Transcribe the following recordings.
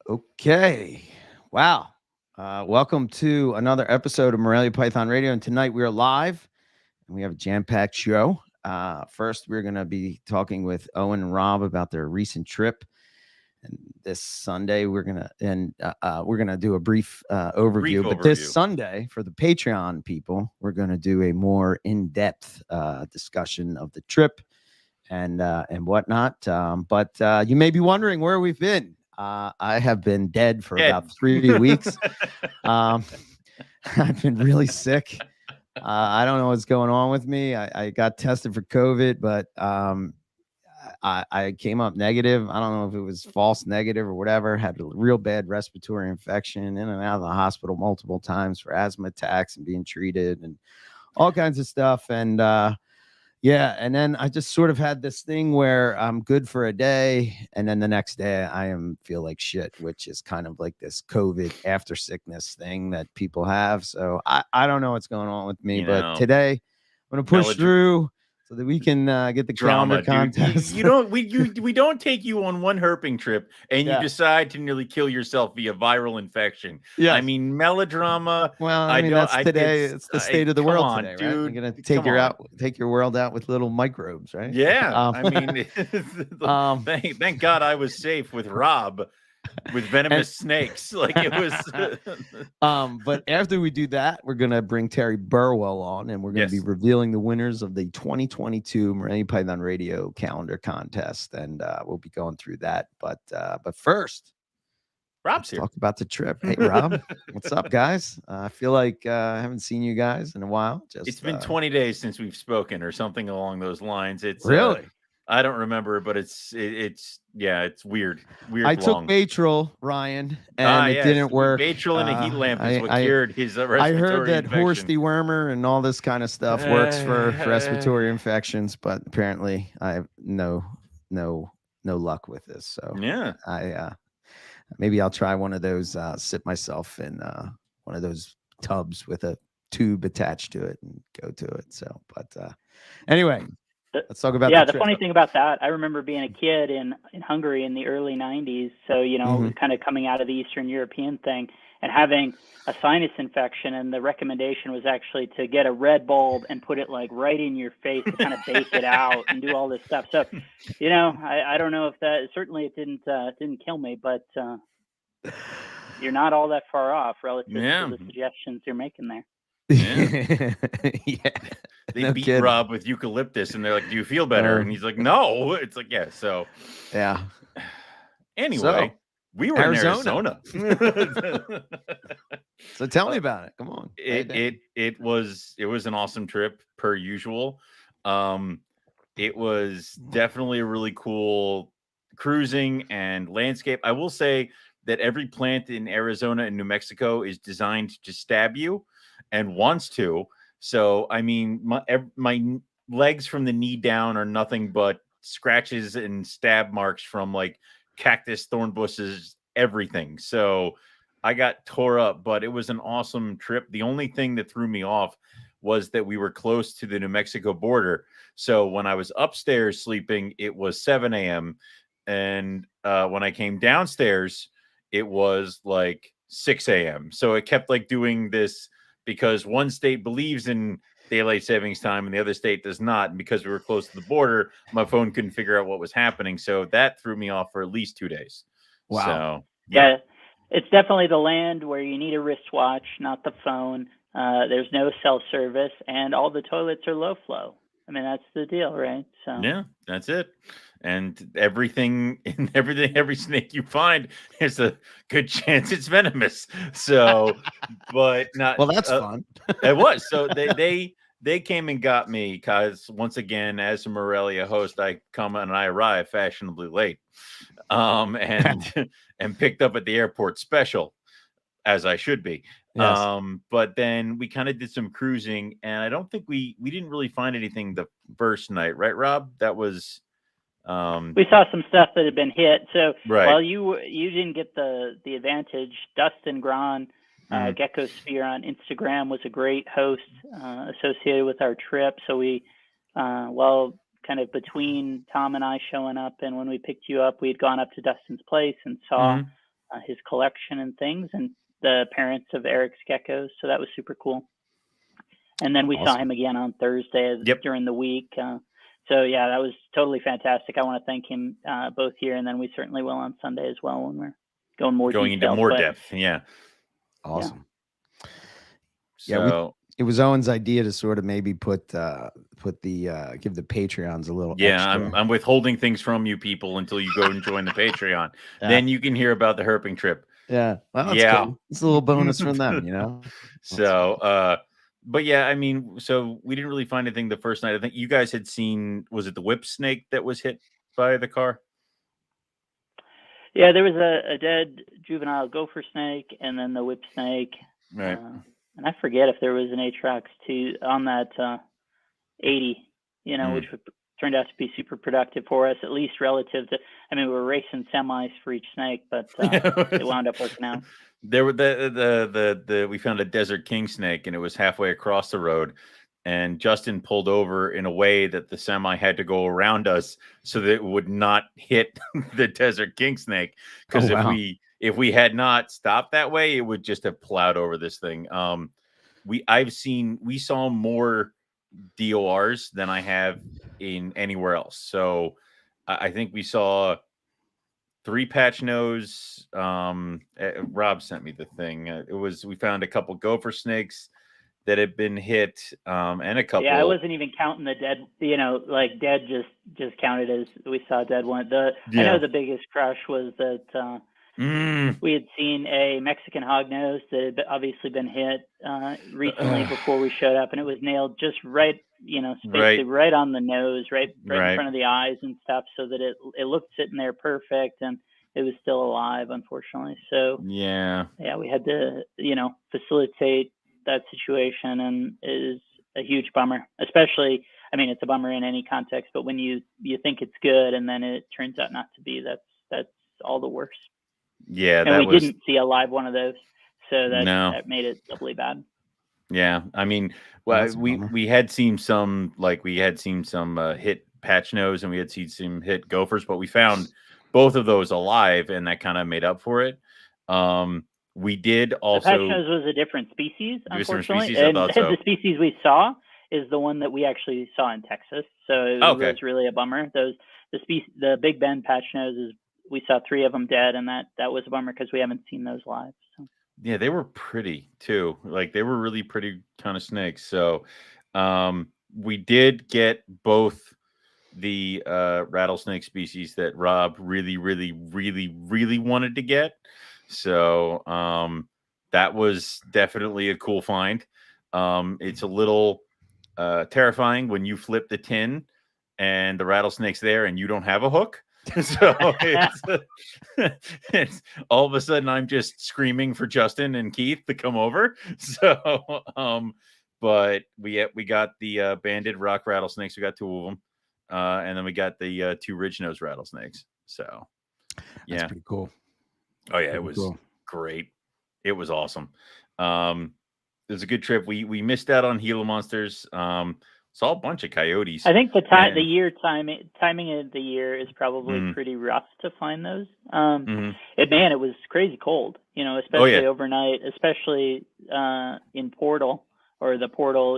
Okay. Wow. Welcome to another episode of Moreli Python Radio. And tonight we are live and we have a jam packed show. First, we're going to be talking with Owen and Rob about their recent trip. And this Sunday, we're gonna do a brief overview. But this Sunday, for the Patreon people, we're going to do a more in-depth discussion of the trip and whatnot. But you may be wondering where we've been. I have been dead for about 3 weeks. I've been really sick. I don't know what's going on with me. I got tested for COVID, but I came up negative. I don't know if it was false negative or whatever. Had a real bad respiratory infection, in and out of the hospital multiple times for asthma attacks and being treated and all kinds of stuff. And yeah, and then I just sort of had this thing where I'm good for a day, and then the next day I feel like shit, which is kind of like this COVID after sickness thing that people have. So I don't know what's going on with me, but today I'm gonna push through so that we can get the calendar contest. We don't take you on one herping trip and you decide to nearly kill yourself via viral infection. Yeah, I mean melodrama. Well, I mean that's today. It's the state of the world today, right? You're gonna take your world out with little microbes, right? Yeah, I mean, thank God I was safe with Rob. With venomous snakes, like it was. But after we do that, we're gonna bring Terry Burwell on, and we're gonna be revealing the winners of the 2022 Moreli Python Radio calendar contest, and we'll be going through that. But first, Rob's here. Talk about the trip. Hey, Rob, what's up, guys? I feel like I haven't seen you guys in a while. It's been 20 days since we've spoken, or something along those lines. It's really. I don't remember, but it's weird. I took Baytril, Ryan, and it didn't work. Baytril and a heat lamp is what cured his respiratory I heard that infection. horse dewormer and all this kind of stuff works for respiratory infections, but apparently I have no luck with this. So yeah, maybe I'll try one of those. Sit myself in one of those tubs with a tube attached to it and go to it. So, but anyway. Let's talk about the funny thing about that. I remember being a kid in Hungary in the early 90s. So, kind of coming out of the Eastern European thing and having a sinus infection. And the recommendation was actually to get a red bulb and put it like right in your face to kind of bake it out and do all this stuff. So, I don't know if that, certainly it didn't kill me, but you're not all that far off relative to the suggestions you're making there. Yeah. They beat kidding. Rob with eucalyptus and they're like, do you feel better? And he's like, no. It's like, yeah. So yeah. Anyway, we were in Arizona. So tell me about it. Come on. It was an awesome trip per usual. It was definitely a really cool cruising and landscape. I will say that every plant in Arizona and New Mexico is designed to stab you and wants to. So, I mean, my legs from the knee down are nothing but scratches and stab marks from like cactus, thorn bushes, everything. So I got tore up, but it was an awesome trip. The only thing that threw me off was that we were close to the New Mexico border. So when I was upstairs sleeping, it was 7 a.m. And when I came downstairs, it was like 6 a.m. So it kept like doing this because one state believes in daylight savings time and the other state does not. And because we were close to the border, my phone couldn't figure out what was happening. So that threw me off for at least 2 days. Wow. So, yeah, it's definitely the land where you need a wristwatch, not the phone. There's no cell service and all the toilets are low flow. I mean, that's the deal, right? So yeah, that's it. And every snake you find, there's a good chance it's venomous. So, but not. Well, that's fun. It was. So they came and got me because once again, as a Moreli host, I arrive fashionably late, and picked up at the airport special, as I should be. Yes. But then we kind of did some cruising, and I don't think we didn't really find anything the first night, right, Rob? That was. We saw some stuff that had been hit. So while you didn't get the advantage, Dustin Gran, Gecko Sphere on Instagram was a great host associated with our trip. So we, kind of between Tom and I showing up and when we picked you up, we had gone up to Dustin's place and saw his collection and things, and the parents of Eric's geckos. So that was super cool. And then we saw him again on Thursday during the week. So yeah, that was totally fantastic. I want to thank him both here, and then we certainly will on Sunday as well when we're going into more depth. Yeah. Awesome. So it was Owen's idea to sort of maybe give the Patreons a little extra. I'm withholding things from you people until you go and join the Patreon. Then you can hear about the herping trip. Yeah. Well, that's cool. It's a little bonus from them, you know? So, but yeah, I mean, so we didn't really find anything the first night. I think you guys had seen, was it the whip snake that was hit by the car? Yeah, there was a dead juvenile gopher snake and then the whip snake. Right. And I forget if there was an Atrax too on that 80, which turned out to be super productive for us, at least relative to, I mean, we were racing semis for each snake, but it wound up working out. There were we found a desert king snake, and it was halfway across the road, and Justin pulled over in a way that the semi had to go around us so that it would not hit the desert king snake. Because if we had not stopped that way, it would just have plowed over this thing. We saw more DORs than I have in anywhere else. So I think we saw 3 patch nose. Rob sent me the thing. We found a couple gopher snakes that had been hit, and a couple. Yeah, I wasn't even counting the dead. Like dead just counted as we saw dead one. I know the biggest crush was that we had seen a Mexican hognose that had obviously been hit recently before we showed up, and it was nailed just right, basically right on the nose, right in front of the eyes and stuff, so that it looked sitting there perfect, and it was still alive, unfortunately. So yeah, we had to facilitate that situation, and it is a huge bummer. Especially, I mean, it's a bummer in any context, but when you think it's good and then it turns out not to be, that's all the worse. Yeah, and we didn't see a live one of those, so that made it doubly bad. Yeah, I mean, well, we had seen some hit patch nose, and we had seen some hit gophers, but we found both of those alive, and that kind of made up for it. We did also. The patch nose was a different species, unfortunately, and the species we saw is the one that we actually saw in Texas, so it was really a bummer. The Big Bend patch noses. We saw 3 of them dead, and that was a bummer because we haven't seen those live. So. Yeah, they were pretty too. Like, they were really pretty kind of snakes. So we did get both the rattlesnake species that Rob really, really, really, really wanted to get. So that was definitely a cool find. It's a little terrifying when you flip the tin and the rattlesnake's there and you don't have a hook. So it's all of a sudden I'm just screaming for Justin and Keith to come over. So but we got the banded rock rattlesnakes. We got 2 of them, and then we got the 2 ridge nose rattlesnakes. So that's pretty cool. Oh yeah, it was great. It was awesome. It was a good trip. We missed out on Gila monsters. Saw a bunch of coyotes. I think the timing of the year is probably pretty rough to find those. It was crazy cold, especially overnight, especially in Portal or the Portal,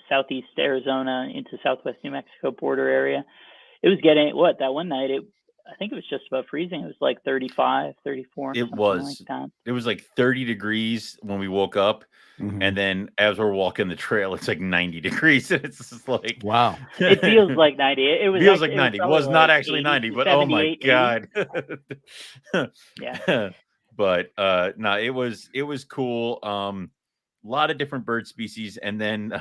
southeast Arizona into southwest New Mexico border area. It was getting that one night. I think it was just about freezing. It was like 35, 34. It was. It was like 30 degrees when we woke up. And then as we're walking the trail, it's like 90 degrees. And it's just like, wow. It feels like 90. It feels like 90. It was not actually 90, but 70, oh my God. Yeah. But no, it was cool. A lot of different bird species. And then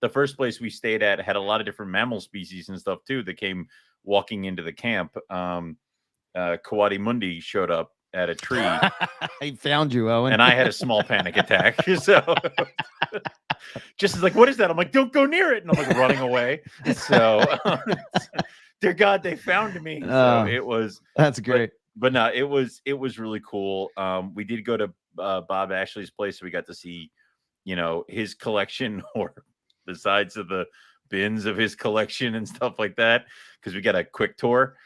the first place we stayed at had a lot of different mammal species and stuff too that came walking into the camp. Kawadi Mundi showed up at a tree. I found you, Owen. And I had a small panic attack. So just like, what is that? I'm like, don't go near it. And I'm like running away. So dear God, they found me. So that's great. But no, it was really cool. We did go to Bob Ashley's place. So we got to see, his collection, or the sides of the bins of his collection and stuff like that, because we got a quick tour.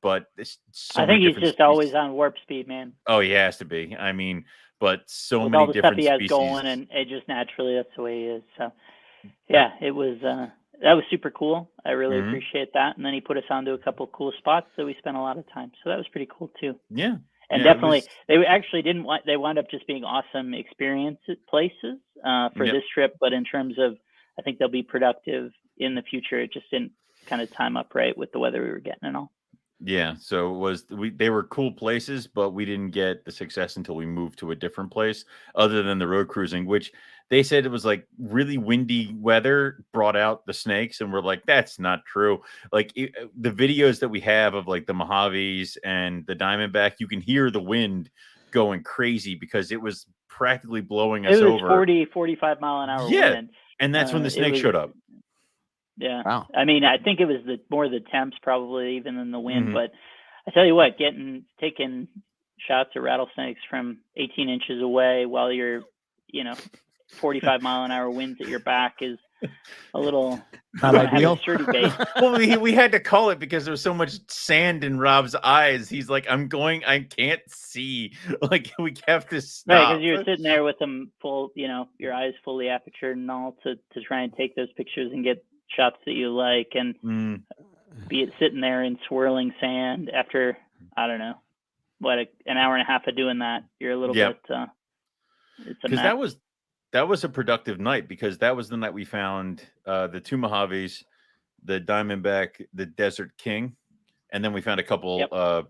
but it's so I many think he's different just always species. on warp speed, man. Oh, he has to be. I mean, but so With many all the stuff different he has species. going, and it just naturally that's the way he is. So yeah, it was that was super cool. I really appreciate that. And then he put us onto a couple of cool spots that we spent a lot of time. So that was pretty cool too. Yeah. And definitely, they actually didn't want. They wound up just being awesome experience places for this trip. But in terms of, I think they'll be productive in the future. It just didn't kind of time up right with the weather we were getting and all. Yeah, so it was they were cool places, but we didn't get the success until we moved to a different place, other than the road cruising, which they said it was like really windy weather brought out the snakes, and we're like, that's not true. Like the videos that we have of like the Mojaves and the Diamondback, you can hear the wind going crazy because it was practically blowing us over. 40, 45 mile an hour wind. And that's when the snake showed up. Yeah. Wow. I mean, I think it was more the temps probably even than the wind, but I tell you what, taking shots of rattlesnakes from 18 inches away while you're, 45 mile an hour winds at your back is a little not ideal. Sturdy base. Well, we had to call it because there was so much sand in Rob's eyes. He's like, I can't see. Like we have to stop. Right, because you're sitting there with them full, your eyes fully apertured and all to try and take those pictures and get shots that you like, and be it sitting there in swirling sand after, I don't know, an hour and a half of doing that, you're a little bit, it's a mess. That was a productive night, because that was the night we found the two Mojaves, the Diamondback, the Desert King, and then we found a couple of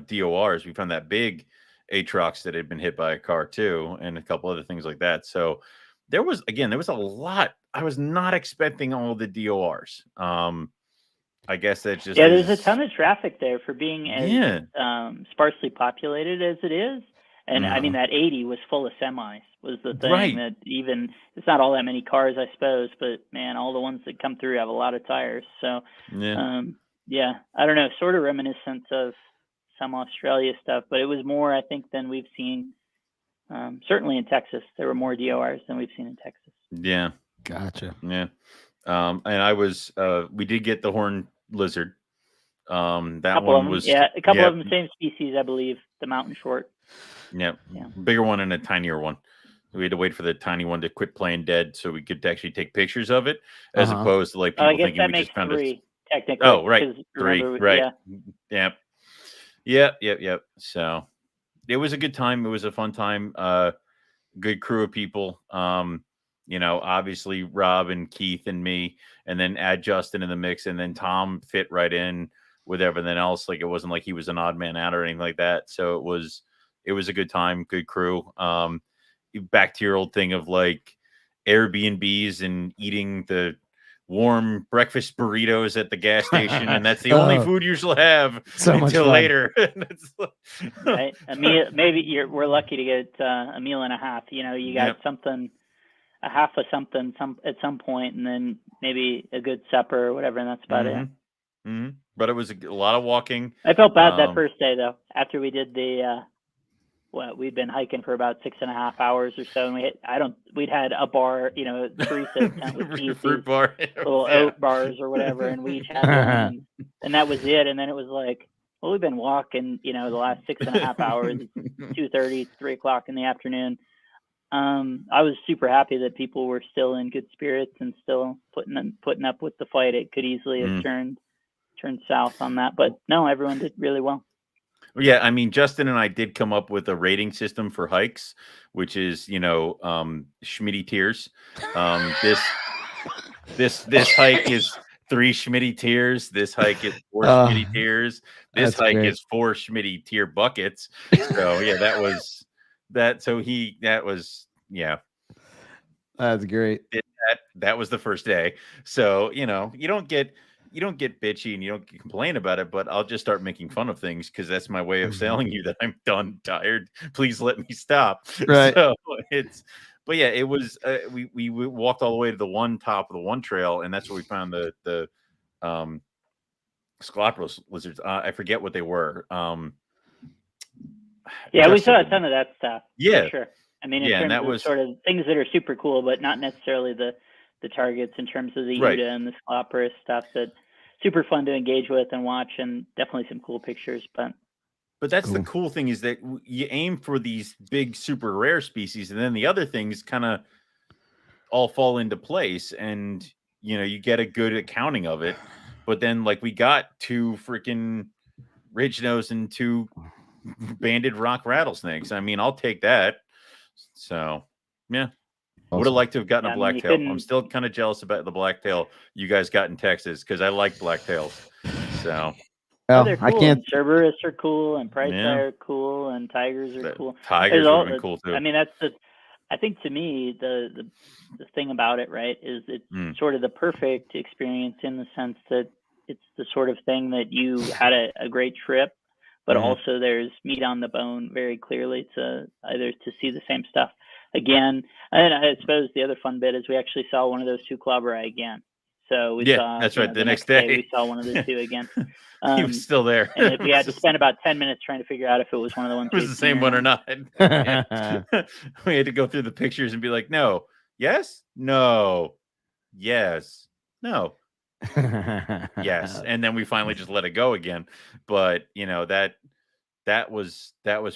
DORs. We found that big Atrox that had been hit by a car too, and a couple other things like that. So there was a lot. I was not expecting all the DORs. I guess that's just there's a ton of traffic there for being as sparsely populated as it is. And I mean, that 80 was full of semis was the thing. Right. That even, it's not all that many cars, I suppose, but man, all the ones that come through have a lot of tires. So, I don't know, sort of reminiscent of some Australia stuff, but it was more, I think, than we've seen. Certainly in Texas, there were more DORs than we've seen in Texas. Yeah. Gotcha. Yeah. And I was, we did get the horned lizard. That one was, a couple of them, same species, I believe, the mountain short. Yeah. Bigger one and a tinier one. We had to wait for the tiny one to quit playing dead so we could actually take pictures of it, as opposed to like people thinking we just found it. Technically. Oh, right. 3, right. Yeah. Yep. So it was a good time. It was a fun time. Good crew of people. Obviously Rob and Keith and me, and then add Justin in the mix, and then Tom fit right in with everything else. Like it wasn't like he was an odd man out or anything like that. So it was a good time, good crew. Back to your old thing of like Airbnbs and eating the warm breakfast burritos at the gas station, and that's the only food you shall have until later. Right? A meal, maybe we're lucky to get a meal and a half. You got something, a half of something at some point, and then maybe a good supper or whatever, and that's about it. But it was a lot of walking. I felt bad that first day though, after we did the. We'd been hiking for about 6.5 hours or so, and we'd had a bar, Teresa tent with fruit bar, little oat bars or whatever, and we each had one, and that was it. And then it was like, well, we've been walking, the last 6.5 hours, 2:30, 3 o'clock in the afternoon. I was super happy that people were still in good spirits and still putting up with the fight. It could easily have turned south on that, but no, everyone did really well. Yeah, I mean, Justin and I did come up with a rating system for hikes, which is, Schmitty tiers. This hike is 3 Schmitty tiers. This hike is 4 Schmitty tiers. This hike is 4 Schmitty tier buckets. So yeah, that was. That's great. That was the first day. So you don't get bitchy and you don't complain about it, but I'll just start making fun of things because that's my way of telling you that I'm done, tired. Please let me stop. Right. So it was. We walked all the way to the top of the one trail, and that's where we found the Scalopus lizards. I forget what they were. We saw a ton of that stuff. Yeah, for sure. I mean, in terms of sort of things that are super cool, but not necessarily the targets in terms of the Uta and the Scalopus stuff. super fun to engage with and watch, and definitely some cool pictures. But that's the cool thing, is that you aim for these big, super rare species, and then the other things kind of all fall into place, and you get a good accounting of it. But then, like, we got 2 freaking ridge nose and 2 banded rock rattlesnakes. I mean, I'll take that. So, yeah. Awesome. Would have liked to have gotten a blacktail. I'm still kind of jealous about the blacktail you guys got in Texas, because I like blacktails. So, they're cool. I can't. And Cerberus are cool, and price are cool, and tigers are cool. Tigers would have been cool too. I mean, I think to me the thing about it, right, is it's sort of the perfect experience in the sense that it's the sort of thing that you had a great trip, but also there's meat on the bone very clearly to see the same stuff again. And I suppose the other fun bit is we actually saw one of those 2 clobberi again. So we saw. That's right. The next day we saw one of the 2 again. He was still there. And we had to spend about 10 minutes trying to figure out if it was one of the ones. It was the same one or not. We had to go through the pictures and be like, no, yes, no, yes, no, yes, and then we finally just let it go again. But that was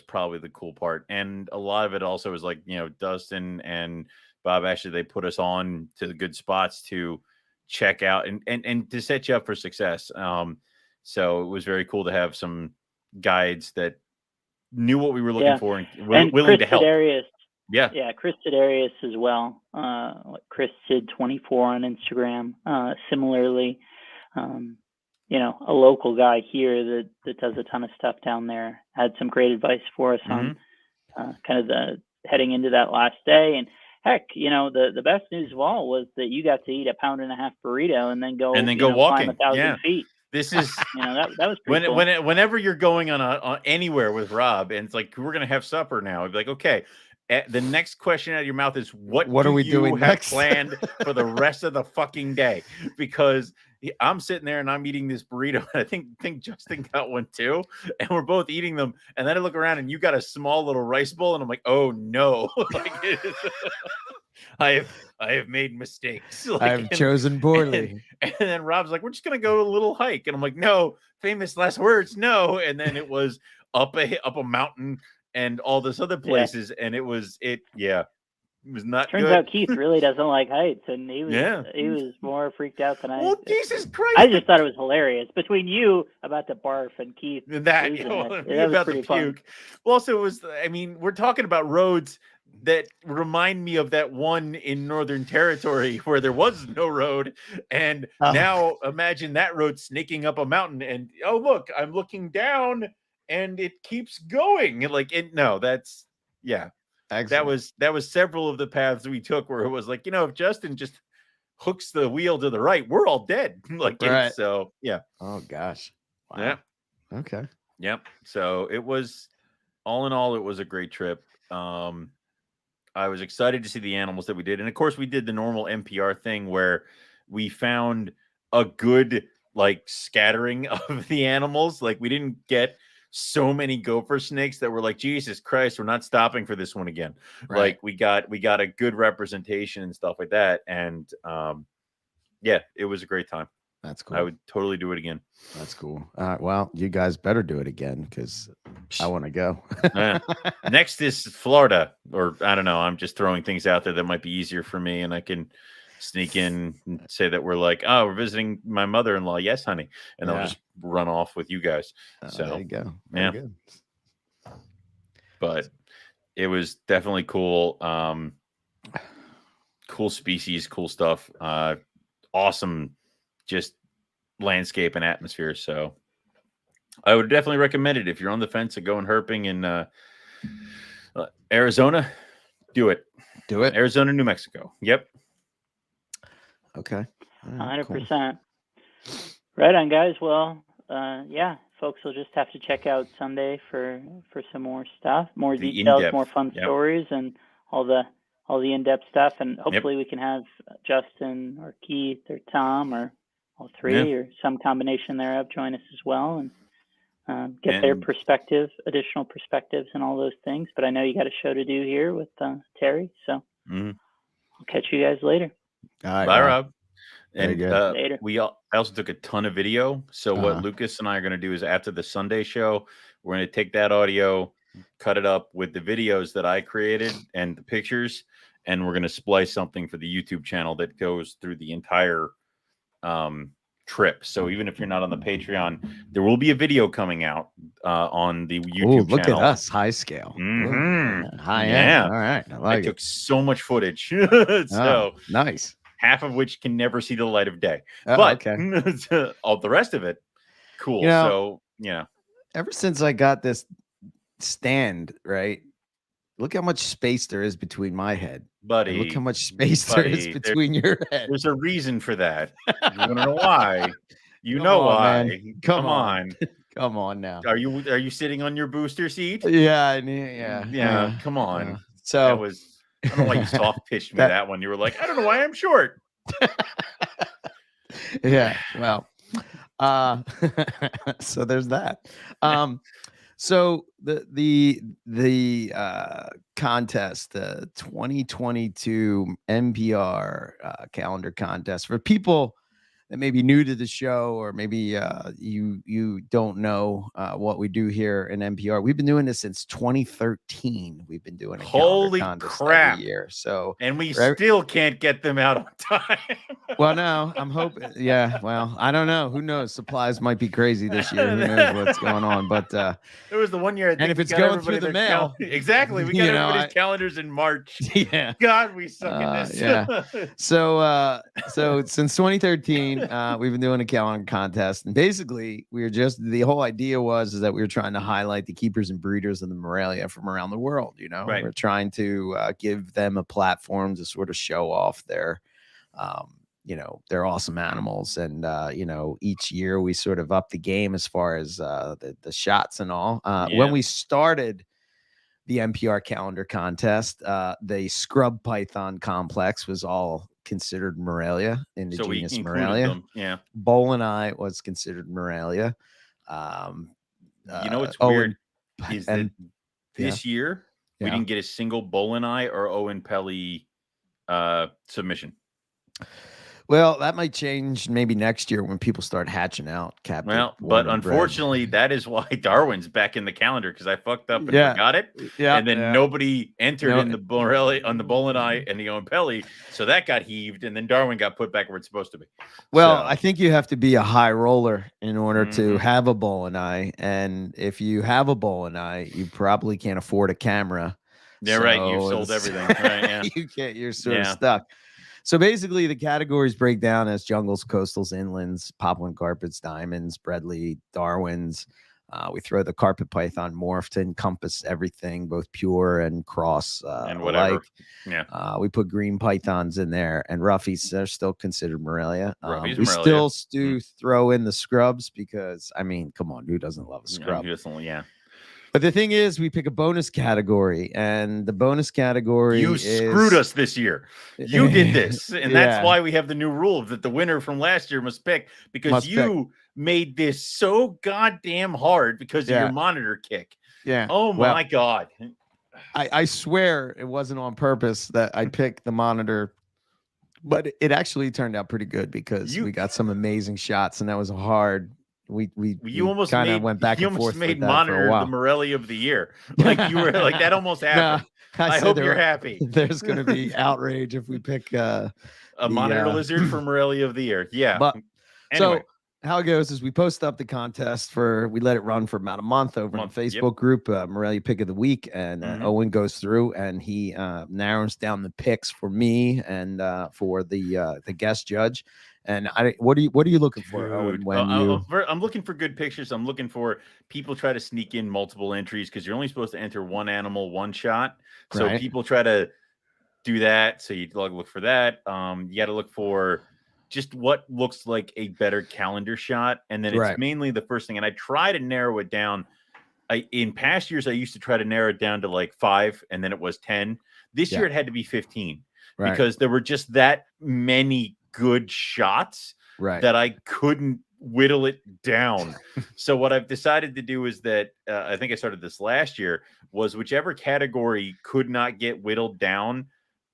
probably the cool part, and a lot of it also was like Dustin and Bob, actually they put us on to the good spots to check out and to set you up for success. So it was very cool to have some guides that knew what we were looking for and were willing to help. Chris Sidarius as well. Chris Sid 24 on Instagram. Similarly, a local guy here that does a ton of stuff down there, had some great advice for us on kind of the heading into that last day. And heck, the best news of all was that you got to eat a 1.5 pound burrito and then go walking climb 1,000 feet. This is that was pretty cool. Whenever you're going on anywhere with Rob, and it's like we're gonna have supper now, I'd be like, okay, the next question out of your mouth is what are we doing next? Planned for the rest of the fucking day? Because I'm sitting there and I'm eating this burrito, and I think Justin got one too, and we're both eating them. And then I look around and you got a small little rice bowl, and I'm like, oh no, I have made mistakes. I have chosen poorly. And then Rob's like, we're just gonna go a little hike, and I'm like, no, famous last words, no. And then it was up a mountain and all this other places, and it was not Turns good. out Keith really doesn't like heights, and he was more freaked out than I. Well, Jesus Christ! I just thought it was hilarious between you about the barf and Keith that about the puke. Fun. Well, also it was. I mean, we're talking about roads that remind me of that one in Northern Territory where there was no road, and now imagine that road snaking up a mountain, and oh look, I'm looking down, and it keeps going. That's Excellent. That was several of the paths we took where it was like, if Justin just hooks the wheel to the right, we're all dead. Right. So yeah. Oh gosh. Wow. Yeah. Okay. Yep. So it was, all in all, it was a great trip. I was excited to see the animals that we did, and of course we did the normal MPR thing where we found a good scattering of the animals. Like, we didn't get so many gopher snakes that were like, Jesus Christ, we're not stopping for this one again. Right. Like, we got a good representation and stuff like that. And it was a great time. That's cool. I would totally do it again. That's cool. Well, you guys better do it again, because I want to go. Next is Florida, or I don't know. I'm just throwing things out there that might be easier for me, and I can sneak in and say that we're like, oh, we're visiting my mother-in-law. Yes, honey. And I'll just run off with you guys. So there you go. Very good. But it was definitely cool. Cool species, cool stuff. Awesome, just landscape and atmosphere. So I would definitely recommend it. If you're on the fence of going herping in Arizona, do it. Do it. Arizona, New Mexico. Yep. Okay. 100%. Right on, guys. Well, folks will just have to check out Sunday for some more stuff, more details, more fun stories, and all the in-depth stuff. And hopefully we can have Justin or Keith or Tom or all three or some combination thereof join us as well, and get their perspective, additional perspectives, and all those things. But I know you got a show to do here with Terry, so I'll catch you guys later. All right, bye, Rob. Very And good. Later. I also took a ton of video. So what Uh-huh. Lucas and I are going to do is after the Sunday show, we're going to take that audio, cut it up with the videos that I created and the pictures, and we're going to splice something for the YouTube channel that goes through the entire trip. So even if you're not on the Patreon, there will be a video coming out on the YouTube Ooh, look channel. at us, high scale. Mhm. High Yeah. end. All right, I I like took it. so much footage. Oh, So nice. half of which can never see the light of day. Oh, But okay. all the rest of it, cool. You know, So yeah. ever since I got this stand, right? Look how much space there is between my head. And look how Buddy, much space there is buddy, between your head. there's a reason for that. You want to know why? You Come know on, why. man. Come on. Come on now. Are you sitting on your booster seat? Yeah, Yeah, come on. yeah. That So was I don't know why you soft pitched me That- that one. You were like, I don't know why I'm short. yeah, well, so there's that. So the contest, the 2022 MPR calendar contest, for people that may be new to the show, or maybe you don't know what we do here in MPR. We've been doing this since 2013. We've been doing a Holy calendar contest crap. every year. So And we for still can't get them out on time. well, no, I'm hoping. Yeah, well, I don't know. Who knows? Supplies might be crazy this year. Who knows what's going on? But there was the one year. I think if we it's got going through everybody the their mail, exactly. We got you know, everybody's calendars in March. yeah. God, we suck at this. Yeah. So since 2013, we've been doing a calendar contest, and basically the whole idea was that we were trying to highlight the keepers and breeders of the Morelia from around the world. Right. We're trying to give them a platform to sort of show off their they're awesome animals. And each year we sort of up the game as far as the shots and all. When we started the MPR calendar contest, the scrub python complex was all considered Morelia in the genus Morelia. Them. Yeah. Bull and I was considered Morelia. You know what's weird is that this year we Yeah. didn't get a single Bull and I or Owen Pelly submission. Well, that might change maybe next year when people start hatching out captive. Well, born but and bred. unfortunately, that is why Darwin's back in the calendar, because I fucked up and Yeah. forgot it. Yeah, And then yeah. nobody entered in the Moreli on the Bull and I and the Owen Pelly. So that got heaved, and then Darwin got put back where it's supposed to be. Well, So, I think you have to be a high roller in order to Mhm. have a bull and eye. And if you have a bull and eye, you probably can't afford a camera. yeah, right. You So sold it's- everything. Right, yeah. you can't, you're sort of Yeah. stuck. So basically the categories break down as jungles, coastals, inlands, poplin carpets, diamonds, Bredli, Darwins. We throw the carpet python morph to encompass everything, both pure and cross And whatever. alike. Yeah. We put green pythons in there, and roughies are still considered Morelia. Roughies We Morelia. still do throw in the scrubs because, I mean, come on, who doesn't love a scrub? Yeah. But the thing is, we pick a bonus category, and the bonus category You screwed us this year. You did this. And that's why we have the new rule that the winner from last year must pick, because you made this so goddamn hard because of your monitor kick. Yeah. Oh my God. I swear it wasn't on purpose that I picked the monitor, but it actually turned out pretty good because we got some amazing shots, and that was a hard. We almost kind of went back and forth. You almost made with that for a Monitor while. the Moreli of the year. Like you were like that almost happened. No, I hope you're happy. There's going to be outrage if we pick a Monitor Lizard for Moreli of the year. Yeah. But anyway. So how it goes is we post up the contest we let it run for about a month over in the Facebook group, Moreli Pick of the Week, and Owen goes through and he narrows down the picks for me and for the guest judge. And what are you looking for, Owen? I'm looking for good pictures. I'm looking for people try to sneak in multiple entries because you're only supposed to enter one animal, one shot. So people try to do that. So you look for that. You got to look for just what looks like a better calendar shot. And then it's mainly the first thing. And I try to narrow it down. In past years, I used to try to narrow it down to like 5, and then it was 10. This year, it had to be 15 because there were just that many good shots that I couldn't whittle it down. So what I've decided to do is that I think I started this last year, was whichever category could not get whittled down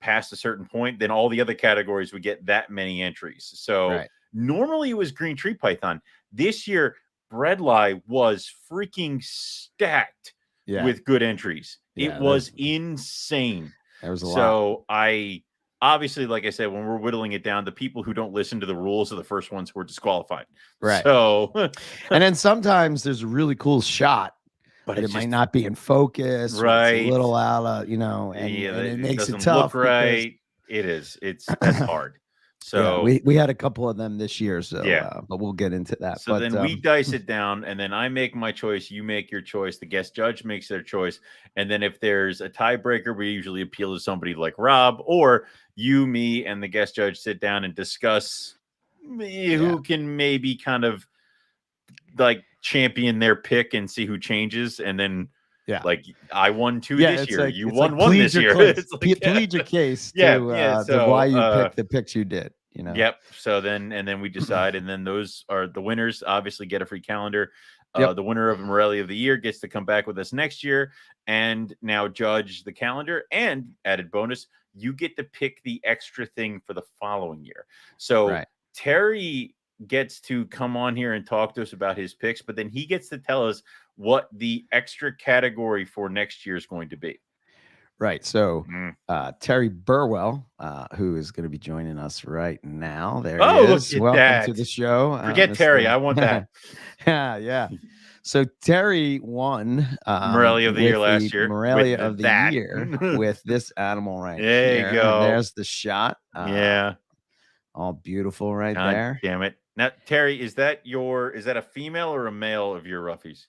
past a certain point, then all the other categories would get that many entries. So normally it was green tree python. This year, Breadlie was freaking stacked with good entries. It was insane. There was a lot. So I obviously, like I said, when we're whittling it down, the people who don't listen to the rules are the first ones who are disqualified. Right. So, and then sometimes there's a really cool shot, but it might not be in focus. Right. It's a little out of, you know, and it makes it tough. Look right. That's hard. So we had a couple of them this year. So but we'll get into that. So then we dice it down, and then I make my choice. You make your choice. The guest judge makes their choice. And then if there's a tiebreaker, we usually appeal to somebody like Rob, or you, me, and the guest judge sit down and discuss who can maybe kind of like champion their pick and see who changes. And then like I won 2 this year. You won 1 this year. It's like, plead your case to why you picked the picks you did. You know. Yep. So then we decide, and then those are the winners. Obviously, get a free calendar. The winner of Moreli of the year gets to come back with us next year and now judge the calendar. And added bonus, you get to pick the extra thing for the following year. So Terry gets to come on here and talk to us about his picks, but then he gets to tell us what the extra category for next year is going to be. Right. So Terry Burwell, who is going to be joining us right now. There he is. Welcome to the show. Forget Terry. I want that. Yeah. So Terry won Moreli of the year last year. Moreli of the year with this animal right there here. You go. And there's the shot. All beautiful right there. Damn it. Now, Terry, is that a female or a male of your roughies?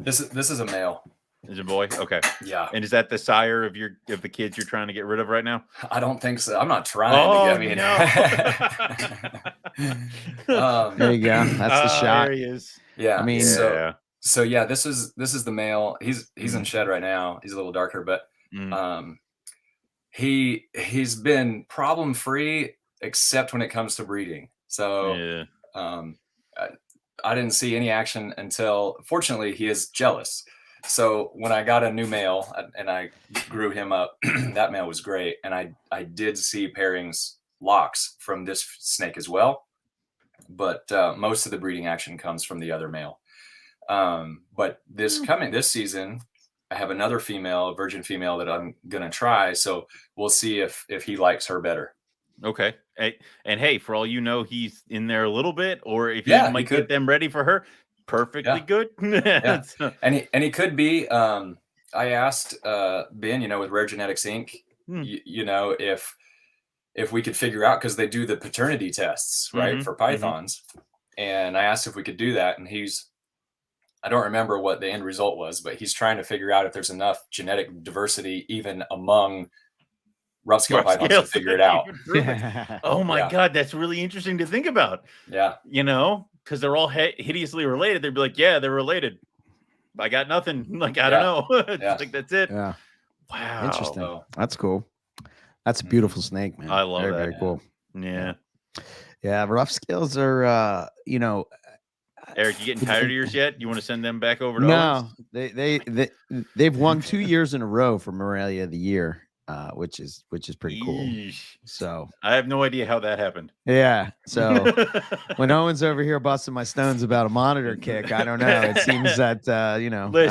This is a male. Is it a boy? Okay. Yeah. And is that the sire of the kids you're trying to get rid of right now? I don't think so. I'm not trying to get no. There you go. That's the shot. There he is. Yeah. I mean, so yeah, this is the male. He's in shed right now. He's a little darker, but he's been problem free except when it comes to breeding. So I didn't see any action until, fortunately, he is jealous. So when I got a new male and I grew him up, that male was great. And I did see pairings locks from this snake as well. But most of the breeding action comes from the other male. But this season, I have another female, a virgin female that I'm going to try. So we'll see if he likes her better. Okay. And hey, for all you know, he's in there a little bit, or if you might get them ready for her, perfectly good. And he could be. I asked Ben, with Rare Genetics Inc., if we could figure out, because they do the paternity tests, right, for pythons. And I asked if we could do that, and I don't remember what the end result was, but he's trying to figure out if there's enough genetic diversity even among rough scale pythons to figure it out. Oh my God, that's really interesting to think about. Yeah. Because they're all hideously related. They'd be like, yeah, they're related. I got nothing. Like, I don't know. Like, that's it. Yeah. Wow. Interesting. That's cool. That's a beautiful snake, man. I love that. Very cool. Yeah. Yeah. Rough scales are, Eric, you getting tired of yours yet? You want to send them back over to Owens? They've won 2 years in a row for Moreli of the year. Which is pretty cool. So I have no idea how that happened. Yeah. So when Owen's over here busting my stones about a monitor kick, I don't know. It seems that I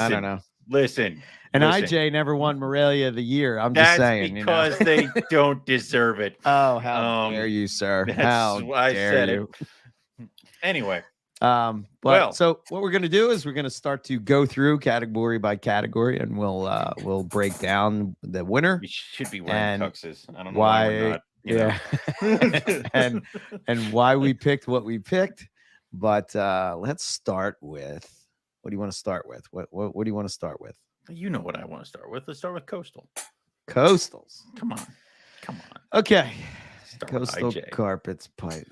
don't know. Listen. And IJ never won Moreli of the year. I'm just saying. Because they don't deserve it. Oh, how dare you, sir? How I dare said you? It. Anyway. So what we're going to do is we're going to start to go through category by category, and we'll break down the winner. We should be wearing tuxes. I don't know why we're not. and why we picked what we picked. But let's start with, what do you want to start with? What do you want to start with? You know what I want to start with. Let's start with coastal. Coastals. Come on. Okay. Coastal carpets pipe.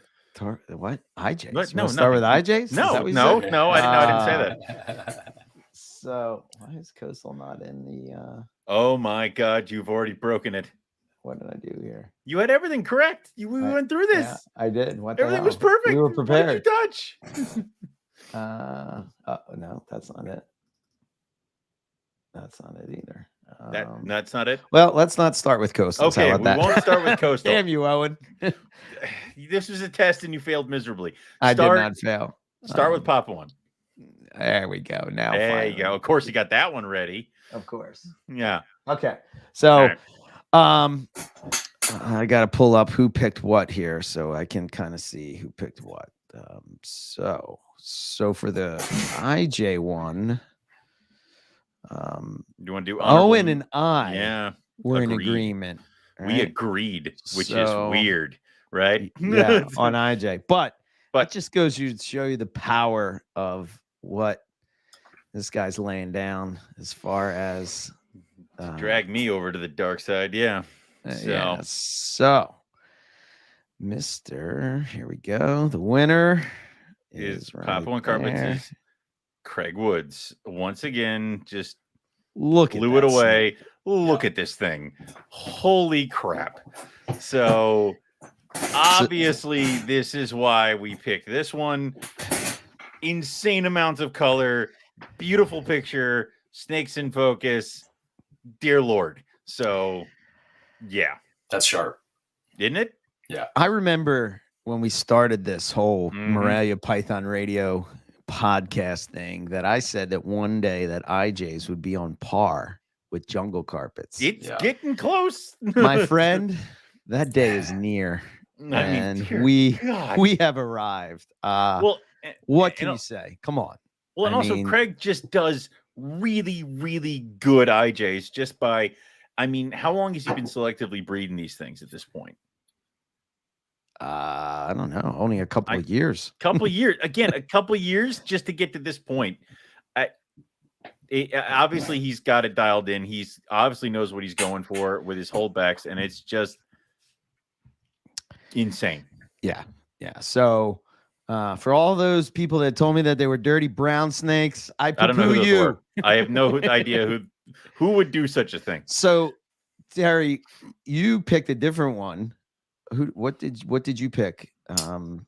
What? IJs? What? No, start with IJs? No, I didn't say that. So why is coastal not in the? Oh my God, you've already broken it. What did I do here? You had everything correct. We went through this. Yeah, I did. Everything was perfect. We were prepared. What did you touch? No, that's not it. That's not it either. That's not it. Well, let's not start with coastals. Okay, we won't start with coastal. Damn you, Owen. This was a test and you failed miserably. I did not fail. Start with Papuan. There we go. Now, there you go. Of course, you got that one ready. Of course. Yeah. Okay. So, I got to pull up who picked what here so I can kind of see who picked what. So for the IJ one, you want to do Owen and I were in agreement. Right? We agreed, which is weird, right? Yeah, on IJ. But it just goes to show you the power of what this guy's laying down as far as drag me over to the dark side. Yeah. So Mr. Here we go. The winner is Darwin Carpet. Craig Woods once again just blew it away. Look at this thing. Holy crap. So obviously this is why we picked this one. Insane amounts of color, beautiful picture, snakes in focus. Dear Lord. So yeah. That's sharp. Isn't it? Yeah. I remember when we started this whole Moreli Python Radio podcast thing that I said that one day that IJs would be on par with jungle carpets. It's getting close. My friend, that day is near. We have arrived. What can you say? Come on. Well, and also Craig just does really, really good IJs just by, how long has he been selectively breeding these things at this point? I don't know. Only a couple of years. Again, a couple of years just to get to this point. Obviously, he's got it dialed in. He's obviously knows what he's going for with his holdbacks, and it's just insane. Yeah. So, for all those people that told me that they were dirty brown snakes, I don't know who you. I have no idea who would do such a thing. So, Terry, you picked a different one. What did you pick? You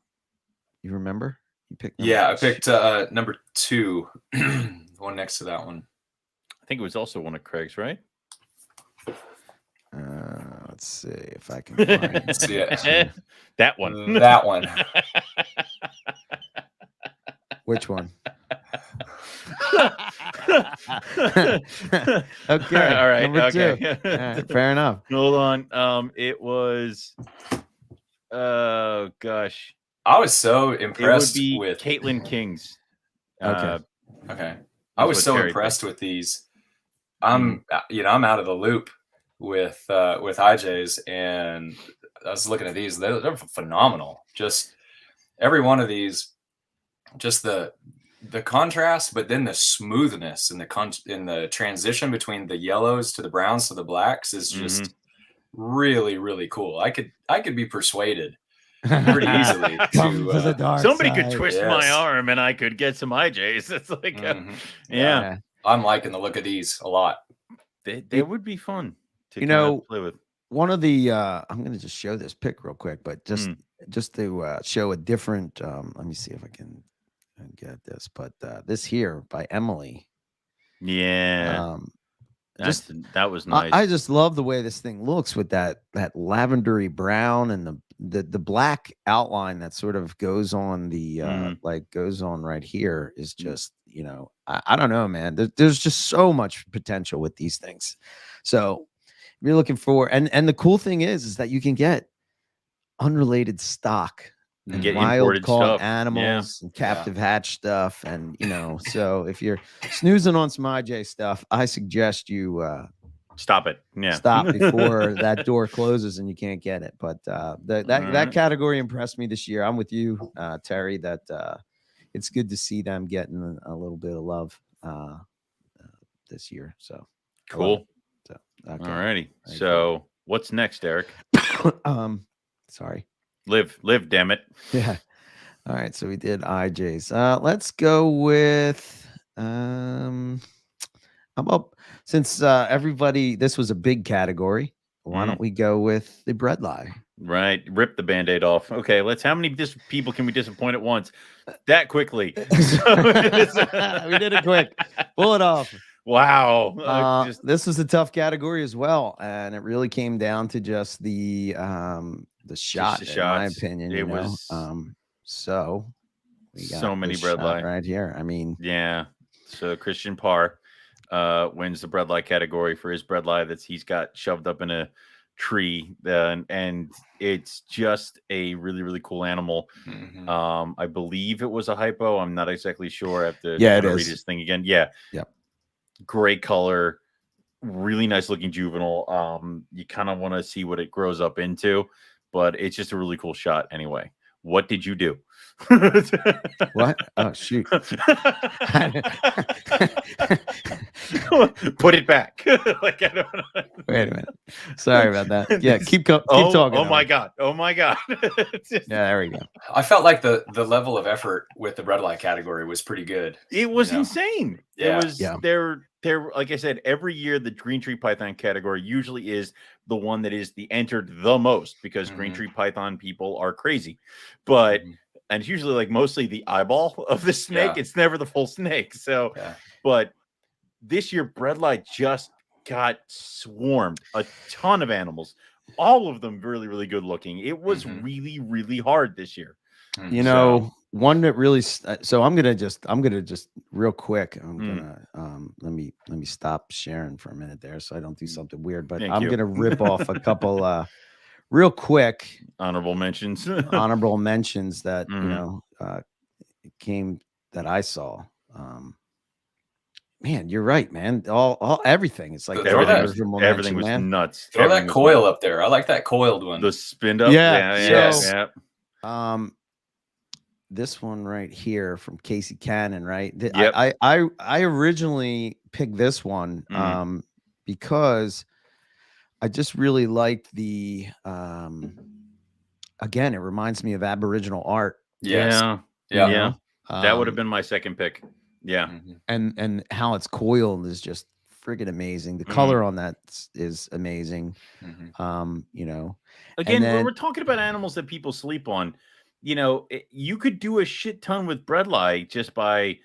remember? You picked. I picked number 2, the one next to that one. I think it was also one of Craig's, right? Let's see if I can find it. That one. That one. Which one? Okay. All right. Number 2. Okay. All right, fair enough. Hold on. It was. Oh gosh. I was so impressed with Caitlin King's. Okay. I was so impressed with these. I'm out of the loop with IJs, and I was looking at these. They're phenomenal. Just every one of these, just the contrast, but then the smoothness and the transition between the yellows to the browns to the blacks is just really, really cool. I could be persuaded pretty easily to the dark somebody side. could twist my arm and I could get some IJs. It's like yeah. I'm liking the look of these a lot. They would be fun to play with. One of the I'm going to just show this pic real quick, but just to show a different let me see if I can get this, but this here by Emily. Yeah. That was nice. I just love the way this thing looks with that lavendery brown and the black outline that sort of goes on the goes on right here is just, I don't know, man. There's just so much potential with these things. So if you're looking for, and the cool thing is that you can get unrelated stock and get wild caught stuff. animals and captive hatch stuff. And, so if you're snoozing on some IJ stuff, I suggest you stop it. Yeah. Stop before that door closes and you can't get it. But that category impressed me this year. I'm with you, Terry, that it's good to see them getting a little bit of love this year. So cool. So, okay. All righty. So what's next, Eric? Sorry. Live, damn it. Yeah. All right. So we did IJs. Let's go with how about, since everybody, this was a big category, why don't we go with the bread lie? Right. Rip the Band-Aid off. Okay. How many people can we disappoint at once? That quickly. We did it quick. Pull it off. Wow. This was a tough category as well, and it really came down to just the shot, in my opinion. It was so we got so many this bread shot lie right here. I mean, yeah. So Christian Parr wins the bread lie category for his bread lie that he's got shoved up in a tree, and it's just a really, really cool animal. I believe it was a hypo. I'm not exactly sure. I have to it read is. his thing again. Yeah. Yep. Great color, really nice looking juvenile. You kind of want to see what it grows up into, but it's just a really cool shot anyway. What did you do? What? Oh, shoot. Put it back. Like, I don't know. Wait a minute. Sorry about that. Yeah, keep talking. Oh my god. Oh my god. Yeah, there we go. I felt like the level of effort with the red light category was pretty good. It was insane. Yeah. It was they're like I said, every year the green tree python category usually is the one that is the entered the most because green tree python people are crazy. But and it's usually like mostly the eyeball of the snake. It's never the full snake. So but this year breadlight just got swarmed. A ton of animals. All of them really, really good looking. It was really, really hard this year. You know, one that really. So I'm gonna just real quick. I'm gonna let me stop sharing for a minute there, so I don't do something weird. But I'm gonna rip off a couple real quick honorable mentions. Honorable mentions that you know came that I saw. Man, you're right, man. All everything. It's like everything was nuts. Throw that coil up there. I like that coiled one. The Spindle. Yeah. This one right here from Casey Cannon, right? I originally picked this one because I just really liked the again, it reminds me of Aboriginal art. Yeah. That would have been my second pick. Yeah. And how it's coiled is just friggin' amazing. The color on that is amazing. You know, again, when we're talking about animals that people sleep on, you know, you could do a shit ton with breadlie just by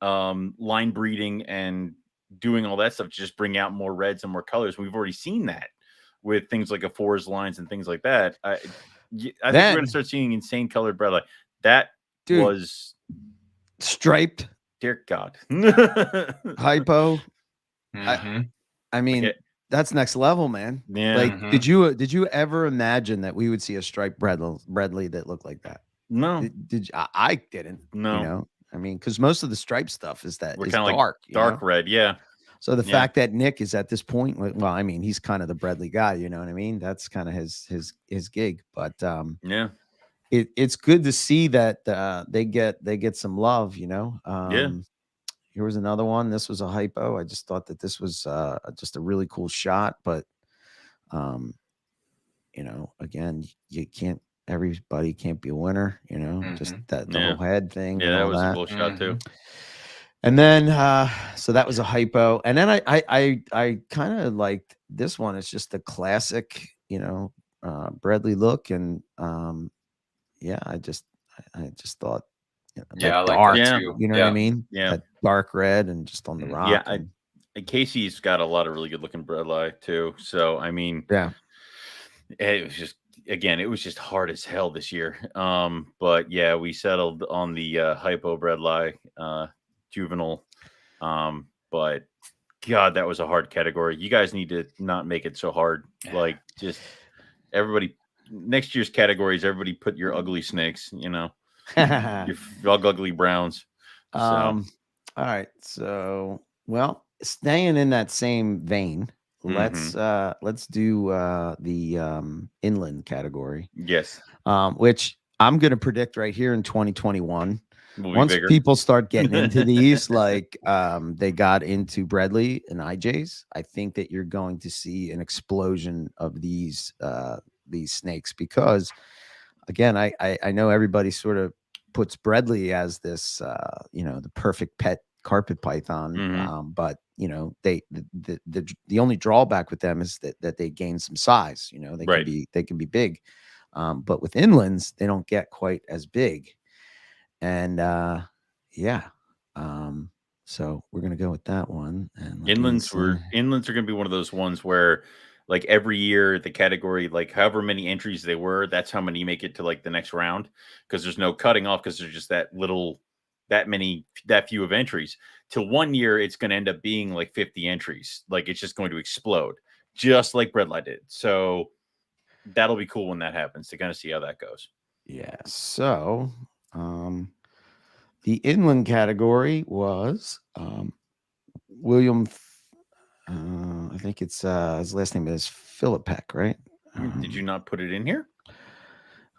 line breeding and doing all that stuff, just bring out more reds and more colors. We've already seen that with things like a Forest lines and things like that. I think we're going to start seeing insane colored breadlie. That was striped. Dear God. Hypo. I mean, that's next level, man. Yeah. Like, did you ever imagine that we would see a striped breadlie that looked like that? No. Did you? I didn't. No. You know, I mean, because most of the striped stuff is kind of dark, like dark red. Yeah. So the fact that Nick is at this point, well, I mean, he's kind of the breadlie guy. You know what I mean? That's kind of his gig. But yeah. It's good to see that they get some love, you know. Here was another one. This was a hypo. I just thought that this was just a really cool shot, but you know, again, everybody can't be a winner, you know, just the whole head thing. Yeah, that was a cool shot too. And then so that was a hypo. And then I kind of liked this one. It's just a classic, you know, breadlie look, and I just thought, I like dark, that too. You know what I mean? Yeah, that dark red and just on the rock. Yeah, Casey's got a lot of really good looking breadlie too. So I mean, it was just it was just hard as hell this year. But yeah, we settled on the hypo breadlie juvenile. But God, that was a hard category. You guys need to not make it so hard. Like, just everybody. Next year's categories, everybody put your ugly snakes, you know, your ugly browns. So. All right. So, well, staying in that same vein, let's do the inland category. Yes. Which I'm going to predict right here in 2021. Once people start getting into these, like they got into breadlie and IJs, I think that you're going to see an explosion of these snakes, because again, I know everybody sort of puts breadlie as this you know, the perfect pet carpet python, but you know, the only drawback with them is that they gain some size. You know, they can be big, but with inlands they don't get quite as big. And So we're gonna go with that one. And Inlands are going to be one of those ones where, like, every year the category, like however many entries they were, that's how many make it to like the next round, because there's no cutting off, because there's just that few of entries. Till 1 year, it's going to end up being like 50 entries. Like, it's just going to explode, just like Breadlight did. So that'll be cool when that happens to kind of see how that goes. Yeah. So the inland category was William. I think it's his last name is Philippek, right? Did you not put it in here?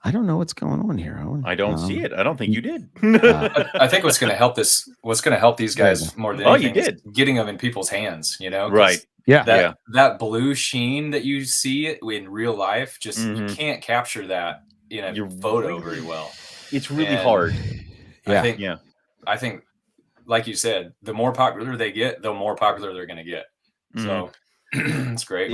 I don't know what's going on here, Owen. I don't see it. I don't think you did. I think what's going to help these guys more than anything is getting them in people's hands, you know? Right. Yeah. That blue sheen that you see in real life, just you can't capture that in a photo very well. It's really hard. Yeah. I think, like you said, the more popular they get, the more popular they're going to get. So it's great.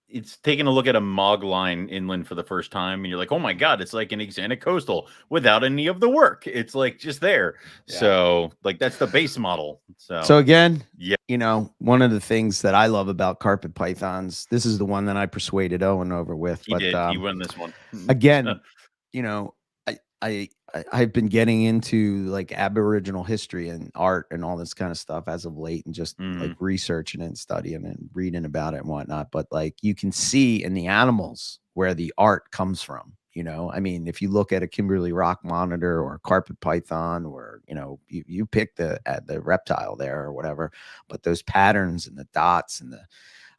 It's taking a look at a Mog line inland for the first time, and you're like, oh my God, it's like an Exanic Coastal without any of the work. It's like just there. Yeah. So like that's the base model. So again, you know, one of the things that I love about carpet pythons, this is the one that I persuaded Owen over with. He won this one. Again, you know, I've been getting into like Aboriginal history and art and all this kind of stuff as of late, and just like researching and studying and reading about it and whatnot. But like you can see in the animals where the art comes from, you know. I mean, if you look at a Kimberley rock monitor or a carpet python, or, you know, you pick the reptile there or whatever, but those patterns and the dots and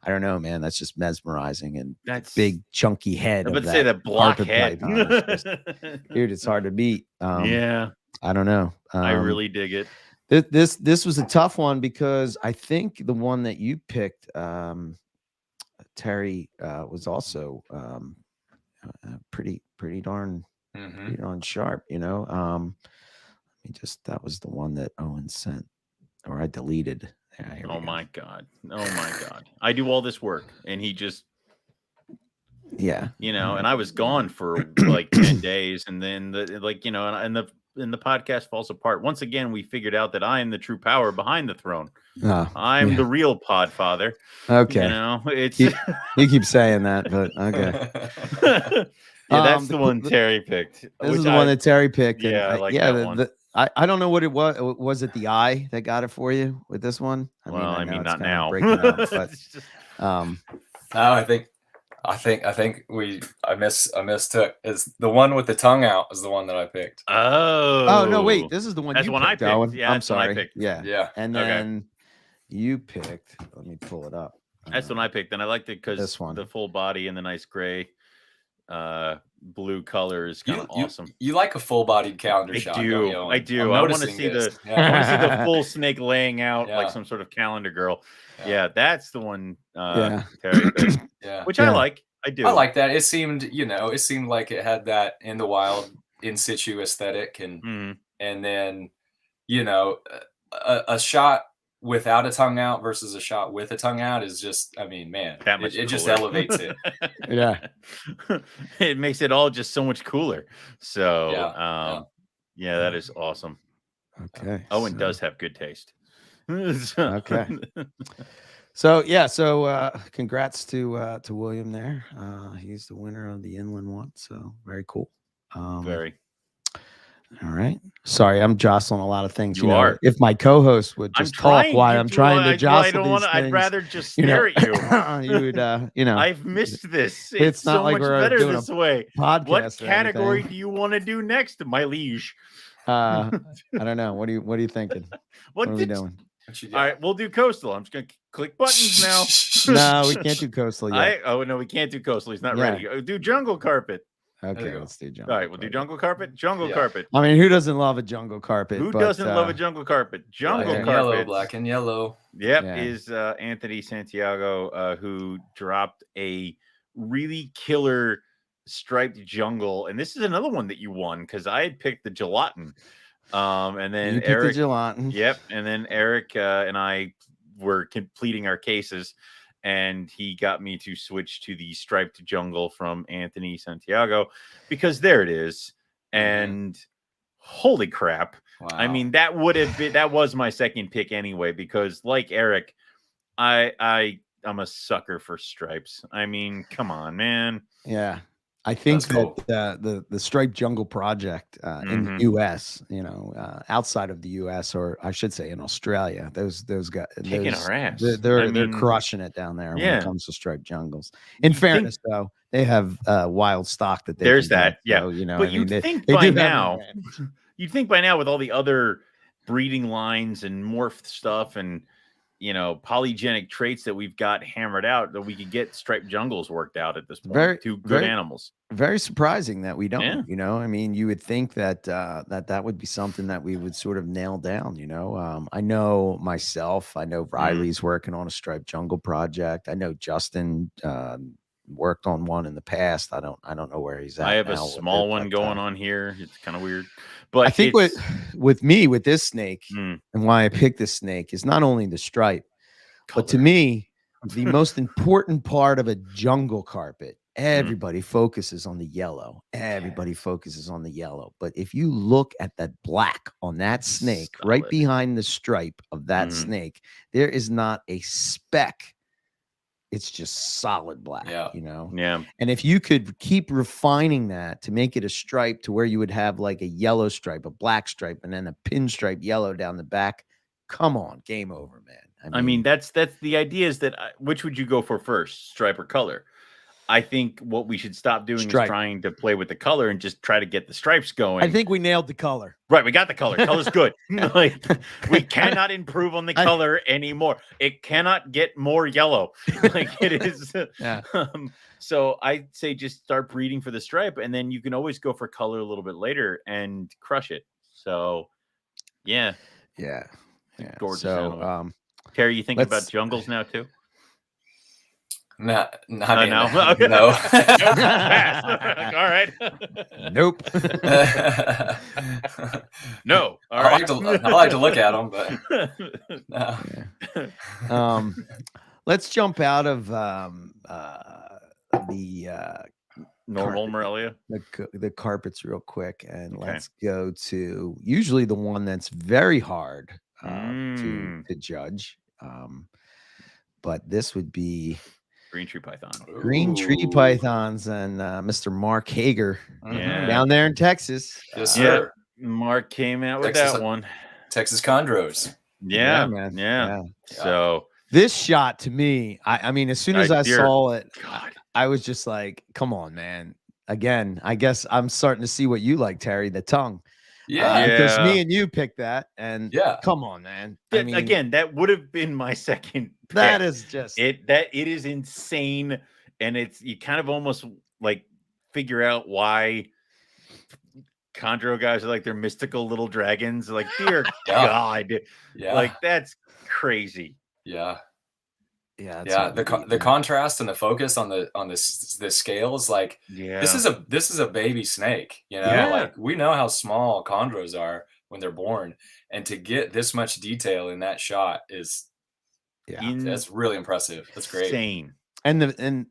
I don't know, man. That's just mesmerizing, and that's big chunky head. Let's say that block head, dude. It's hard to beat. Yeah, I don't know. I really dig it. This was a tough one, because I think the one that you picked, Terry, was also pretty darn sharp. You know, that was the one that Owen sent, or I deleted. Oh my God. I do all this work, and he just, you know, and I was gone for like 10 days, and then and the podcast falls apart. Once again, we figured out that I am the true power behind the throne. I'm the real pod father. Okay. You know, it's you keep saying that, but okay. That's the one Terry picked. This is the one that Terry picked. Yeah, I like that one. I don't know what it was. Was it the eye that got it for you with this one? I mean, not now. Up, but, no, I think I mistook. Is the one with the tongue out is the one that I picked. Oh no, wait, this is the one. That's you one picked, I picked. Owen. Yeah, I'm sorry. Yeah. And then you picked. Let me pull it up. That's one I picked, and I liked it because the full body and the nice gray. Blue color is kind of awesome. You like a full-bodied calendar shot? I do. I want to see the full snake laying out like some sort of calendar girl. Yeah, that's the one. Terry picked, which I like. I do. I like that. It seemed like it had that in the wild in situ aesthetic, and then, you know, a shot without a tongue out versus a shot with a tongue out is just, I mean, man, it just elevates it. It makes it all just so much cooler. So that is awesome. Okay. Owen does have good taste. Okay. So congrats to William there. He's the winner of the inland one. So very cool. Very. All right. Sorry, I'm jostling a lot of things. You are. If my co-host would just talk while I'm trying to jostle these things, I'd rather just stare at you. You would, I've missed this. It's not so like much we're better doing this way. What category do you want to do next, my liege? I don't know. What are you thinking? What are we doing? All right, we'll do coastal. I'm just gonna click buttons now. No, we can't do coastal yet. We can't do coastal. He's not ready. Do jungle carpet. Okay, let's do jungle. All right, we'll do jungle carpet. Jungle carpet. I mean, who doesn't love a jungle carpet? Who doesn't love a jungle carpet? Jungle carpet. Black and yellow. Yep, is Anthony Santiago, who dropped a really killer striped jungle, and this is another one that you won because I had picked the gelatin. And then Eric, yep, and then Eric and I were completing our cases, and he got me to switch to the striped jungle from Anthony Santiago because there it is. And holy crap, Wow. I mean, that was my second pick anyway, because like Eric, I'm a sucker for stripes. I mean, come on, man. Yeah. I think That's cool. that the Striped Jungle Project in the U.S., outside of the U.S., or I should say in Australia, those guys, Kicking our ass. They're crushing it down there when it comes to striped jungles. In fairness, though, they have wild stock that they there's can that, get, so, But you'd think by now, with all the other breeding lines and morph stuff and polygenic traits that we've got hammered out, that we could get striped jungles worked out at this point. Two good animals. Very surprising that we don't. I mean, you would think that that would be something that we would sort of nail down. I know myself. I know Riley's working on a striped jungle project. I know Justin worked on one in the past. I don't know where he's at. I have a small one going on here. It's kind of weird, but I think with this snake and why I picked this snake is not only the stripe, but to me, the most important part of a jungle carpet. Everybody focuses on the yellow. Everybody focuses on the yellow. But if you look at that black on that snake, right behind the stripe of that snake, there is not a speck. It's just solid black, Yeah. And if you could keep refining that to make it a stripe to where you would have like a yellow stripe, a black stripe, and then a pinstripe yellow down the back, come on, game over, man. I mean that's the idea, is that which would you go for first, stripe or color? I think what we should stop doing is trying to play with the color and just try to get the stripes going. I think we nailed the color. Right, we got the color. Color's good. Like, we cannot improve on the color anymore. It cannot get more yellow. Like it is. So I say just start breeding for the stripe, and then you can always go for color a little bit later and crush it. So, yeah. Gorgeous. So, Terry, you thinking about jungles now too? No. No. All right. Nope. No. All right. I like to look at them, but no. Let's jump out of the normal Morelia, the carpets real quick, and let's go to usually the one that's very hard to judge. But this would be green tree python. Green tree pythons and Mr. Mark Hager down there in Texas. Yes, sir. Mark came out with that one. Texas chondros. Yeah, man. Yeah. So this shot to me, I mean, as soon as I saw it, I was just like, come on, man. Again, I guess I'm starting to see what you like, Terry, the tongue. Because me and you picked that, and come on, man. I mean, again, that would have been my second pick. That is just it is insane, and you kind of almost like figure out why chondro guys are like they're mystical little dragons. Like, dear God, like that's crazy. The contrast and the focus on the scale is like, this is a baby snake, like we know how small chondros are when they're born, and to get this much detail in that shot is that's really impressive. That's great. Insane. And the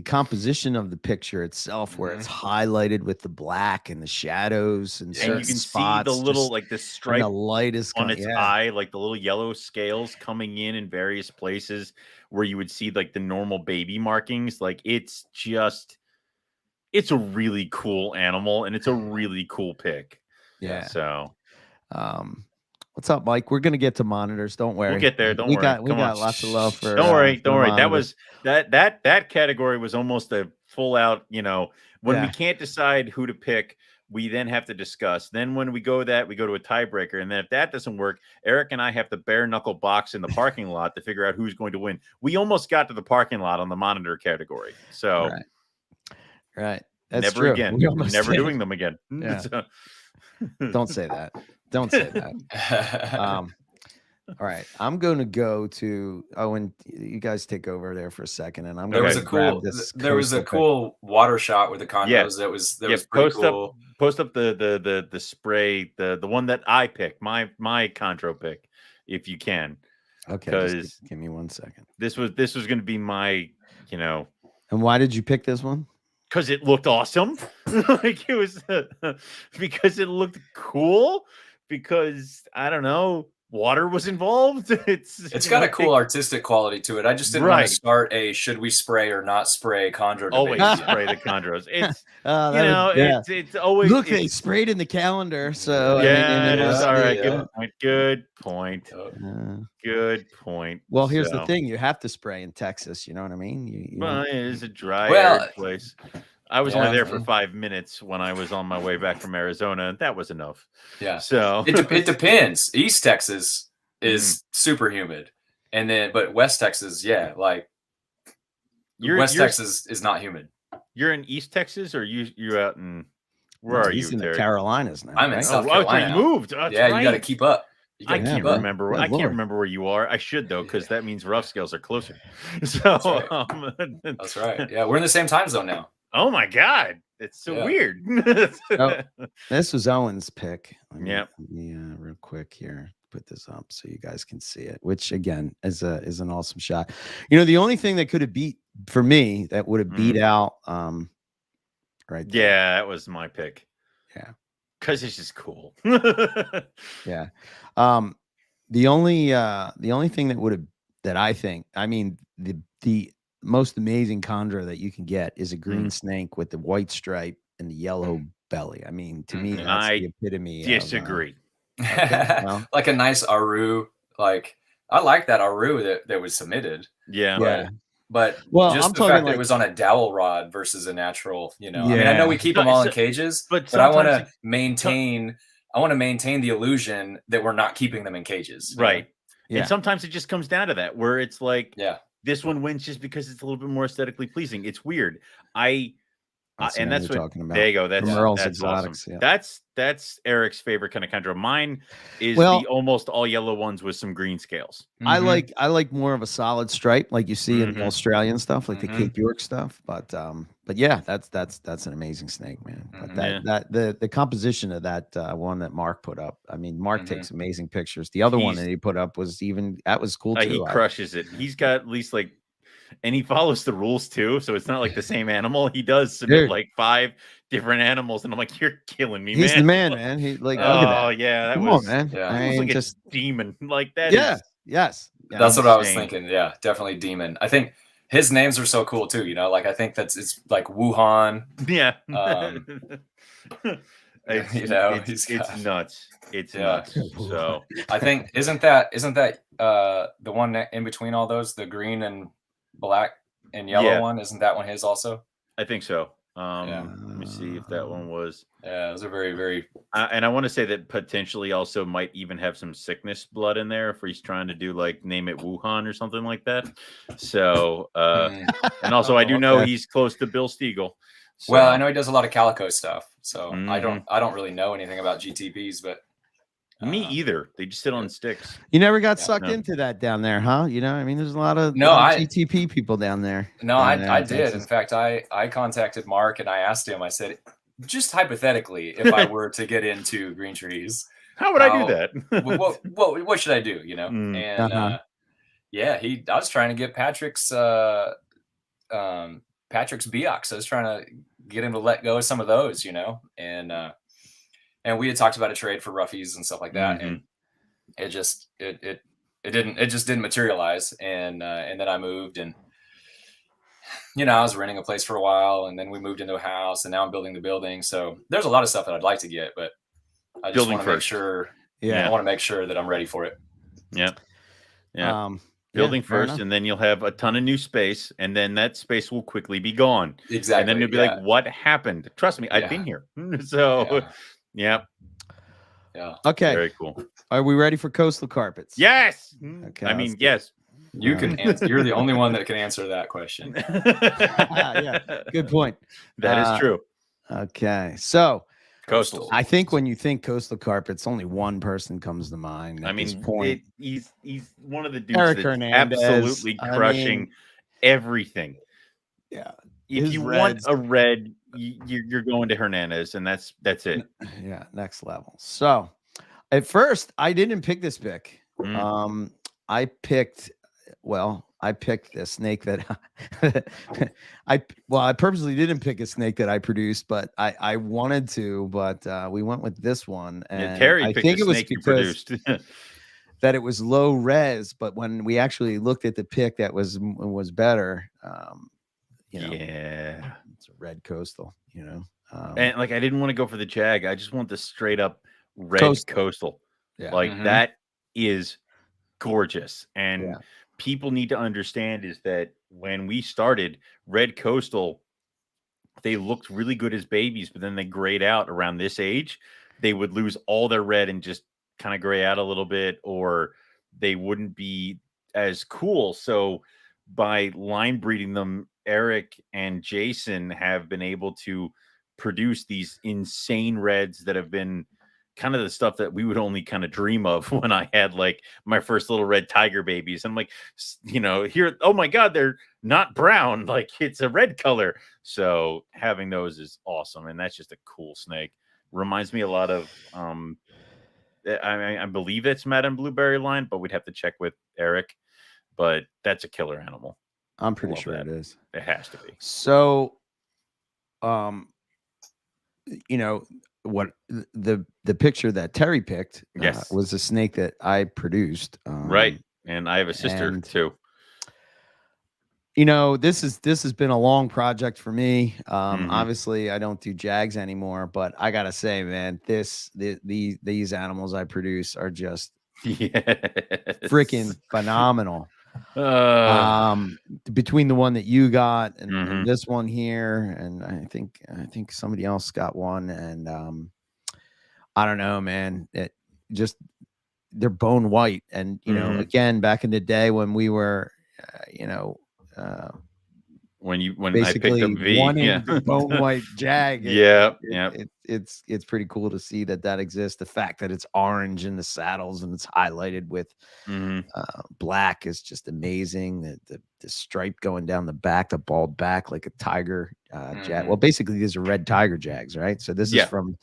composition of the picture itself, where it's highlighted with the black and the shadows and certain you can spots, see the little like the stripe the light is on its eye, like the little yellow scales coming in various places where you would see like the normal baby markings. Like it's a really cool animal, and it's a really cool pick. So what's up, Mike? We're gonna get to monitors. Don't worry. We'll get there. Don't worry. We got lots of love for. Don't worry. That was that category was almost a full out. When we can't decide who to pick, we then have to discuss. Then when we go to a tiebreaker, and then if that doesn't work, Eric and I have to bare knuckle box in the parking lot to figure out who's going to win. We almost got to the parking lot on the monitor category. So right. That's never true. again. We're never doing them again. Yeah. Don't say that. Don't say that. All right, I'm going to go to Owen. You guys take over there for a second, and I'm going to grab this. There was a cool water shot with the chondros. That was pretty cool. Post up the spray, the one that I picked, my chondro pick, if you can. Okay, just give me 1 second. This was going to be my, And why did you pick this one? Because it looked awesome. Like it was because it looked cool. Because I don't know, water was involved. It's got a cool artistic quality to it. I just didn't want to start a should we spray or not spray chondro debate. Always spray the chondros. It's it's always they sprayed in the calendar. So yeah, all right. Good point. Good point. Well, here's the thing: you have to spray in Texas. You know what I mean? It is a dry place. I was only there for 5 minutes when I was on my way back from Arizona, and that was enough. Yeah. So it depends. East Texas is super humid, but West Texas, West Texas is not humid. You're in East Texas, or you out in where are you? In the Carolinas now. I'm in South Carolina. You moved. You got to keep up. I can't remember. I can't remember where you are. I should though, because that means rough scales are closer. So that's right. Yeah, we're in the same time zone now. Oh my God, it's so weird. This was Owen's pick. Yeah. Real quick here, put this up so you guys can see it. Which again is an awesome shot. The only thing that could have beat for me that would have beat out right there. Yeah, that was my pick. Yeah, because it's just cool. Yeah. The only thing that I think, the most amazing chondro that you can get is a green snake with the white stripe and the yellow belly. To me, that's the epitome. Disagree. Like a nice Aru. Like I like that Aru that was submitted. Yeah. But just I'm the talking fact that it was on a dowel rod versus a natural, I know we keep them all in cages, but I want to maintain the illusion that we're not keeping them in cages. Right. Yeah. And sometimes it just comes down to that, where it's like, this one wins just because it's a little bit more aesthetically pleasing. It's weird. And that's what talking about. There you go. That's exotics. Awesome. Yeah. That's Eric's favorite kind of chondro. Mine is the almost all yellow ones with some green scales. I like more of a solid stripe, like you see in Australian stuff, like the Cape York stuff. But yeah, that's an amazing snake, man. But the composition of that one that Mark put up. Mark takes amazing pictures. The other one that he put up was cool too. He crushes it. He's got at least and he follows the rules too, so it's not like the same animal. He does submit like 5 different animals, and I'm like, you're killing me, man. He's the man. He look at that. Yeah, Come on, man. Yeah, was like just a demon like that. Yes. Yeah, that's what I was thinking. Yeah, definitely demon. I think his names are so cool too. I think it's like Wuhan. Yeah. It's nuts. It's nuts. So I think isn't that the one in between all those, the green and black and yellow one? Isn't that one his also? I think so. Let me see if that one was. Yeah, those are very, very. And I want to say that potentially also might even have some sickness blood in there if he's trying to do name it Wuhan or something like that. So, and also I do know he's close to Bill Stiegel. So. Well, I know he does a lot of calico stuff, so I don't really know anything about GTPs, but. Me either. They just sit on sticks. You never got sucked into that down there, huh? There's a lot of GTP people down there. No, I did. In fact, I contacted Mark and I asked him. I said, just hypothetically, if I were to get into green trees, how would I do that? what should I do? And I was trying to get Patrick's Beox. I was trying to get him to let go of some of those, and we had talked about a trade for roughies and stuff like that, and it just didn't materialize. And then I moved, and I was renting a place for a while, and then we moved into a house, and now I'm building the building. So there's a lot of stuff that I'd like to get, but I just want to make sure. I want to make sure that I'm ready for it. Yeah. Yeah. Building first, and then you'll have a ton of new space, and then that space will quickly be gone. Exactly. And then you'll be like, what happened? Trust me, I've been here. So. Yeah. Okay. Very cool. Are we ready for coastal carpets? Yes. Okay. Yes. You can answer. You're the only one that can answer that question. Yeah. Good point. That is true. Okay. So coastal. I think when you think coastal carpets, only one person comes to mind. He's one of the dudes Eric that's Hernandez, absolutely crushing everything. Yeah. If you want a red, you're going to Hernandez, and that's it. Yeah, next level. So, at first, I didn't pick this pick. I picked well, I picked the snake that I purposely didn't pick a snake that I produced, but I wanted to, but we went with this one, and Terry I picked think the it was snake you because produced. that it was low res, but when we actually looked at the pick that was better, Yeah, it's a red coastal, and like I didn't want to go for the jag. I just want the straight up red coastal. Yeah, like that is gorgeous, and Yeah. people need to understand is that when we started red coastal, they looked really good as babies, but then they grayed out around this age. They would lose all their red and just kind of gray out a little bit, or they wouldn't be as cool. So by line breeding them, Eric and Jason have been able to produce these insane reds that have been kind of the stuff that we would only kind of dream of when I had like my first little red tiger babies. And I'm like, here, oh my God, they're not brown. Like it's a red color. So having those is awesome. And that's just a cool snake. Reminds me a lot of, I believe it's Madame Blueberry line, but we'd have to check with Eric. But that's a killer animal. I'm pretty sure it is. It has to be. So, what the picture that Terry picked was a snake that I produced. Right. And I have a sister too. This has been a long project for me. Obviously I don't do jags anymore, but I gotta say, man, these animals I produce are just freaking phenomenal. Between the one that you got and this one here, and I think somebody else got one, and I don't know, man, they're bone white, and again, back in the day when we were when basically I picked up V, wanting the bone white jag, it's pretty cool to see that exists. The fact that it's orange in the saddles and it's highlighted with black is just amazing. The stripe going down the back, the bald back like a tiger jag. Well, basically these are red tiger jags, right? So this is from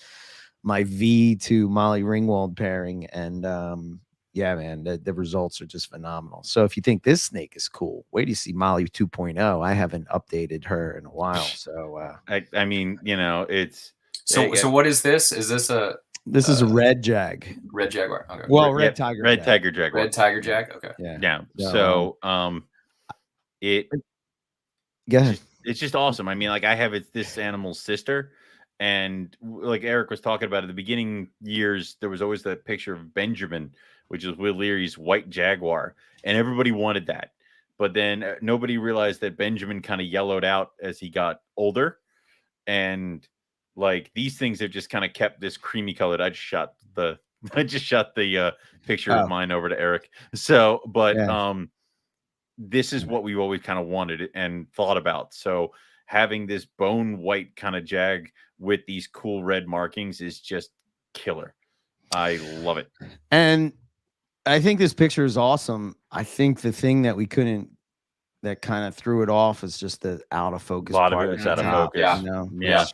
my V to Molly Ringwald pairing, and yeah, man, the results are just phenomenal. So if you think this snake is cool, wait till you see Molly 2.0. I haven't updated her in a while. So I mean, it's so what is this? Is this this is a red jag. Red jaguar. Okay. Well, red tiger. Red tiger jaguar. Red tiger jag. Okay. Yeah. So it's just awesome. I mean, like I have this animal's sister. And like Eric was talking about at the beginning years, there was always that picture of Benjamin, which is Will Leary's white jaguar. And everybody wanted that. But then nobody realized that Benjamin kind of yellowed out as he got older. And like these things have just kind of kept this creamy colored. I just shot the picture of mine over to Eric. So, but this is what we always kind of wanted and thought about. So having this bone white kind of jag with these cool red markings is just killer. I love it. And I think this picture is awesome. I think the thing that that kind of threw it off is just the out of focus. A lot of it was out of focus. Yeah.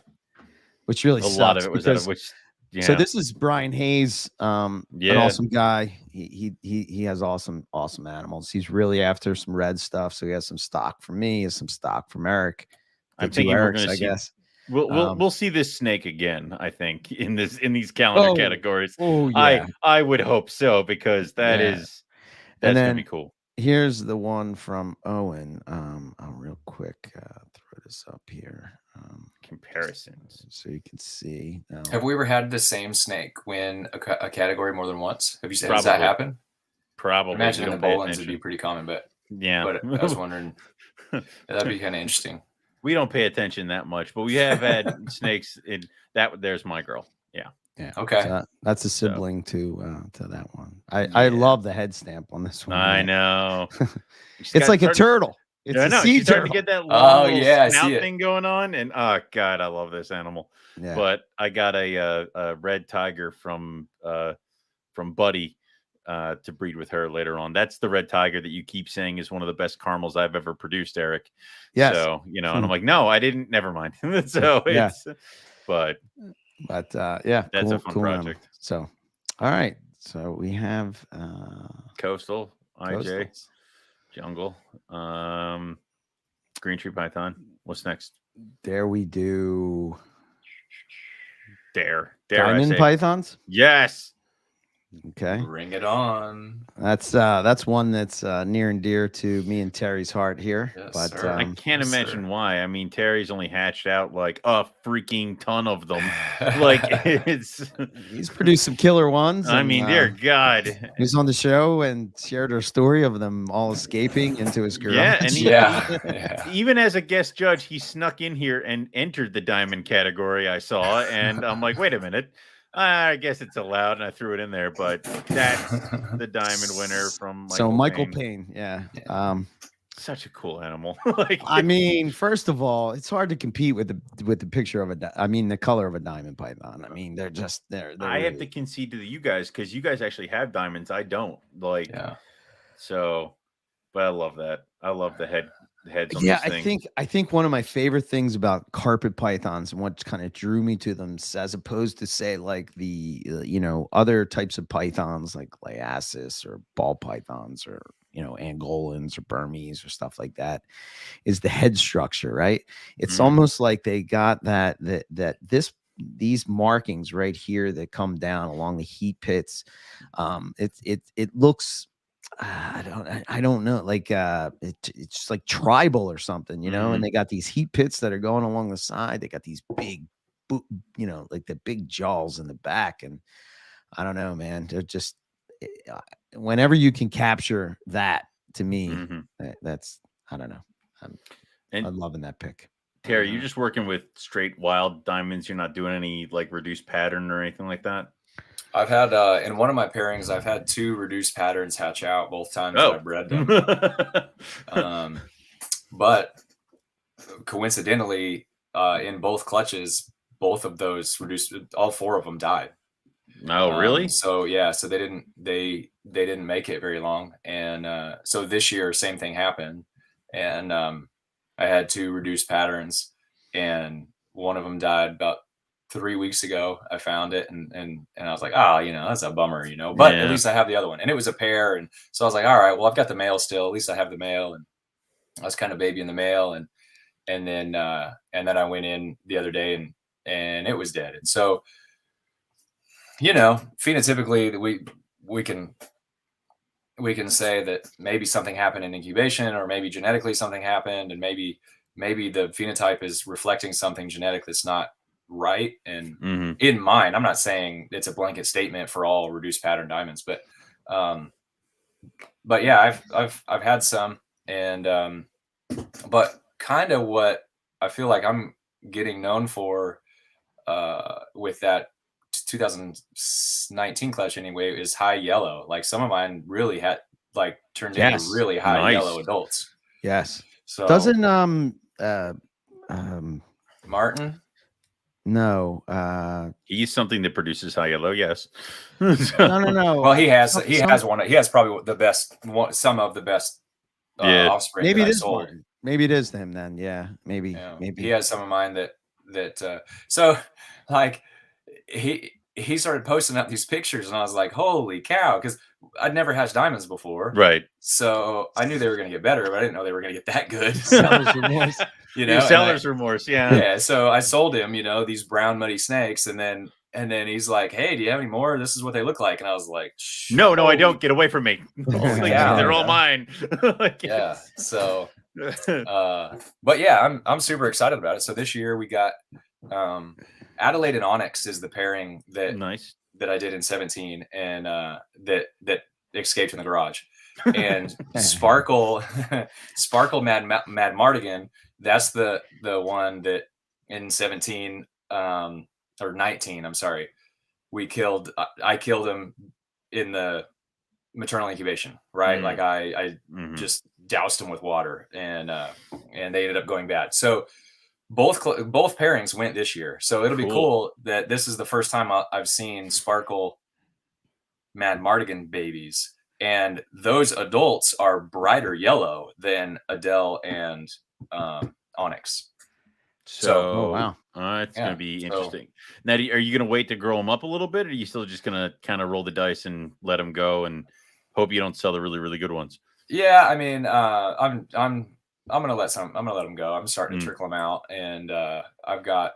Which really sucks. A lot of it was out of which. Yeah. So this is Brian Hayes, an awesome guy. He has awesome animals. He's really after some red stuff. So he has some stock from me, has some stock from Eric. I'm thinking we're going to see. Guess. We'll see this snake again. I think in these calendar categories. Oh yeah. I would hope so, because that's gonna be cool. Here's the one from Owen. I'll real quick throw this up here. Comparisons so you can see. Have we ever had the same snake win a category more than once? Has that happened? Probably. I imagine in the Bolins would be pretty common, but I was wondering. That'd be kind of interesting. We don't pay attention that much, but we have had snakes in that. There's my girl. Yeah. Okay. So that's a sibling to that one. I love the head stamp on this one. I know. It's like a turtle. It's a sea turtle. To get that long snout thing going on, and oh God, I love this animal. Yeah. But I got a red tiger from Buddy to breed with her later on. That's the red tiger that you keep saying is one of the best caramels I've ever produced, Eric. Yes. So and I'm like, no, I didn't. Never mind. So it's, but that's a fun project. Animal. So, all right. So we have Coastal IJ. Jungle. Green tree python. What's next? Dare we do Dare diamond pythons? Yes. Okay. Bring it on. That's one that's near and dear to me and Terry's heart here. Yes, but sir. I can't imagine why. I mean, Terry's only hatched out like a freaking ton of them. Like he's produced some killer ones. I mean, dear God. He was on the show and shared her story of them all escaping into his garage. Yeah, and yeah. Even as a guest judge, he snuck in here and entered the diamond category. I saw, and I'm like, wait a minute. I guess it's allowed, and I threw it in there, but that's the diamond winner from Michael Payne. Yeah. Such a cool animal. I mean, first of all, it's hard to compete with the picture of the color of a diamond python. I mean, they're I have to concede to you guys because you guys actually have diamonds. I don't. So, but I love that. I love the heads on this thing. I think one of my favorite things about carpet pythons and what kind of drew me to them, as opposed to say like the other types of pythons like Liasis or ball pythons or Angolans or Burmese or stuff like that, is the head structure, right? It's almost like they got these markings right here that come down along the heat pits. It looks, I don't know, like it's just like tribal or something, and they got these heat pits that are going along the side. They got these big, like the big jaws in the back, and I don't know, man. They're just, whenever you can capture that, to me, that's, I don't know. I'm loving that pick. Terry, you're just working with straight wild diamonds. You're not doing any like reduced pattern or anything like that. I've had in one of my pairings, I've had 2 reduced patterns hatch out both times that I bred them. But coincidentally, in both clutches, both of those reduced, all 4 of them died. Oh, really? So yeah, so they didn't make it very long, and so this year same thing happened, and I had 2 reduced patterns, and one of them died about 3 weeks ago. I found it, and I was like, that's a bummer, but at least I have the other one, and it was a pair, and so I was like, all right, well, I've got the male still. At least I have the male, and I was kind of babying the male, and then I went in the other day, and it was dead, and so phenotypically we can say that maybe something happened in incubation, or maybe genetically something happened, and maybe the phenotype is reflecting something genetic that's not right. And in mine, I'm not saying it's a blanket statement for all reduced pattern diamonds, but yeah, I've had some, and but kind of what I feel like I'm getting known for with that 2019 clutch anyway is high yellow. Like some of mine really had turned into really high yellow adults. Yes. So doesn't Martin? No. He's something that produces high yellow. Yes. No. Well, he has one. He has probably the best one. Some of the best offspring. Maybe it is Martin. Maybe it is him then. Yeah. Maybe. He has some of mine that. So like he started posting up these pictures, and I was like, holy cow, because I'd never hatched diamonds before, right? So I knew they were going to get better, but I didn't know they were going to get that good. Seller's remorse. Seller's remorse. Yeah. So I sold him, these brown muddy snakes, and then he's like, hey, do you have any more? This is what they look like. And I was like, no, I don't. Get away from me. They're all mine. Yeah. So, but yeah, I'm super excited about it. So this year we got Adelaide and Onyx is the pairing that I did in 17, and that escaped in the garage. And Sparkle Mad Mardigan, that's the one that in 17 or 19, I'm sorry, I killed him in the maternal incubation, right? Like I just doused him with water, and they ended up going bad. So both pairings went this year. So it'll be cool that this is the first time I've seen Sparkle Mad Mardigan babies, and those adults are brighter yellow than Adele and Onyx. So wow, it's going to be interesting. Now, are you going to wait to grow them up a little bit, or are you still just going to kind of roll the dice and let them go and hope you don't sell the really, really good ones? Yeah, I mean, I'm gonna let them go. I'm starting to trickle them out, and I've got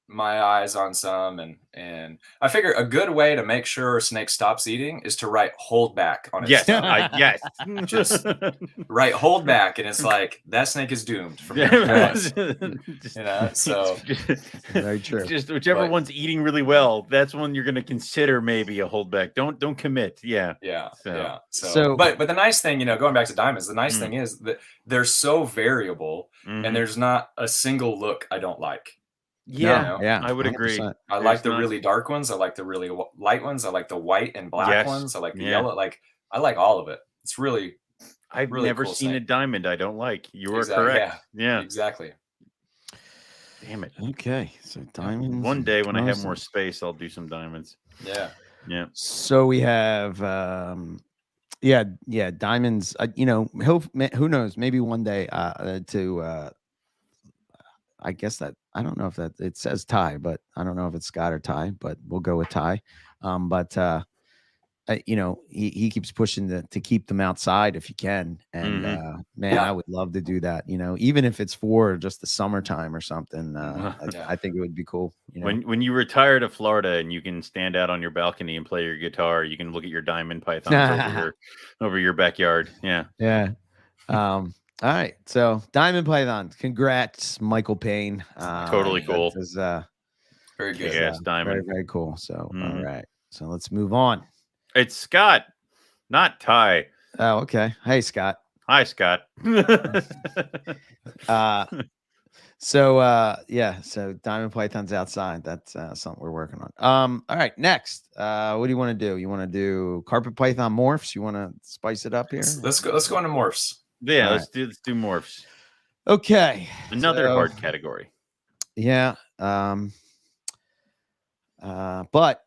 my eyes on some, and I figure a good way to make sure a snake stops eating is to write "hold back" on its Yes, tongue. yes. Just write "hold back," and it's like that snake is doomed from here on. You know, so very true. Just whichever one's eating really well, that's one you're going to consider maybe a holdback. Don't commit. Yeah. So but the nice thing, you know, going back to diamonds, the nice thing is that they're so variable, and there's not a single look I don't like. Yeah, yeah, I would agree. I like the really dark ones. I like the really light ones. I like the white and black ones. I like the yellow. Like I like all of it. It's really. I've really never cool seen snake. a diamond I don't like. You are correct. Yeah, exactly. Damn it. Okay, so diamonds. One day when I have more space, I'll do some diamonds. Yeah. So we have, diamonds. You know, who knows? Maybe one day I guess that I don't know if that it says Ty, but I don't know if it's Scott or Ty, but we'll go with Ty. You know, he keeps pushing to keep them outside if you can. And man, I would love to do that. You know, even if it's for just the summertime or something. I think it would be cool. You know? When you retire to Florida and you can stand out on your balcony and play your guitar, you can look at your diamond pythons over your backyard. Yeah. Yeah. All right. So diamond pythons. Congrats, Michael Payne. Totally cool. That is, very good. Yes, diamond. Very, very cool. So all right. So let's move on. It's Scott, not Ty. Oh, okay. Hey, Scott. Hi, Scott. So diamond pythons outside. That's something we're working on. All right, next. What do you want to do? You want to do carpet python morphs? You want to spice it up here? Let's go into morphs. Yeah, let's do morphs. Okay. Another hard category. Yeah. But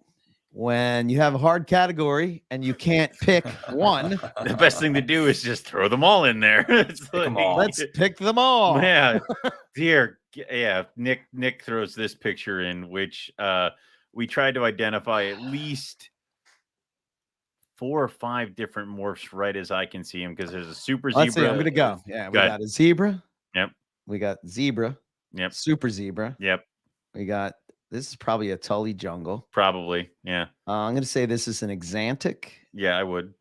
when you have a hard category and you can't pick one, the best thing to do is just throw them all in there. Let's pick them all. Yeah. Nick throws this picture in, which we tried to identify at least 4 or 5 different morphs right as I can see him, because there's a super zebra. Let's see, I'm gonna go. Yeah, we got a zebra. Yep. We got zebra. Yep. Super zebra. Yep. We got, this is probably a Tully jungle. Probably. Yeah. I'm gonna say this is an Exantic. Yeah, I would.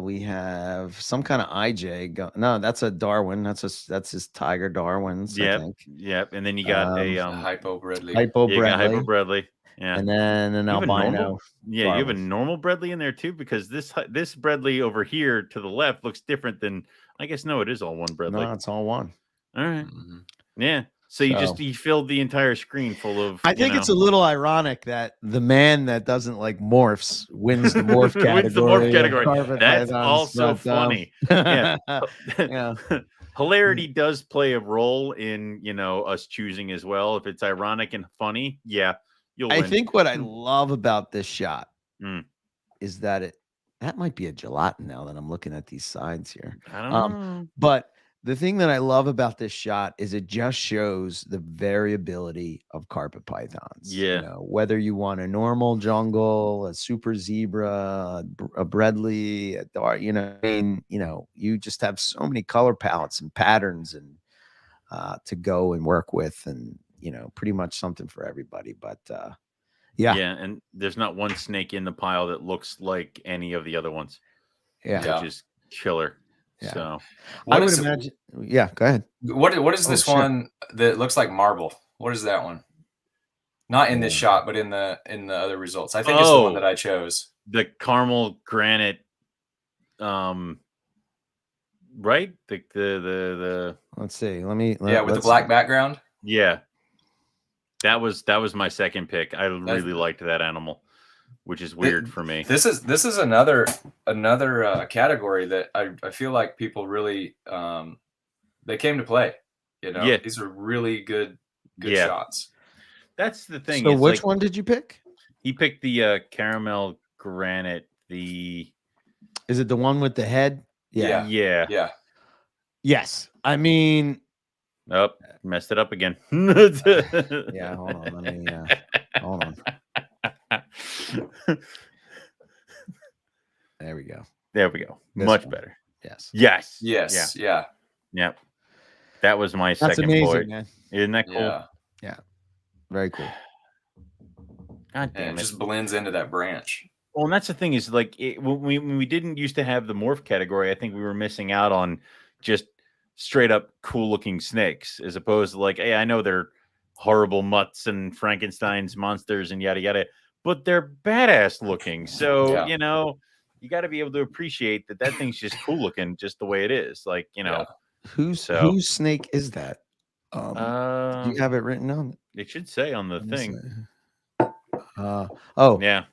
We have some kind of IJ. No, that's a Darwin. That's his Tiger Darwins. Yep. I think. Yep. And then you got a Hypo Bredli. Hypo Bredli. Yeah. And then an albino. Yeah, you have a normal Bredli in there too, because this Bredli over here to the left looks different than, I guess, no, it is all one Bredli. No, it's all one. All right. Yeah. So you filled the entire screen full of. I think it's a little ironic that the man that doesn't like morphs wins the morph category. Wins the morph category. That's also funny. Yeah. Yeah. Hilarity does play a role in, us choosing as well. If it's ironic and funny, yeah, you'll win. I think what I love about this shot is that that might be a gelatin now that I'm looking at these sides here. I don't know. But the thing that I love about this shot is it just shows the variability of carpet pythons. Yeah. Whether you want a normal jungle, a super zebra, a Bredli, a dark, you just have so many color palettes and patterns and to go and work with, and pretty much something for everybody. But yeah, and there's not one snake in the pile that looks like any of the other ones. Yeah, which is killer. Yeah. So I would imagine. Yeah, go ahead. What is this one that looks like marble? What is that one? Not in this shot, but in the other results. I think it's the one that I chose. The caramel granite. Right? The Let's see. With the black background. Yeah. That was my second pick. I really liked that animal, which is weird for me. This is another category that I feel like people really they came to play. Yeah. These are really good shots. That's the thing. So which one did you pick? He picked the caramel granite. Is it the one with the head? Yeah. Yes. I mean, messed it up again. Yeah, hold on. Let me hold on. There we go. There we go. This Much one. better. Yes. Yes. Yes. Yeah. Yep. That was my That's second amazing, void. man. Isn't that cool? Yeah. Yeah. Very cool. God And damn it it. just blends into that branch. Well, and that's the thing is like when we didn't used to have the morph category, I think we were missing out on just straight up cool looking snakes, as opposed to like, hey, I know they're horrible mutts and Frankenstein's monsters and yada yada, but they're badass looking. So Yeah. you know, you got to be able to appreciate that thing's just cool looking, just the way it is. Like you know, Whose snake is that? Do you have it written on? It should say on the Let me thing. see. Oh, yeah.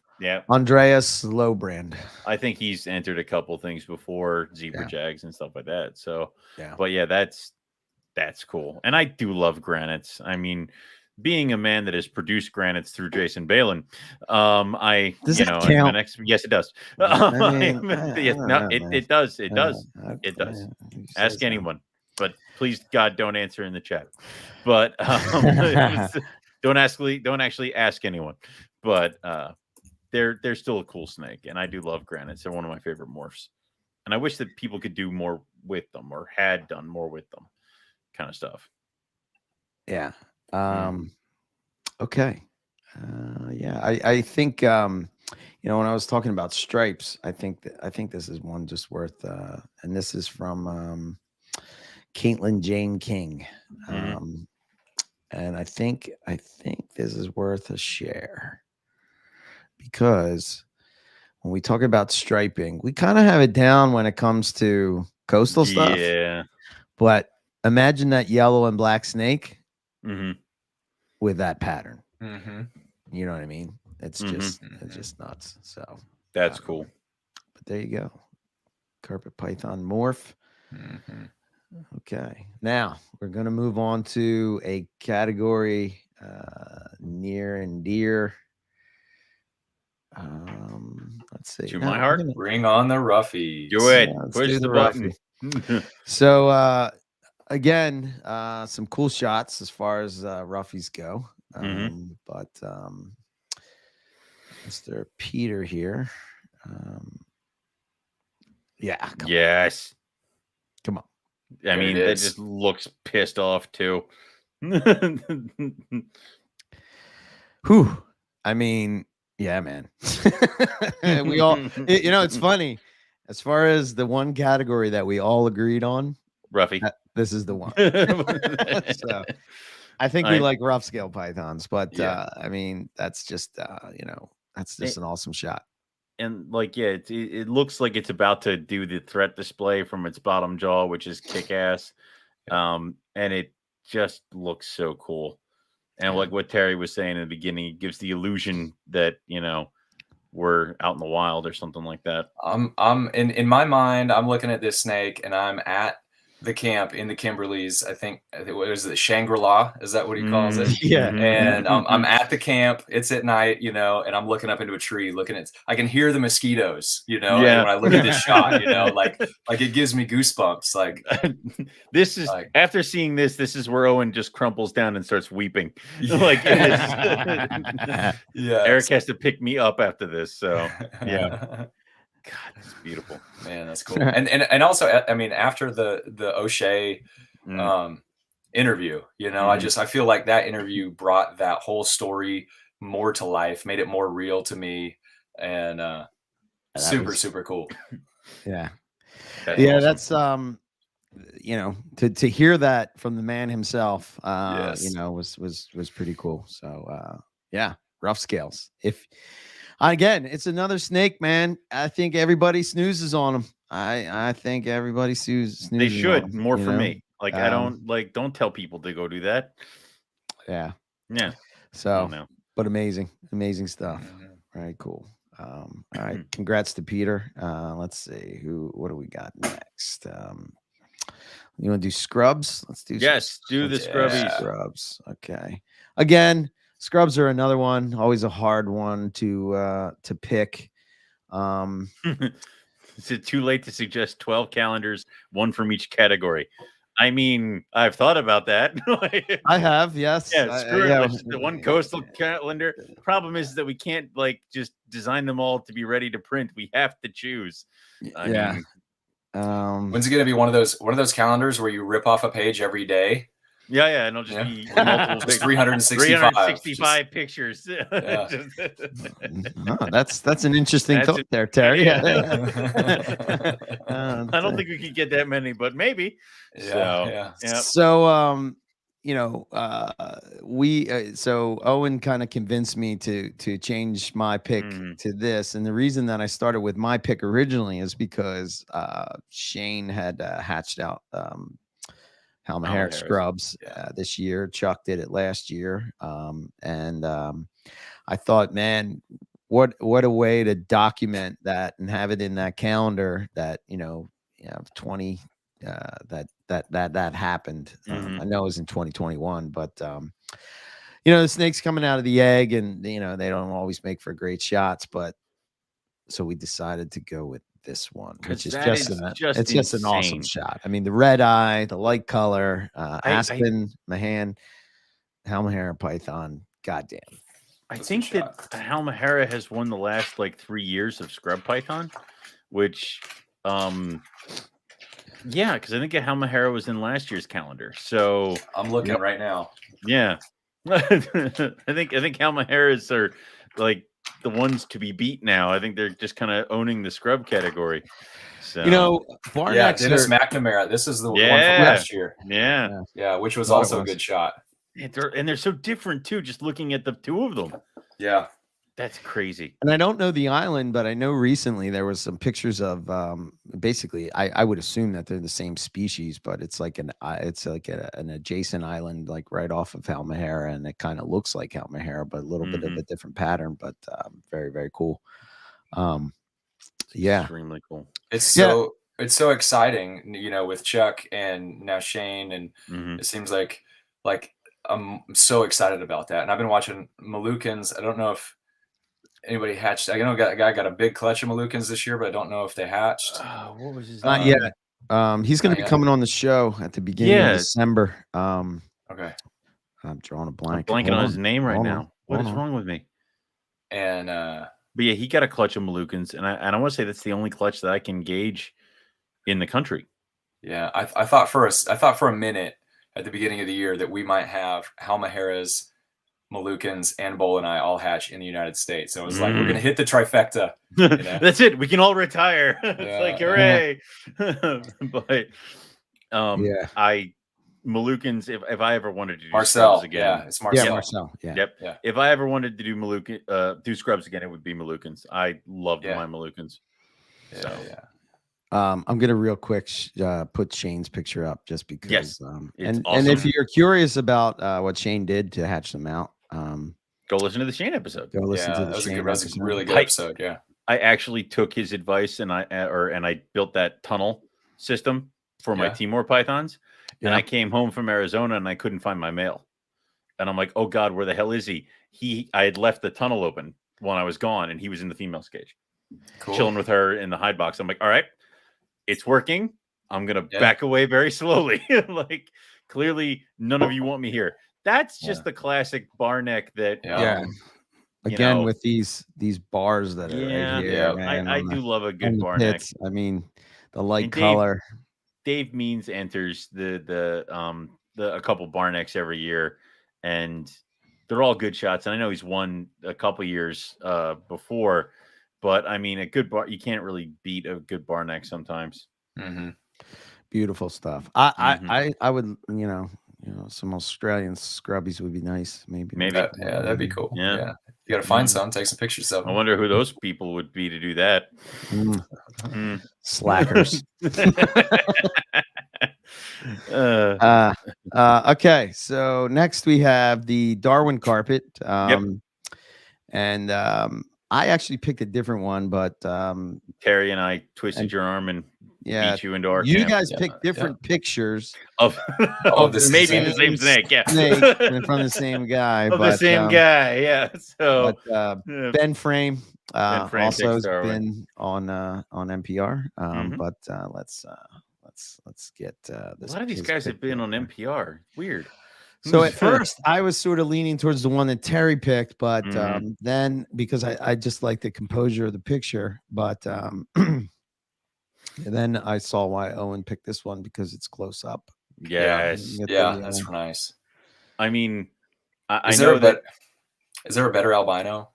Andreas Lowbrand. I think he's entered a couple things before, zebra jags and stuff like that. So, yeah. But yeah, that's cool. And I do love granites. I mean, being a man that has produced granites through Jason Balin, Does that count? Yes, it does. I mean, it does. It does. It does. Ask anyone, but please, God, don't answer in the chat. But don't actually ask anyone. But they're still a cool snake, and I do love granites. They're one of my favorite morphs, and I wish that people could do more with them or had done more with them, kind of stuff. Yeah. Okay. Yeah. I think you know, when I was talking about stripes, I think this is one just worth and this is from Caitlin Jane King. And I think this is worth a share. Because when we talk about striping, we kind of have it down when it comes to coastal stuff. Yeah. But imagine that yellow and black snake with that pattern. You know what I mean? It's just nuts. So that's cool. But there you go. Carpet python morph. Okay. Now we're going to move on to a category near and dear. Let's see. To my heart. Bring on the roughies. Do it. Yeah, push the button. So again, some cool shots as far as roughies go. But Mr. Peter here. Yeah. Yes. Come on. I mean, that just looks pissed off too. Whew. I mean, yeah, man. We all, you know, it's funny. As far as the one category that we all agreed on, Ruffy, this is the one. So I think we like rough scale pythons, but I mean, that's just you know, that's just an awesome shot. And like, yeah, it looks like it's about to do the threat display from its bottom jaw, which is kick ass. And it just looks so cool. And like what Terry was saying in the beginning, it gives the illusion that, you know, we're out in the wild or something like that. I'm in my mind, I'm looking at this snake and I'm at the camp in the Kimberleys. I think what is it, Shangri-La? Is that what he calls it? Yeah. And I'm at the camp. It's at night, you know, and I'm looking up into a tree, looking at. I can hear the mosquitoes, you know. Yeah. And when I look at this shot, you know, like it gives me goosebumps. Like this is after seeing this is where Owen just crumples down and starts weeping. Like yeah, Eric has to pick me up after this. So yeah. God, that's beautiful, man. That's cool. And also, I mean, after the O'Shea interview, you know, I feel like that interview brought that whole story more to life, made it more real to me, and super cool. Yeah, that's awesome. That's you know, to hear that from the man himself, you know, was pretty cool. So yeah, rough scales. If again, it's another snake, man. I think everybody snoozes on them. I think everybody snoozes. They should them, more for me. Like I don't tell people to go do that. Yeah. So, but amazing stuff. All right, cool. All right, congrats to Peter. Let's see what do we got next? You want to do scrubs? Let's do do the scrubbies. Scrubs. Okay. Again, scrubs are another one, always a hard one to pick. Is it too late to suggest 12 calendars, one from each category? I mean, I've thought about that. I have, yes. Yeah, screw it. Let's just the one coastal calendar. Problem is that we can't just design them all to be ready to print. We have to choose. I mean, when's it gonna be one of those calendars where you rip off a page every day? Yeah, and it'll just be multiple just 365 pictures. Yeah. That's an interesting thought there, Terry. I don't think we could get that many, but maybe. So so Owen kind of convinced me to change my pick to this, and the reason that I started with my pick originally is because Shane had hatched out Halmahera scrubs this year. Chuck did it last year, and I thought, man, what a way to document that and have it in that calendar that 20 that happened. I know it was in 2021, but the snake's coming out of the egg, and they don't always make for great shots, but so we decided to go with this one, which is just an awesome shot. I mean, the red eye, the light color, Aspen, Mahan, Halmahera python. Goddamn. I think that Halmahera has won the last 3 years of scrub python, which because I think Halmahera was in last year's calendar. So I'm looking right now. Yeah. I think Halmaheras are the ones to be beat now. I think they're just kind of owning the scrub category. So Dennis McNamara. This is the one from last year. Yeah, which was also a good shot. And they're so different too. Just looking at the two of them. Yeah, that's crazy. And I don't know the island, but I know recently there was some pictures of basically. I would assume that they're the same species, but it's an adjacent island, right off of Halmahera, and it kind of looks like Halmahera, but a little bit of a different pattern. But very, very cool. Extremely cool. It's so exciting, with Chuck and now Shane, and it seems like I'm so excited about that. And I've been watching Moluccans. I don't know if anybody hatched. I know a guy got a big clutch of Moluccans this year, but I don't know if they hatched. What was his name? Not yet. He's going to be coming on the show at the beginning of December. Okay. I'm drawing a blank. I'm blanking on his name right now. What is wrong with me? And but yeah, he got a clutch of Moluccans, and I want to say that's the only clutch that I can gauge in the country. Yeah, I thought for a minute at the beginning of the year that we might have Halmaheras, Moluccans, and Bolanai all hatch in the United States. So it was we're going to hit the trifecta. That's it. We can all retire. It's hooray. But Moluccans, if I ever wanted to do scrubs again. Yeah, it's Marcel. Yeah, Marcel. Yeah. Yep. Yeah. If I ever wanted to do scrubs again, it would be Moluccans. I loved my Moluccans. I'm gonna real quick put Shane's picture up just because. And awesome. if you're curious about what Shane did to hatch them out, go listen to the Shane episode. Go listen to the Shane episode. That's a really good episode. Yeah, I actually took his advice and I built that tunnel system for my Timor pythons. And I came home from Arizona and I couldn't find my male. And I'm like, oh God, where the hell is he? I had left the tunnel open when I was gone, and he was in the female's cage, chilling with her in the hide box. I'm like, all right, it's working. I'm gonna back away very slowly. Clearly, none of you want me here. That's just the classic bar neck that. Again, with these bars that are right here. Man, I do love a good bar neck. I mean, the light color. Dave Means enters a couple bar necks every year, and they're all good shots. And I know he's won a couple years before, but I mean, a good bar, you can't really beat a good bar neck sometimes. Mm-hmm. Beautiful stuff. I would, some Australian scrubbies would be nice. Maybe. That'd be cool. Yeah. You got to find some, take some pictures of them. I wonder who those people would be to do that. Slackers. Okay, so next we have the Darwin Carpet. And I actually picked a different one, but Terry and I twisted your arm and beat you into our camp. Guys picked different pictors of maybe the same snake, from the same guy, the same guy, yeah. So Ben Frame, also has Darwin. been on MPR, but let's let's get A this. lot of these his guys have picture been up on there. MPR. Weird. So at first I was sort of leaning towards the one that Terry picked, but Mhm. then because I just like the composure of the picture, but and then I saw why Owen picked this one because it's close up. Yes. You get Yeah, the, that's nice. I mean, I Is know that. Is there a better albino?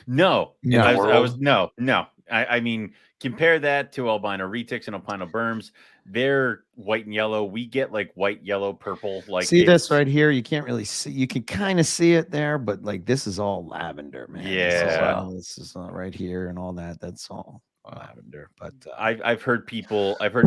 No, In the I was world? no. I mean, compare that to albino retics and albino berms. They're white and yellow. We get like white, yellow, purple. Like see this it's right here. You can't really see. You can kind of see it there, but like this is all lavender, man. Yeah. This is right here and all that. That's all lavender. But I've heard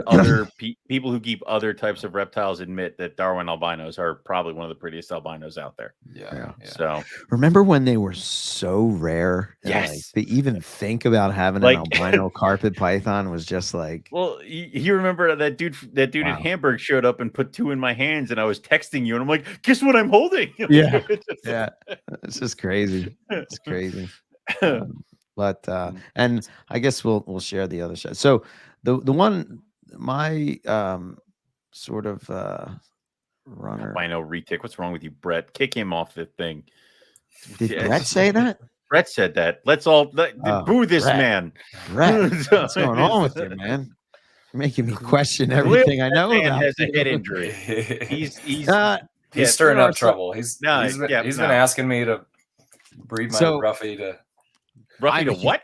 other people who keep other types of reptiles admit that Darwin albinos are probably one of the prettiest albinos out there. Yeah. So remember when they were so rare? And like yes, to even think about having like an albino carpet python was just like. Well, you remember that dude Wow. in Hamburg showed up and put 2 in my hands, and I was texting you, and I'm like, guess what I'm holding? Yeah, yeah, it's just crazy. It's crazy. But and I guess we'll share the other side. So the one my sort of runner. Albino retic. What's wrong with you, Brett? Kick him off the thing. Did Brett say that? Brett said that. Let's all boo this Brett. man. Brett, what's going on with you, man? You're making me question everything I know about. Has a head injury. He's stirring up trouble. He's been asking me to breed my Ruffy to what?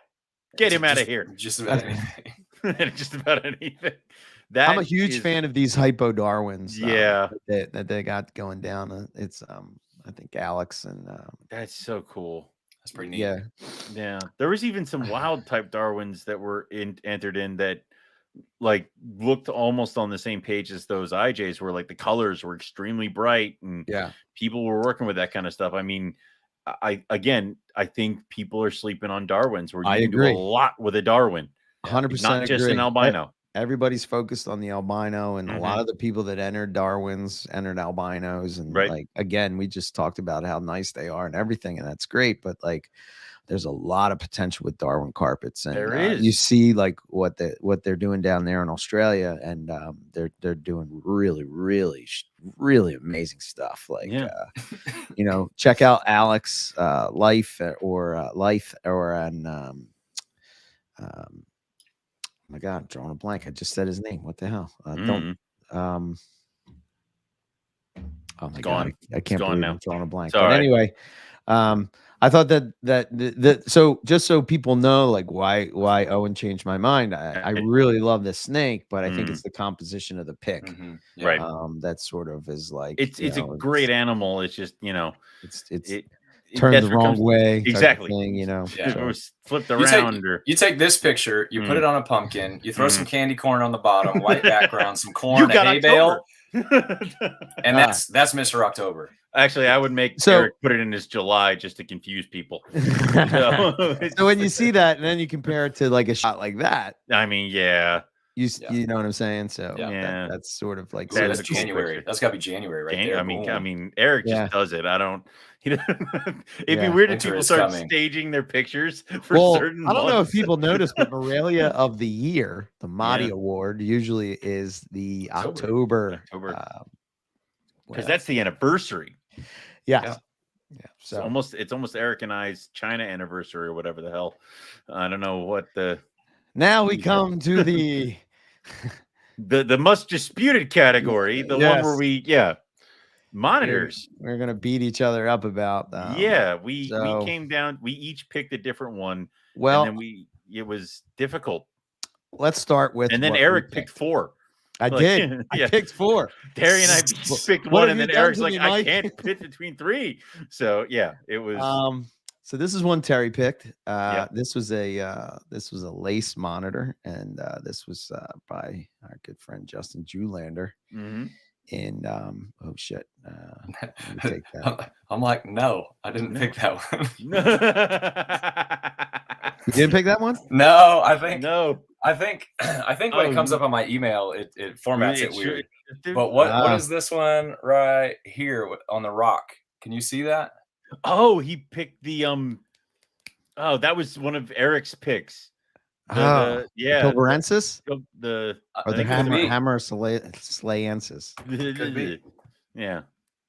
Get him out of here. Just about anything. Just about anything. I'm a huge fan of these hypo Darwins. Yeah, that they got going down. It's I think Alex and that's so cool. That's pretty neat. Yeah. There was even some wild type Darwins that were entered in that like looked almost on the same page as those IJs, where like the colors were extremely bright and people were working with that kind of stuff. I mean, I think people are sleeping on Darwins. Where you can do a lot with a Darwin, 100%, not just an albino. Everybody's focused on the albino, and a lot of the people that entered Darwins entered albinos. And like again, we just talked about how nice they are and everything, and that's great. But like, there's a lot of potential with Darwin carpets, and there is. You see like what they're doing down there in Australia, and they're doing really, really, really amazing stuff. Like check out Alex Life or an my God, I'm drawing a blank. I just said his name. What the hell? Don't. Oh my God, I can't believe I'm drawing a blank. But anyway, I thought that so just so people know, like why Owen changed my mind. I really love this snake, but I think it's the composition of the pick, right? That sort of is like it's a great animal. It's just it turned the wrong way. Exactly. Thing, It was flipped around. You take this picture, you put it on a pumpkin, you throw some candy corn on the bottom, white background, some corn, a hay bale, and that's Mr. October. Actually, I would make Eric put it in his July just to confuse people. So when you see that, and then you compare it to like a shot like that, I mean, you know what I'm saying? So that's sort of like that's January. That's got to be January, right there. I mean, Eric just does it. I don't. It'd be weird if people start staging their pictures for certain. I don't know if people notice, but Morelia of the Year, the Mahdi Award, usually is the October. Because that's the anniversary. Yeah. So it's almost Eric and I's China anniversary or whatever the hell. I don't know what the. Now we come to the most disputed category, the one where we monitors. We're gonna beat each other up about. We came down. We each picked a different one. Well, and then it was difficult. Let's start with. And then Eric picked 4. I did. I picked 4. Terry and I picked 1, and then Eric's like, I can't pick between 3. So it was. So this is one Terry picked. This was a lace monitor, and this was by our good friend Justin Julander. And oh shit, take that. I'm like, no, I didn't pick that one. You didn't pick that one? No, I think when it comes up on my email, it formats it weird. But what is this one right here on the rock? Can you see that? Oh, he picked the Oh, that was one of Eric's picks. Pilberensis the or the hammer slayensis. Could be. Yeah.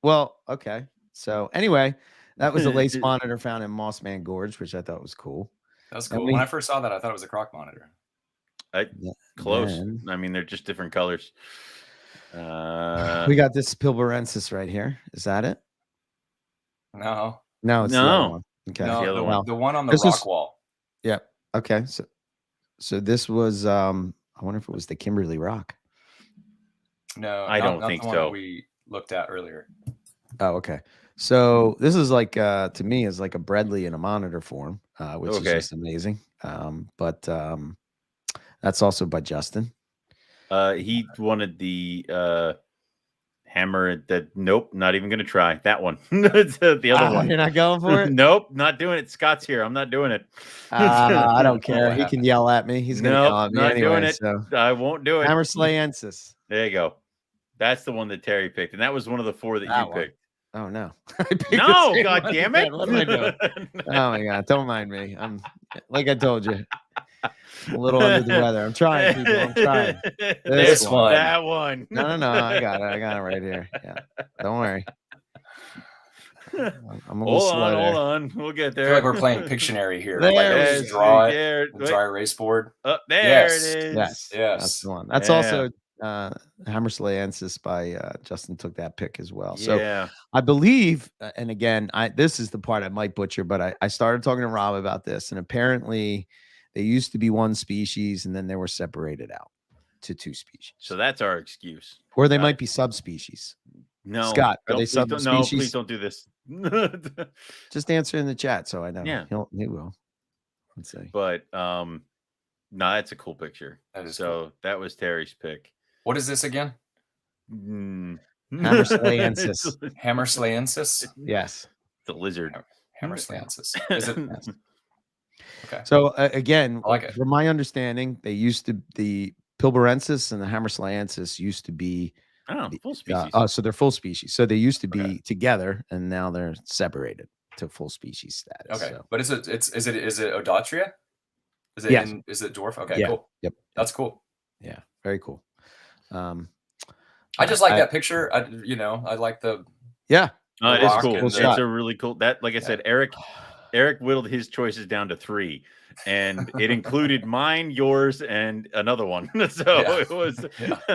Well, okay. So anyway, that was a lace monitor found in Mossman Gorge, which I thought was cool. That was cool. When I first saw that, I thought it was a croc monitor. Close. I mean, they're just different colors. We got this Pilberensis right here. Is that it? No, it's the other one. Okay, no, the other one. The one on the rock wall. Yep. Okay. So this was I wonder if it was the Kimberly Rock. No, I don't think so. We looked at earlier. Oh, okay. So this is like to me is like a Bredli in a monitor form, which is just amazing. But that's also by Justin. He wanted the hammer that not even gonna try that one. The other one. You're not going for it? Nope, not doing it. Scott's here. I'm not doing it. I don't care. He can yell at me. He's gonna yell at me not anyway. Doing it. So I won't do it. Hammer slayensis. There you go. That's the one that Terry picked, and that was one of the 4 that you picked. Oh no! No, God damn it! What am I doing? Oh my God! Don't mind me. I'm like I told you, a little under the weather. I'm trying, people. I'm trying. This one. That one. No. I got it. I got it right here. Yeah. Don't worry. I'm a little slow. Hold on. We'll get there. I feel like we're playing Pictionary here. There Just draw it. Dry erase board. There it is. Yes. That's the one. That's also Hammer slayensis by Justin took that pick as well. So I believe, and again, this is the part I might butcher, but I started talking to Rob about this, and apparently they used to be one species and then they were separated out to 2 species. So that's our excuse. Or they might be subspecies. No, Scott, are they subspecies? No, please don't do this. Just answer in the chat so I know. Yeah, he will. Let's see. But no, that's a cool picture. Cool. That was Terry's pick. What is this again? Hammer slayensis. Hammer slayensis? Yes. The lizard. Hammer slayensis. Is it? Yes. Okay. So again, I like it. From my understanding, the Pilberensis and the Hammer slayensis used to be full species. So they're full species. So they used to be together, and now they're separated to full species status. Okay, so. but is it Odatria? Is it is it dwarf? Okay, cool. Yep, that's cool. Yeah, very cool. I just like that picture. I like the it is cool. It's a really cool. That, like I said, Eric whittled his choices down to 3, and it included mine, yours, and another one. So it was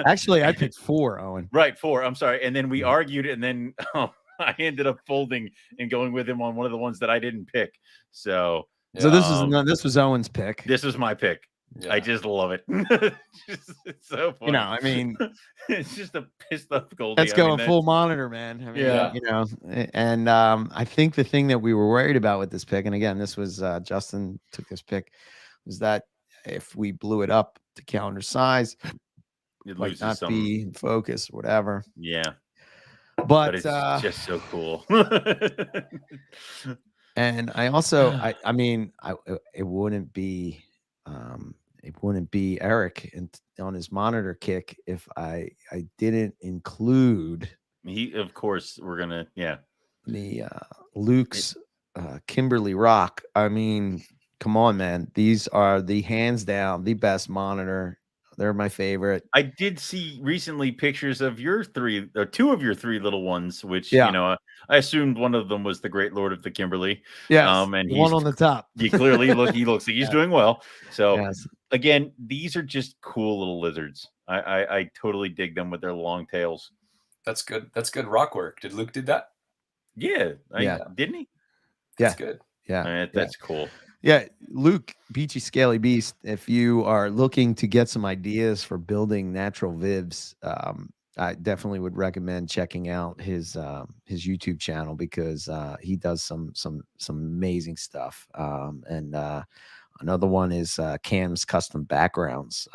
actually I picked 4, Owen. Right, 4. I'm sorry, and then we argued, and then I ended up folding and going with him on one of the ones that I didn't pick. So this was Owen's pick. This was my pick. Yeah. I just love it. It's so funny. I mean, it's just a pissed off Goldie. Let's go full monitor, man. I mean, and I think the thing that we were worried about with this pick, and again, this was Justin took this pick, was that if we blew it up to calendar size, it might not be in focus, whatever. Yeah, but it's just so cool. And I also, I mean, it wouldn't be. It wouldn't be Eric on his monitor kick if I didn't include of course we're gonna the Luke's Kimberly Rock. I mean, come on, man, these are the hands down the best monitor. They're my favorite. I did see recently pictures of your 2 of your 3 little ones, which I assumed one of them was the Great Lord of the Kimberly. Yeah, and he's one on the top. You clearly he looks like he's doing well. So again, these are just cool little lizards. I totally dig them with their long tails. That's good. That's good rock work. Did Luke do that? Yeah, didn't he? That's good. Yeah, that's cool. Yeah, Luke, Beachy Scaly Beast, if you are looking to get some ideas for building natural vivs, I definitely would recommend checking out his YouTube channel, because he does some amazing stuff. And another one is Cam's Custom Backgrounds.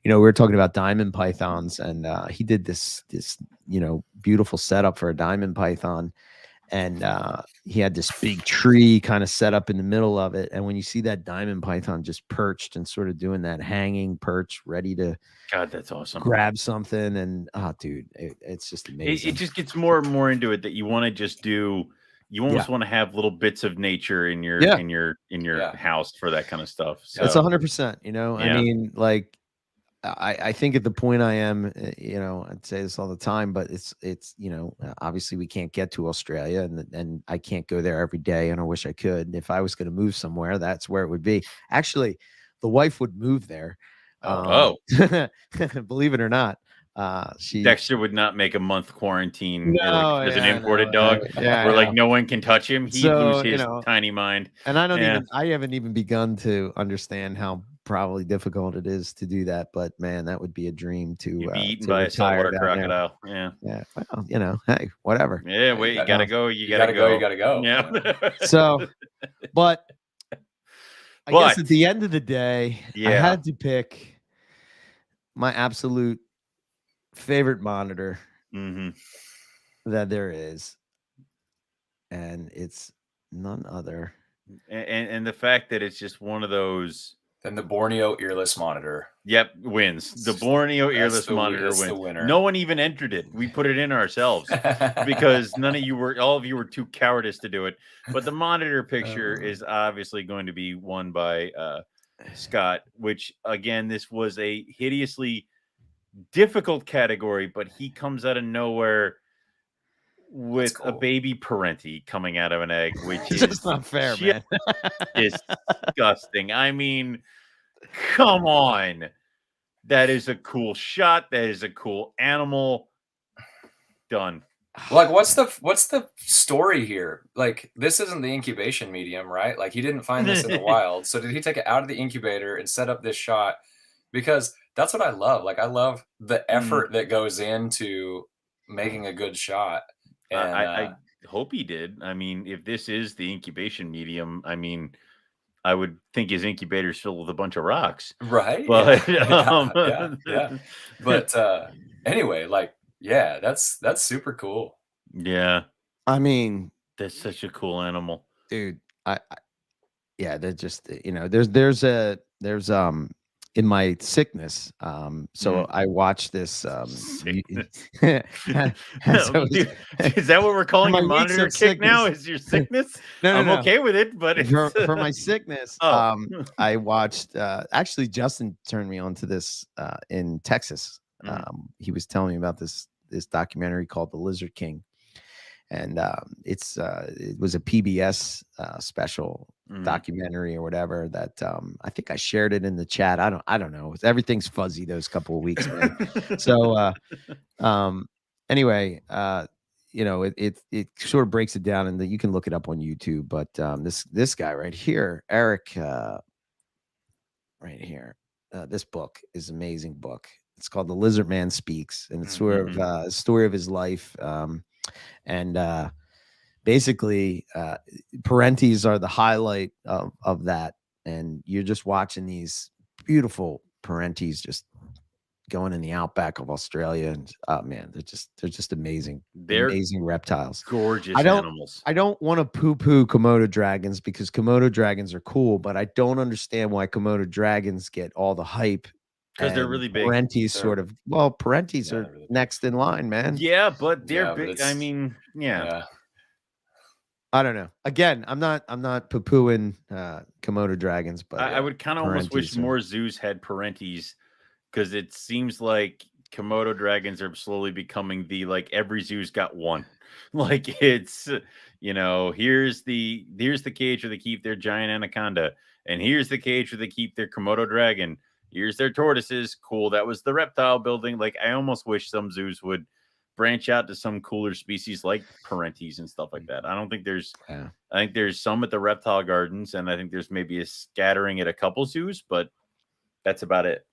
We were talking about diamond pythons, and he did this beautiful setup for a diamond python. And he had this big tree kind of set up in the middle of it. And when you see that diamond python just perched and sort of doing that hanging perch, ready to that's awesome. Grab something. And dude, it's just amazing. It just gets more and more into it that you want to just do, you almost want to have little bits of nature in your house for that kind of stuff. So that's 100%. You know, I mean, like, I think at the point I am, you know, I'd say this all the time, but it's you know, obviously we can't get to Australia, and I can't go there every day, and I wish I could. If I was going to move somewhere, that's where it would be. Actually, the wife would move there. Believe it or not. Dexter would not make a month quarantine as an imported dog where like no one can touch him. He'd lose his tiny mind. And I haven't even begun to understand how probably difficult it is to do that. But man, that would be a dream to be eaten by a saltwater crocodile. Yeah. Well, you know, hey, whatever. Yeah. Wait, you gotta go. You gotta go. You gotta go. Yeah. So, but I guess at the end of the day, I had to pick my absolute favorite monitor that there is, and it's none other. And the fact that it's just one of those. Then the Borneo earless monitor. Yep, wins. The Borneo earless monitor wins. The winner. No one even entered it. We put it in ourselves because all of you were too cowardice to do it. But the monitor picture is obviously going to be won by Scott, which again, this was a hideously difficult category, but he comes out of nowhere with a baby parenti coming out of an egg, which is just not fair, man. Disgusting. I mean, come on. That is a cool shot. That is a cool animal. Done. Like, what's the story here? Like, this isn't the incubation medium, right? Like, he didn't find this in the wild. So did he take it out of the incubator and set up this shot? Because that's what I love. Like, I love the effort that goes into making a good shot. And I hope he did. I mean, if this is the incubation medium, I mean, I would think his incubator's filled with a bunch of rocks. Right. But yeah. But anyway, like, yeah, that's super cool. Yeah. I mean, that's such a cool animal. Dude, they're just, you know, there's in my sickness. So I watched this. So is that what we're calling your monitor kick now? Is your sickness? No, I'm okay with it, but for my sickness, I watched. Actually, Justin turned me on to this in Texas. He was telling me about this documentary called The Lizard King, and it was a PBS special documentary or whatever that I think I shared it in the chat. I don't know. Everything's fuzzy those couple of weeks, man. So anyway, you know, it sort of breaks it down, and you can look it up on YouTube. But this guy right here, Eric, right here, this book is an amazing book. It's called The Lizard Man Speaks, and it's sort of a story of his life. And basically, parentis are the highlight of that. And you're just watching these beautiful parentis just going in the outback of Australia. And man, they're just amazing. They're amazing reptiles. Gorgeous animals. I don't want to poo-poo Komodo dragons because Komodo dragons are cool, but I don't understand why Komodo dragons get all the hype. Because they're really big. Parentis parentis are really next in line, man. Yeah, but they're big. I mean, yeah. I don't know. Again, I'm not poo-pooing Komodo dragons, but I would kind of almost wish more zoos had parentis, because it seems like Komodo dragons are slowly becoming the, like, every zoo's got one. Like, it's, you know, here's the cage where they keep their giant anaconda, and here's the cage where they keep their Komodo dragon. Here's their tortoises. Cool. That was the reptile building. Like, I almost wish some zoos would branch out to some cooler species like parentis and stuff like that. I don't think there's, I think there's some at the reptile gardens, and I think there's maybe a scattering at a couple zoos, but that's about it.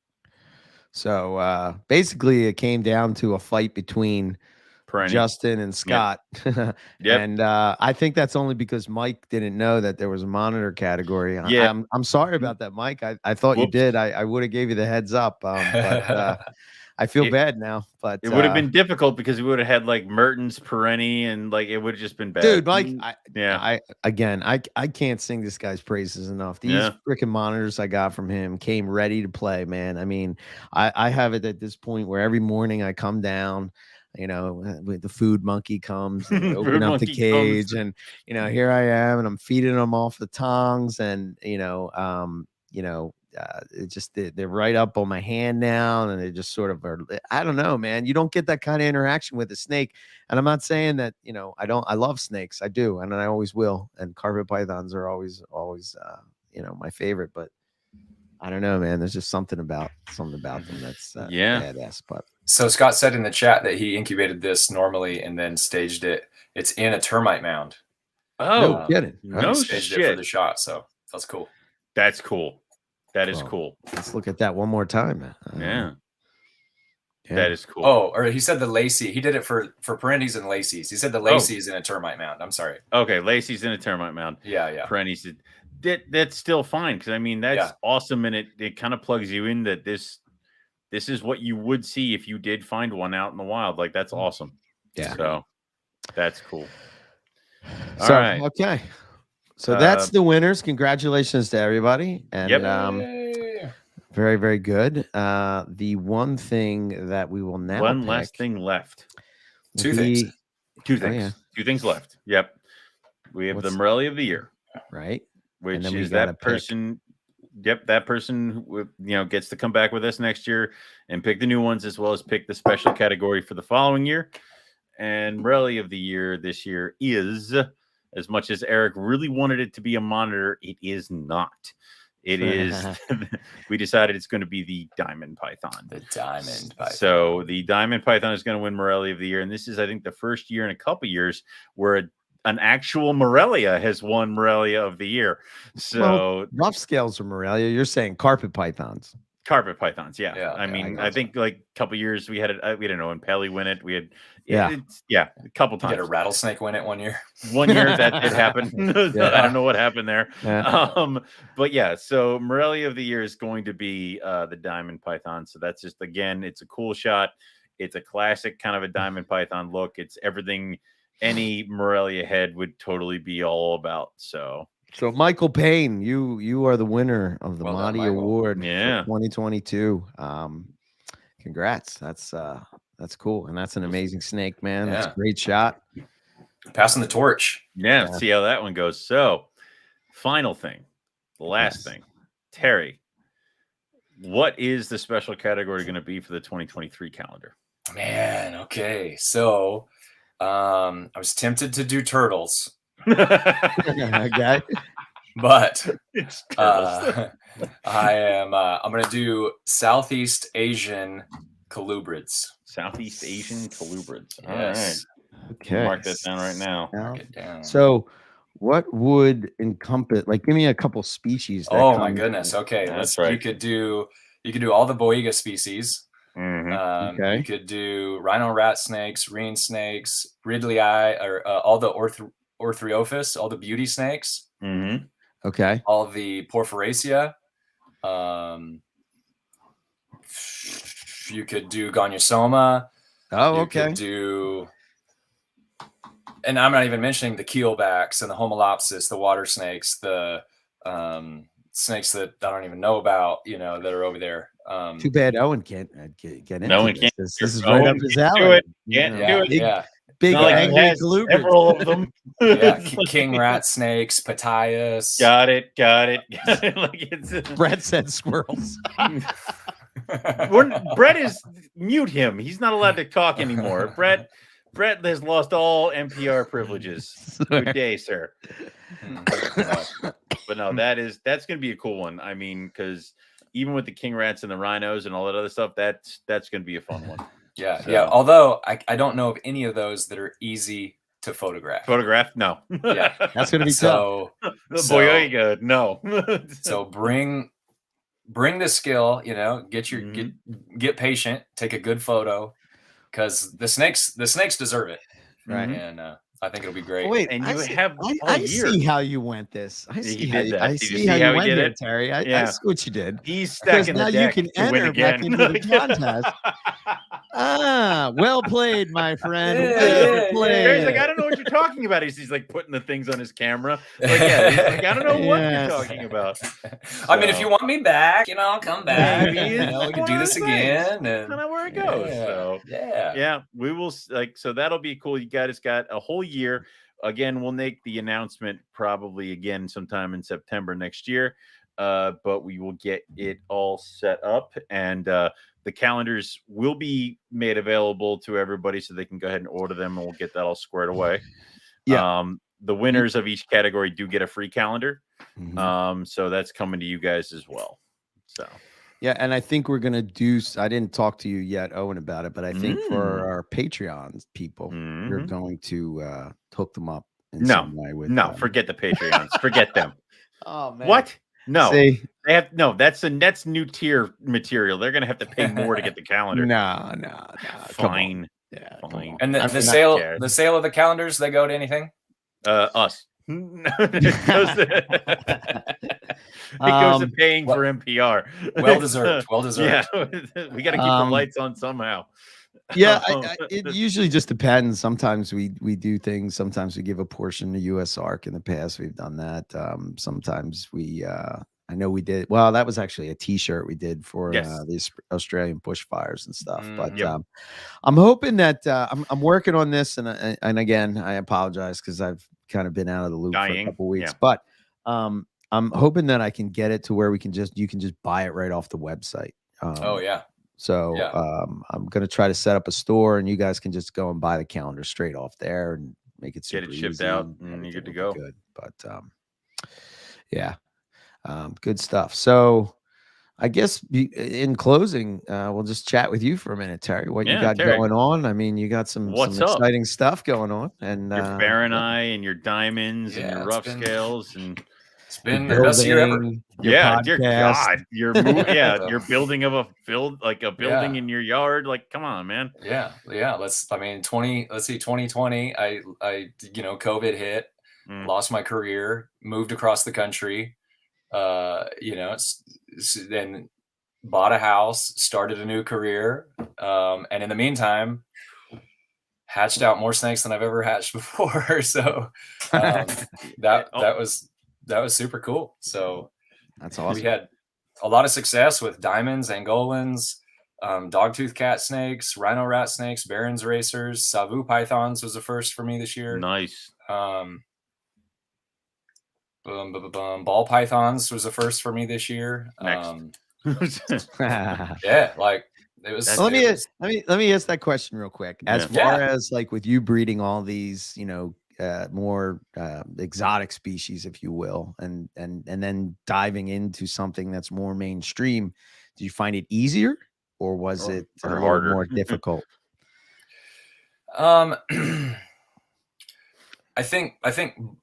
So basically it came down to a fight between Justin and Scott. Yep. And I think that's only because Mike didn't know that there was a monitor category. Yeah. I'm sorry about that, Mike. I thought you did. I would have gave you the heads up. But I feel bad now. But it would have been difficult because we would have had like Mertens, Perenni, and like it would have just been bad. Dude, Mike, I can't sing this guy's praises enough. These freaking monitors I got from him came ready to play, man. I mean, I have it at this point where every morning I come down, you know, the food monkey comes and they Food open up the monkey cage, comes. and you know, here I am, and I'm feeding them off the tongs, and they're right up on my hand now, and they just sort of are. I don't know, man. You don't get that kind of interaction with a snake, and I'm not saying that, you know, I don't. I love snakes, I do, and I always will. And carpet pythons are always, my favorite. But I don't know, man. There's just something about them that's badass. But so Scott said in the chat that he incubated this normally and then staged it. It's in a termite mound. Oh, no kidding. No staged shit. it for the shot, so that's cool. That's cool. That is cool. Let's look at that one more time. Yeah. That is cool. Oh, or he said the Lacey. He did it for Perennies and Lacey's. He said the Lacey's in a termite mound. I'm sorry. Okay, Lacey's in a termite mound. Yeah. Perennies. That's still fine, because I mean that's awesome, and it kind of plugs you in that this is what you would see if you did find one out in the wild. Like, that's awesome. Yeah. So that's cool. All right. Okay. So that's the winners. Congratulations to everybody. And very, very good. The one thing that we will now last thing left. Two things. Two things left. Yep. We have the Moreli of the year. Right. Which is that person. Yep, that person who, gets to come back with us next year and pick the new ones, as well as pick the special category for the following year. And Moreli of the year this year is, as much as Eric really wanted it to be a monitor, it is not. It is. We decided it's going to be the diamond python. The diamond python. So the diamond python is going to win Moreli of the year, and this is, I think, the first year in a couple years where an actual Morelia has won Morelia of the year. So rough scales are Morelia. You're saying carpet pythons. Carpet pythons, yeah. I mean, I think like a couple years we had it. We didn't know when Pelly win it. We had a couple times. You had a rattlesnake win it 1 year. 1 year that did happen. I don't know what happened there. Yeah. But yeah, so Moreli of the year is going to be the diamond python. So that's just, again, it's a cool shot. It's a classic kind of a diamond python look. It's everything any Morelia head would totally be all about. So Michael Payne, you are the winner of the Monty Award for 2022. Congrats. That's cool. And that's an amazing snake, man. That's a great shot. Passing the torch. Yeah. See how that one goes. So final thing, the last thing, Terry, what is the special category going to be for the 2023 calendar? Man. Okay. So I was tempted to do turtles. Okay. But I'm gonna do Southeast Asian colubrids. Southeast Asian colubrids. All yes. Right. Okay. Mark that down right now. Mark it down. So what would encompass, like, give me a couple species? Oh my goodness. Okay. That's right. You could do all the Boiga species. Mm-hmm. You could do rhino rat snakes, ring snakes, Ridley eye, or all the Orthriophis, all the beauty snakes. Mm-hmm. Okay. All the Porphyracea. You could do Gonyosoma. Oh, you okay. Could do, and I'm not even mentioning the keelbacks and the Homolopsis, the water snakes, the snakes that I don't even know about, that are over there. Too bad Owen can't get into no one this. can't. This is right up his alley. Can't do it. Big angry colubrids. Several of them. King rat snakes, Patias. Got it. Like it's Brett said squirrels. Brett is mute him. He's not allowed to talk anymore. Brett has lost all MPR privileges. Good day, sir. But no, that's going to be a cool one. I mean, because even with the king rats and the rhinos and all that other stuff, that's going to be a fun one. Yeah. Although I don't know of any of those that are easy to photograph. No. Yeah, that's going to be tough. Boiga, no. So bring the skill. Get patient. Take a good photo, because the snakes deserve it. Right. And I think it'll be great. Wait, and I see how you went this. I see how you went here, Terry. I see what you did. He's stacking now the deck you can to win enter again. back into the contest. Well played, my friend. Yeah, Well yeah, played. Gary's like, I don't know what you're talking about. He's like putting the things on his camera. Like, yeah, he's like, I don't know what Yes. you're talking about. I mean, if you want me back, I'll come back. Maybe And, we can do this again. And kind of where it goes. So yeah, we will so that'll be cool. You guys got a whole year. Again, we'll make the announcement probably again sometime in September next year. But we will get it all set up, and the calendars will be made available to everybody so they can go ahead and order them, and we'll get that all squared away. Yeah. The winners of each category do get a free calendar. Mhm. So that's coming to you guys as well. So yeah, and I think we're gonna do. I didn't talk to you yet, Owen, about it, but I think for our Patreon people, you're going to hook them up in some way with. Forget the Patreons. Forget them. Oh man, what? No, See, they have no. That's new tier material. They're gonna have to pay more to get the calendar. No. Fine. Yeah, fine. And the sale of the calendars, they go to anything? Us. It goes to paying for MPR. Well deserved. Yeah, we got to keep the lights on somehow. Yeah, it usually just depends. Sometimes we do things. Sometimes we give a portion to US Arc. In the past, we've done that. Sometimes we, I know we did. Well, that was actually a T-shirt we did for these Australian bushfires and stuff. But I'm hoping that I'm working on this. And again, I apologize because I've kind of been out of the loop for a couple weeks. But I'm hoping that I can get it to where you can just buy it right off the website. So I'm going to try to set up a store, and you guys can just go and buy the calendar straight off there and make it super get it shipped easy, out, and you're good to go. Good. But good stuff. So I guess in closing, we'll just chat with you for a minute, Terry. What you got going on? I mean, you got some exciting stuff going on, and your Fahrenheit and your diamonds and your rough scales and. It's been the best year ever. Yeah, dear God, your building of a building in your yard. Like, come on, man. Yeah. 2020. I COVID hit, lost my career, moved across the country. Then bought a house, started a new career, and in the meantime, hatched out more snakes than I've ever hatched before. So that was super cool. So that's awesome. We had a lot of success with diamonds, Angolans, dogtooth cat snakes, rhino rat snakes, Barron's racers, Savu pythons was the first for me this year. Nice. Ball pythons was the first for me this year. Next. Yeah, like it was. Let me ask that question real quick. As far as like with you breeding all these, more exotic species, if you will, and then diving into something that's more mainstream, do you find it easier, or was it harder, more difficult? I think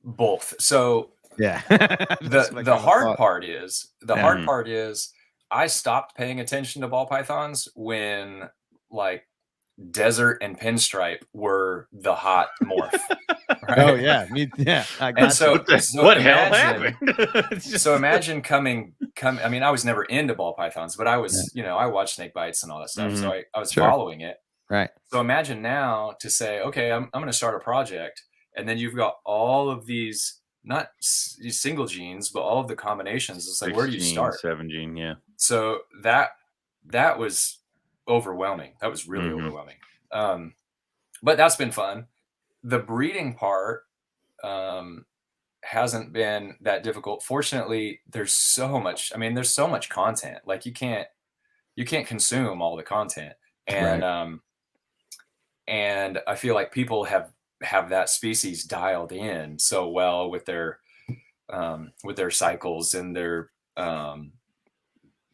both. So yeah, the hard part is I stopped paying attention to ball pythons when like desert and pinstripe were the hot morph. Right? Oh yeah, I got so what hell happened? So imagine coming. I mean, I was never into ball pythons, but I was, I watched snake bites and all that stuff. So I was following it. Right. So imagine now to say, okay, I'm going to start a project, and then you've got all of these, not single genes, but all of the combinations. It's like, where do you start? 7 gene, yeah. So that was overwhelming. That was really overwhelming. But that's been fun. The breeding part hasn't been that difficult. Fortunately, there's so much content. Like you can't consume all the content. And and I feel like people have that species dialed in so well with their cycles and their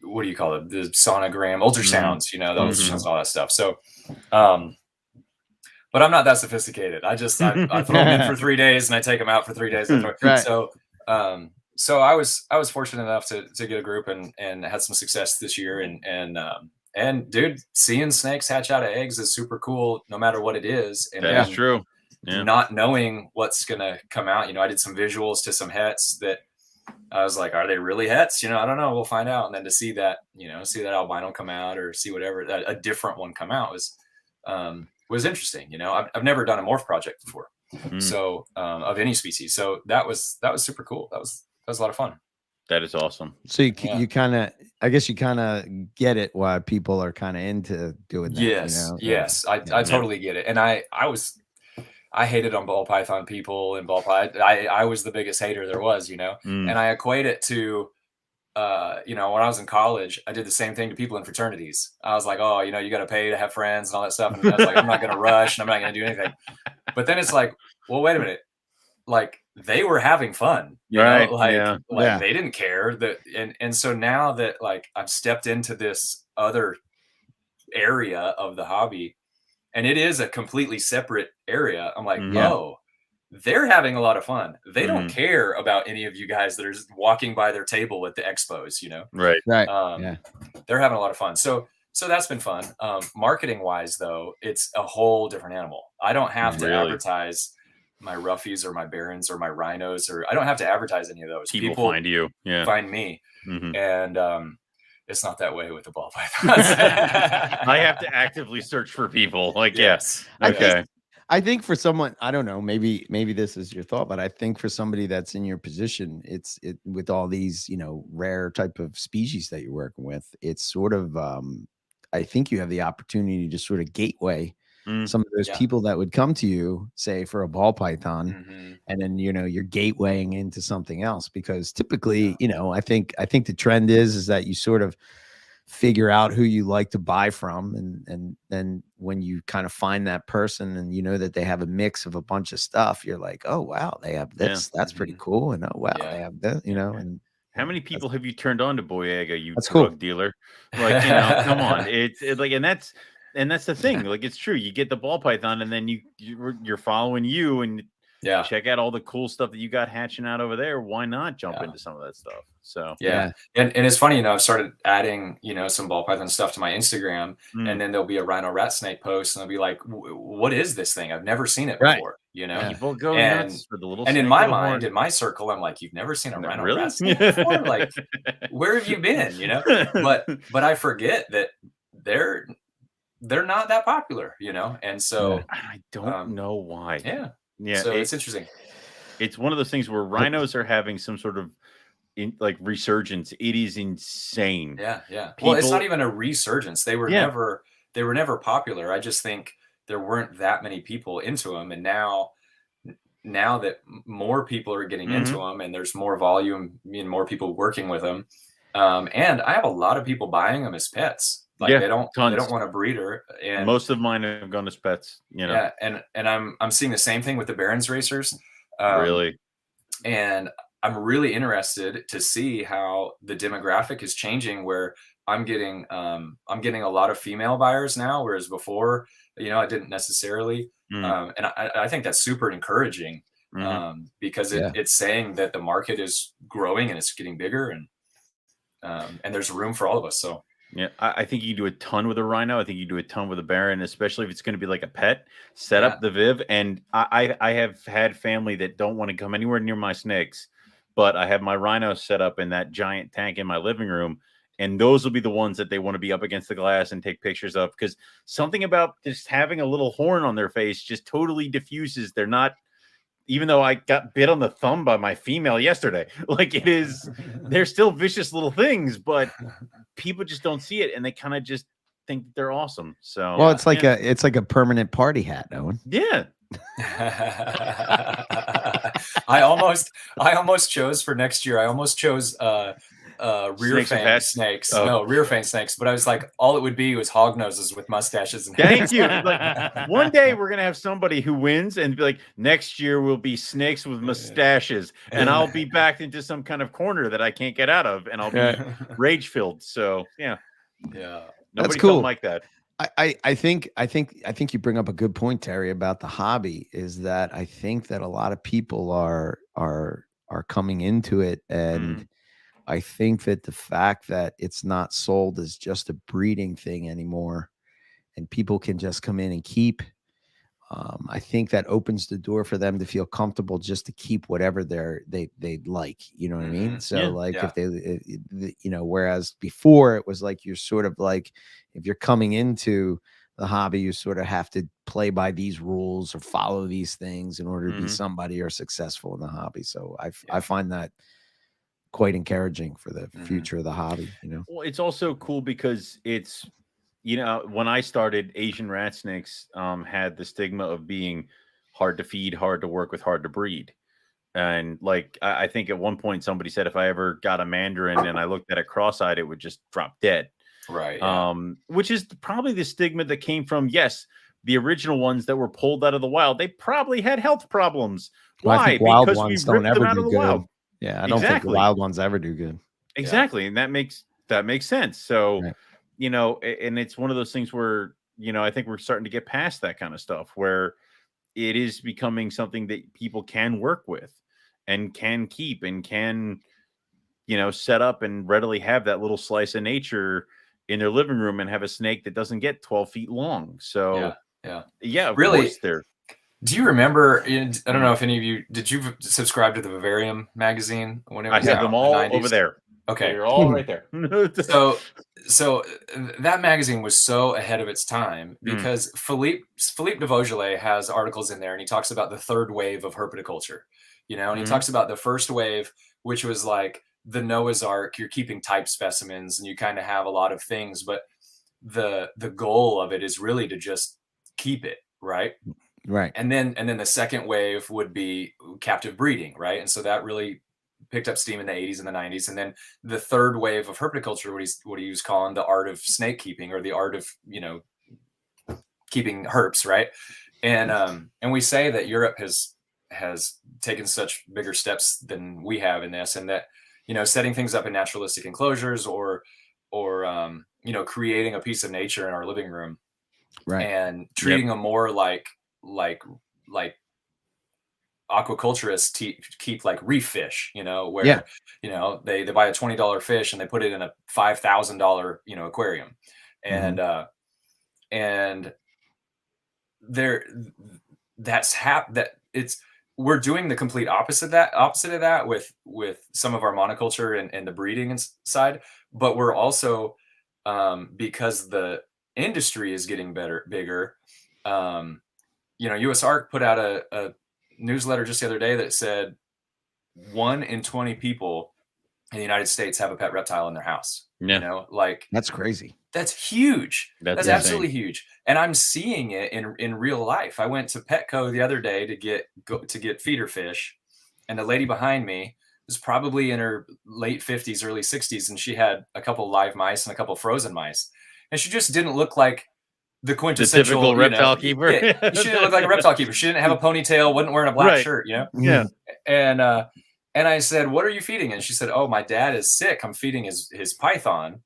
what do you call it? The sonogram, ultrasounds, the ultrasounds, all that stuff. So, but I'm not that sophisticated. I throw them in for 3 days and I take them out for 3 days. Right. So I was fortunate enough to get a group and had some success this year. And dude, seeing snakes hatch out of eggs is super cool, no matter what it is. And that's true. Yeah. Not knowing what's gonna come out, I did some visuals to some hets that I was like, are they really hets? I don't know. We'll find out. And then to see that albino come out or see whatever, a different one come out was was interesting. You know, I've never done a morph project before, so of any species. So that was super cool. That was a lot of fun. That is awesome. So you kind of, I guess you kind of get it why people are kind of into doing that. Yes, you know? yes, I totally get it. And I hated on ball python people and ball python. I was the biggest hater there was, you know, and I equate it to, you know, when I was in college, I did the same thing to people in fraternities. I was like, oh, you know, you got to pay to have friends and all that stuff. And I was like, I'm not going to rush and I'm not going to do anything. But then it's like, well, wait a minute. Like they were having fun, you know, like they didn't care that. And so now that like I've stepped into this other area of the hobby and it is a completely separate area, I'm like, oh, they're having a lot of fun. They don't care about any of you guys that are just walking by their table at the expos, you know? Right. They're having a lot of fun. So that's been fun. Marketing wise though, it's a whole different animal. I don't have to advertise my roughies or my barons or my rhinos, or I don't have to advertise any of those. People find you, find me. And it's not that way with the ball pythons. I have to actively search for people. Like, yes. Okay. I think for someone, I don't know, maybe this is your thought, but I think for somebody that's in your position, it's with all these, you know, rare type of species that you're working with, it's sort of, I think you have the opportunity to sort of gateway some of those people that would come to you, say for a ball python, and then, you know, you're gatewaying into something else, because typically, you know, I think the trend is that you sort of figure out who you like to buy from, and then when you kind of find that person and you know that they have a mix of a bunch of stuff, you're like, oh wow, they have this, that's pretty cool, and oh wow, they have that, you know. And how many people have you turned on to Boyega, you drug dealer? Like, you know, come on, it's like, and that's the thing. Like, it's true. You get the ball python, and then you're following you, and check out all the cool stuff that you got hatching out over there. Why not jump into some of that stuff? So and it's funny, you know, I've started adding, you know, some ball python stuff to my Instagram, and then there'll be a rhino rat snake post, and they'll be like, "What is this thing? I've never seen it before." You know, people go nuts for the little. And in my mind, in my circle, I'm like, "You've never seen a rhino rat snake before? Like, where have you been?" You know, but I forget that they're not that popular, you know, and so I don't know why. So it's interesting. It's one of those things where rhinos are having some sort of resurgence. It is insane. Well, it's not even a resurgence. They were never popular. I just think there weren't that many people into them, and now that more people are getting into them, and there's more volume and more people working with them, and I have a lot of people buying them as pets. Like they don't want a breeder, and most of mine have gone as pets, you know. And I'm seeing the same thing with the Barons racers. Really, and I'm really interested to see how the demographic is changing. Where I'm getting a lot of female buyers now, whereas before, you know, I didn't necessarily. And I think that's super encouraging, because it's saying that the market is growing and it's getting bigger, and there's room for all of us. So. Yeah, I think you can do a ton with a rhino. I think you do a ton with a baron, especially if it's going to be like a pet. Set up the Viv, and I have had family that don't want to come anywhere near my snakes, but I have my rhino set up in that giant tank in my living room, and those will be the ones that they want to be up against the glass and take pictures of, because something about just having a little horn on their face just totally diffuses. They're not. Even though I got bit on the thumb by my female yesterday, like they're still vicious little things, but people just don't see it, and they kind of just think they're awesome. So, well, it's like a permanent party hat, Owen. Yeah. I almost chose for next year. I almost chose rear fang snakes. No, rear fang snakes. But I was like, all it would be was hog noses with mustaches. And thank you. Like, one day we're gonna have somebody who wins and be like, next year will be snakes with mustaches, and I'll be backed into some kind of corner that I can't get out of, and I'll be rage filled. So That's cool. Like that. I think you bring up a good point, Terry, about the hobby. Is that I think that a lot of people are coming into it, and I think that the fact that it's not sold as just a breeding thing anymore, and people can just come in and keep, I think that opens the door for them to feel comfortable just to keep whatever they like, you know what I mean? So if they, you know, whereas before it was like, you're sort of like, if you're coming into the hobby, you sort of have to play by these rules or follow these things in order to be Mhm. somebody or successful in the hobby. So I find that quite encouraging for the future of the hobby, you know. Well, it's also cool because it's, you know, when I started, Asian rat snakes had the stigma of being hard to feed, hard to work with, hard to breed. And like I think at one point somebody said if I ever got a mandarin and I looked at it cross-eyed, it would just drop dead. Right. Yeah. Which is probably the stigma that came from, yes, the original ones that were pulled out of the wild. They probably had health problems. Well, I Why? think wild Because we ones don't ripped them ever out do of the good. wild. Yeah, I don't think the Exactly. wild ones ever do good. Exactly. And that makes sense. So, Right. you know, and it's one of those things where, you know, I think we're starting to get past that kind of stuff where it is becoming something that people can work with and can keep and can, you know, set up and readily have that little slice of nature in their living room and have a snake that doesn't get 12 feet long. So yeah, of Really, course they're. Do you remember? I don't know if any of you did. You subscribe to the Vivarium magazine when it was I have out them in the all 90s? over there. Okay, They're all right there. So that magazine was so ahead of its time because Philippe de Vaugelet has articles in there, and he talks about the third wave of herpetoculture, you know, and he talks about the first wave, which was like the Noah's Ark. You're keeping type specimens, and you kind of have a lot of things, but the goal of it is really to just keep it, right? Right. And then the second wave would be captive breeding, right? And so that really picked up steam in the 80s and the 90s. And then the third wave of herpetoculture, what he was calling the art of snake keeping, or the art of, you know, keeping herps, right? And we say that Europe has taken such bigger steps than we have in this, and that, you know, setting things up in naturalistic enclosures or you know, creating a piece of nature in our living room, right, and treating them more like aquaculturists keep like reef fish, you know, where you know they buy a $20 fish and they put it in a $5,000, you know, aquarium, and and there we're doing the complete opposite of that with some of our monoculture and the breeding side, but we're also because the industry is getting bigger. You know, US Ark put out a newsletter just the other day that said 1 in 20 people in the United States have a pet reptile in their house. You know, like that's crazy. That's huge. That's absolutely huge. And I'm seeing it in real life. I went to Petco the other day to get feeder fish, and the lady behind me was probably in her late 50s, early 60s, and she had a couple live mice and a couple frozen mice. And she just didn't look like the quintessential typical reptile keeper. She didn't look like a reptile keeper. She didn't have a ponytail, wasn't wearing a black shirt, you know? Yeah. And I said, "What are you feeding?" And she said, "Oh, my dad is sick. I'm feeding his python.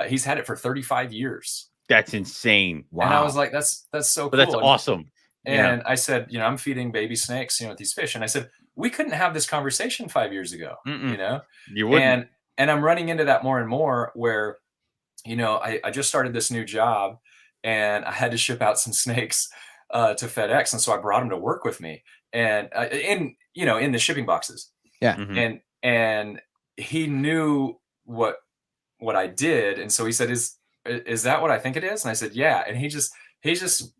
He's had it for 35 years. That's insane. Wow. And I was like, that's so cool. That's awesome. And I said, you know, I'm feeding baby snakes, you know, with these fish. And I said, we couldn't have this conversation 5 years ago, you know? You wouldn't. And I'm running into that more and more where, you know, I just started this new job and I had to ship out some snakes to FedEx. And so I brought them to work with me and in the shipping boxes. Yeah. And he knew what I did. And so he said, is that what I think it is? And I said, yeah. And he just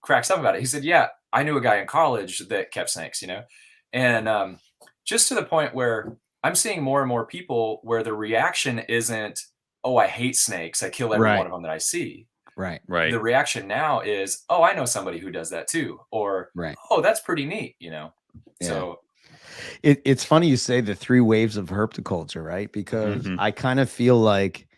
cracks up about it. He said, yeah, I knew a guy in college that kept snakes, you know? And just to the point where I'm seeing more and more people where the reaction isn't, oh, I hate snakes, I kill every one of them that I see. Right. The reaction now is, oh, I know somebody who does that too. Or, oh, that's pretty neat, you know? Yeah. So it's funny you say the 3 waves of herpetoculture, right? Because I kind of feel like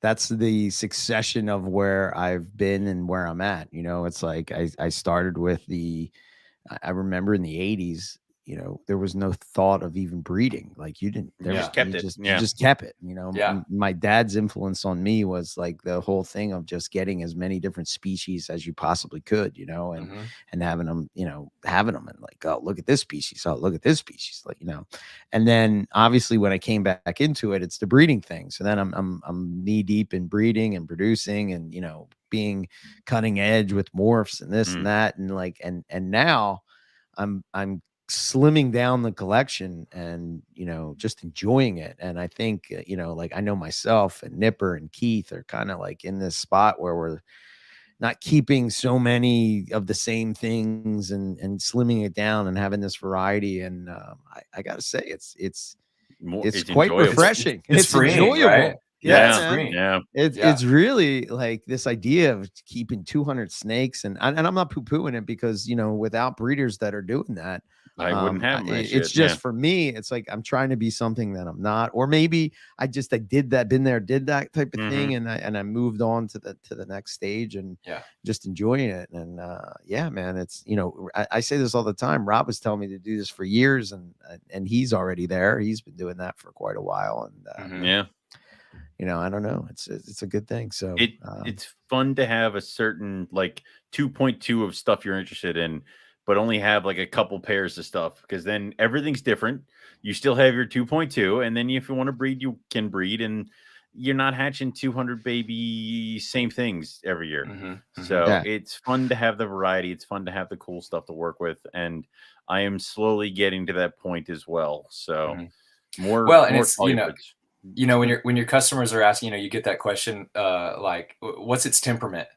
that's the succession of where I've been and where I'm at. You know, it's like I started with I remember in the 80s, you know, there was no thought of even breeding. Like you just kept it, you know. My dad's influence on me was like the whole thing of just getting as many different species as you possibly could, you know, and having them and like, oh, look at this species. Oh, look at this species. Like, you know, and then obviously when I came back into it, it's the breeding thing. So then I'm knee deep in breeding and producing and, you know, being cutting edge with morphs and this and that. And like, and now I'm slimming down the collection and, you know, just enjoying it. And I think, you know, like I know myself and Nipper and Keith are kind of like in this spot where we're not keeping so many of the same things and slimming it down and having this variety. And I gotta say, it's quite enjoyable. refreshing. It's freeing, enjoyable. right? Yeah, it's man. freeing. Yeah. It's really like this idea of keeping 200 snakes, and I'm not poo-pooing it, because without breeders that are doing that, I wouldn't have my it's shit. just for me, it's like I'm trying to be something that I'm not, or maybe I did that, been there, did that type of thing, and I moved on to the next stage, and just enjoying it. And yeah, man, it's I say this all the time. Rob was telling me to do this for years, and he's already there. He's been doing that for quite a while, and yeah. I don't know. It's a good thing. So it's fun to have a certain like 2.2 of stuff you're interested in, but only have like a couple pairs of stuff, because then everything's different. You still have your 2.2, and then if you want to breed, you can breed, and you're not hatching 200 baby same things every year. So it's fun to have the variety. It's fun to have the cool stuff to work with, and I am slowly getting to that point as well. So more. And it's when your customers are asking, you get that question, like, what's its temperament?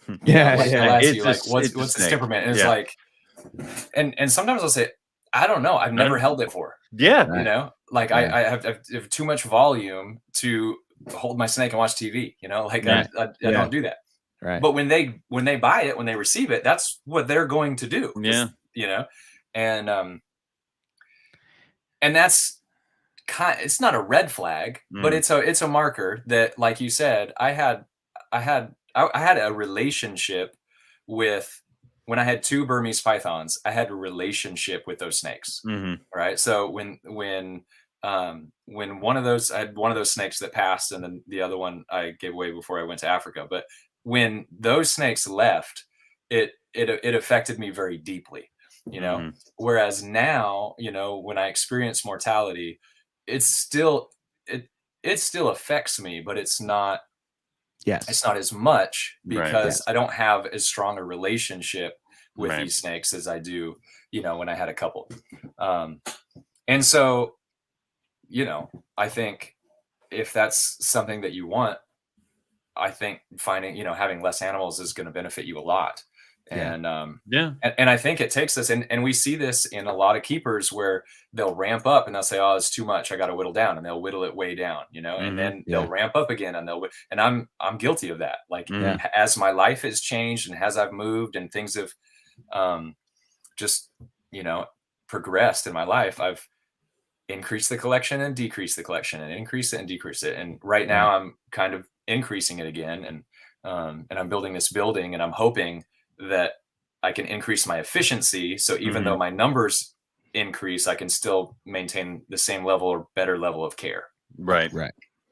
They'll ask you, like, what's its temperament? And it's like, and sometimes I'll say, I don't know. I've never held it for. Yeah. Like I have too much volume to hold my snake and watch TV. I don't do that. Right. But when they buy it, when they receive it, that's what they're going to do. Yeah. And that's it's not a red flag, but it's a marker that, like you said, I had a relationship with, when I had 2 Burmese pythons, I had a relationship with those snakes. Right. So when one of those, I had one of those snakes that passed, and then the other one I gave away before I went to Africa. But when those snakes left, it affected me very deeply, whereas now, when I experience mortality, it still affects me, but it's not as much, because I don't have as strong a relationship with these snakes as I do, when I had a couple. And so, I think if that's something that you want, I think finding, having less animals is going to benefit you a lot. And and I think it takes this, and we see this in a lot of keepers, where they'll ramp up and they'll say, oh, it's too much, I got to whittle down, and they'll whittle it way down, and then they'll ramp up again, and I'm guilty of that. Like, as my life has changed, and as I've moved, and things have just progressed in my life, I've increased the collection and decreased the collection, and increase it and decrease it, and right now I'm kind of increasing it again, and I'm building this building, and I'm hoping that I can increase my efficiency. So even though my numbers increase, I can still maintain the same level or better level of care. Right.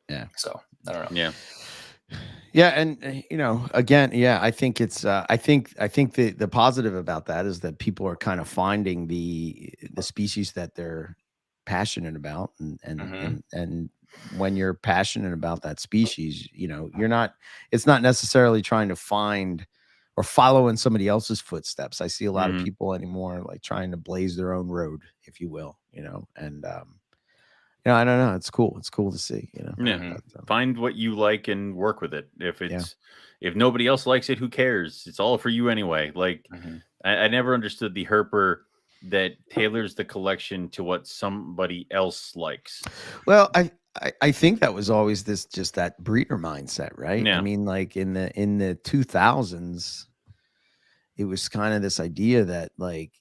Yeah. So I don't know. Yeah. And again, I think it's I think the positive about that is that people are kind of finding the species that they're passionate about, and when you're passionate about that species, it's not necessarily trying to find or follow in somebody else's footsteps. I see a lot of people anymore like trying to blaze their own road, if you will, and I don't know. It's cool. It's cool to see, Find what you like and work with it. If nobody else likes it, who cares? It's all for you anyway. Like, I never understood the herper that tailors the collection to what somebody else likes. Well, I think that was always just that breeder mindset, right? Yeah. I mean, like in the 2000s, it was kind of this idea that, like,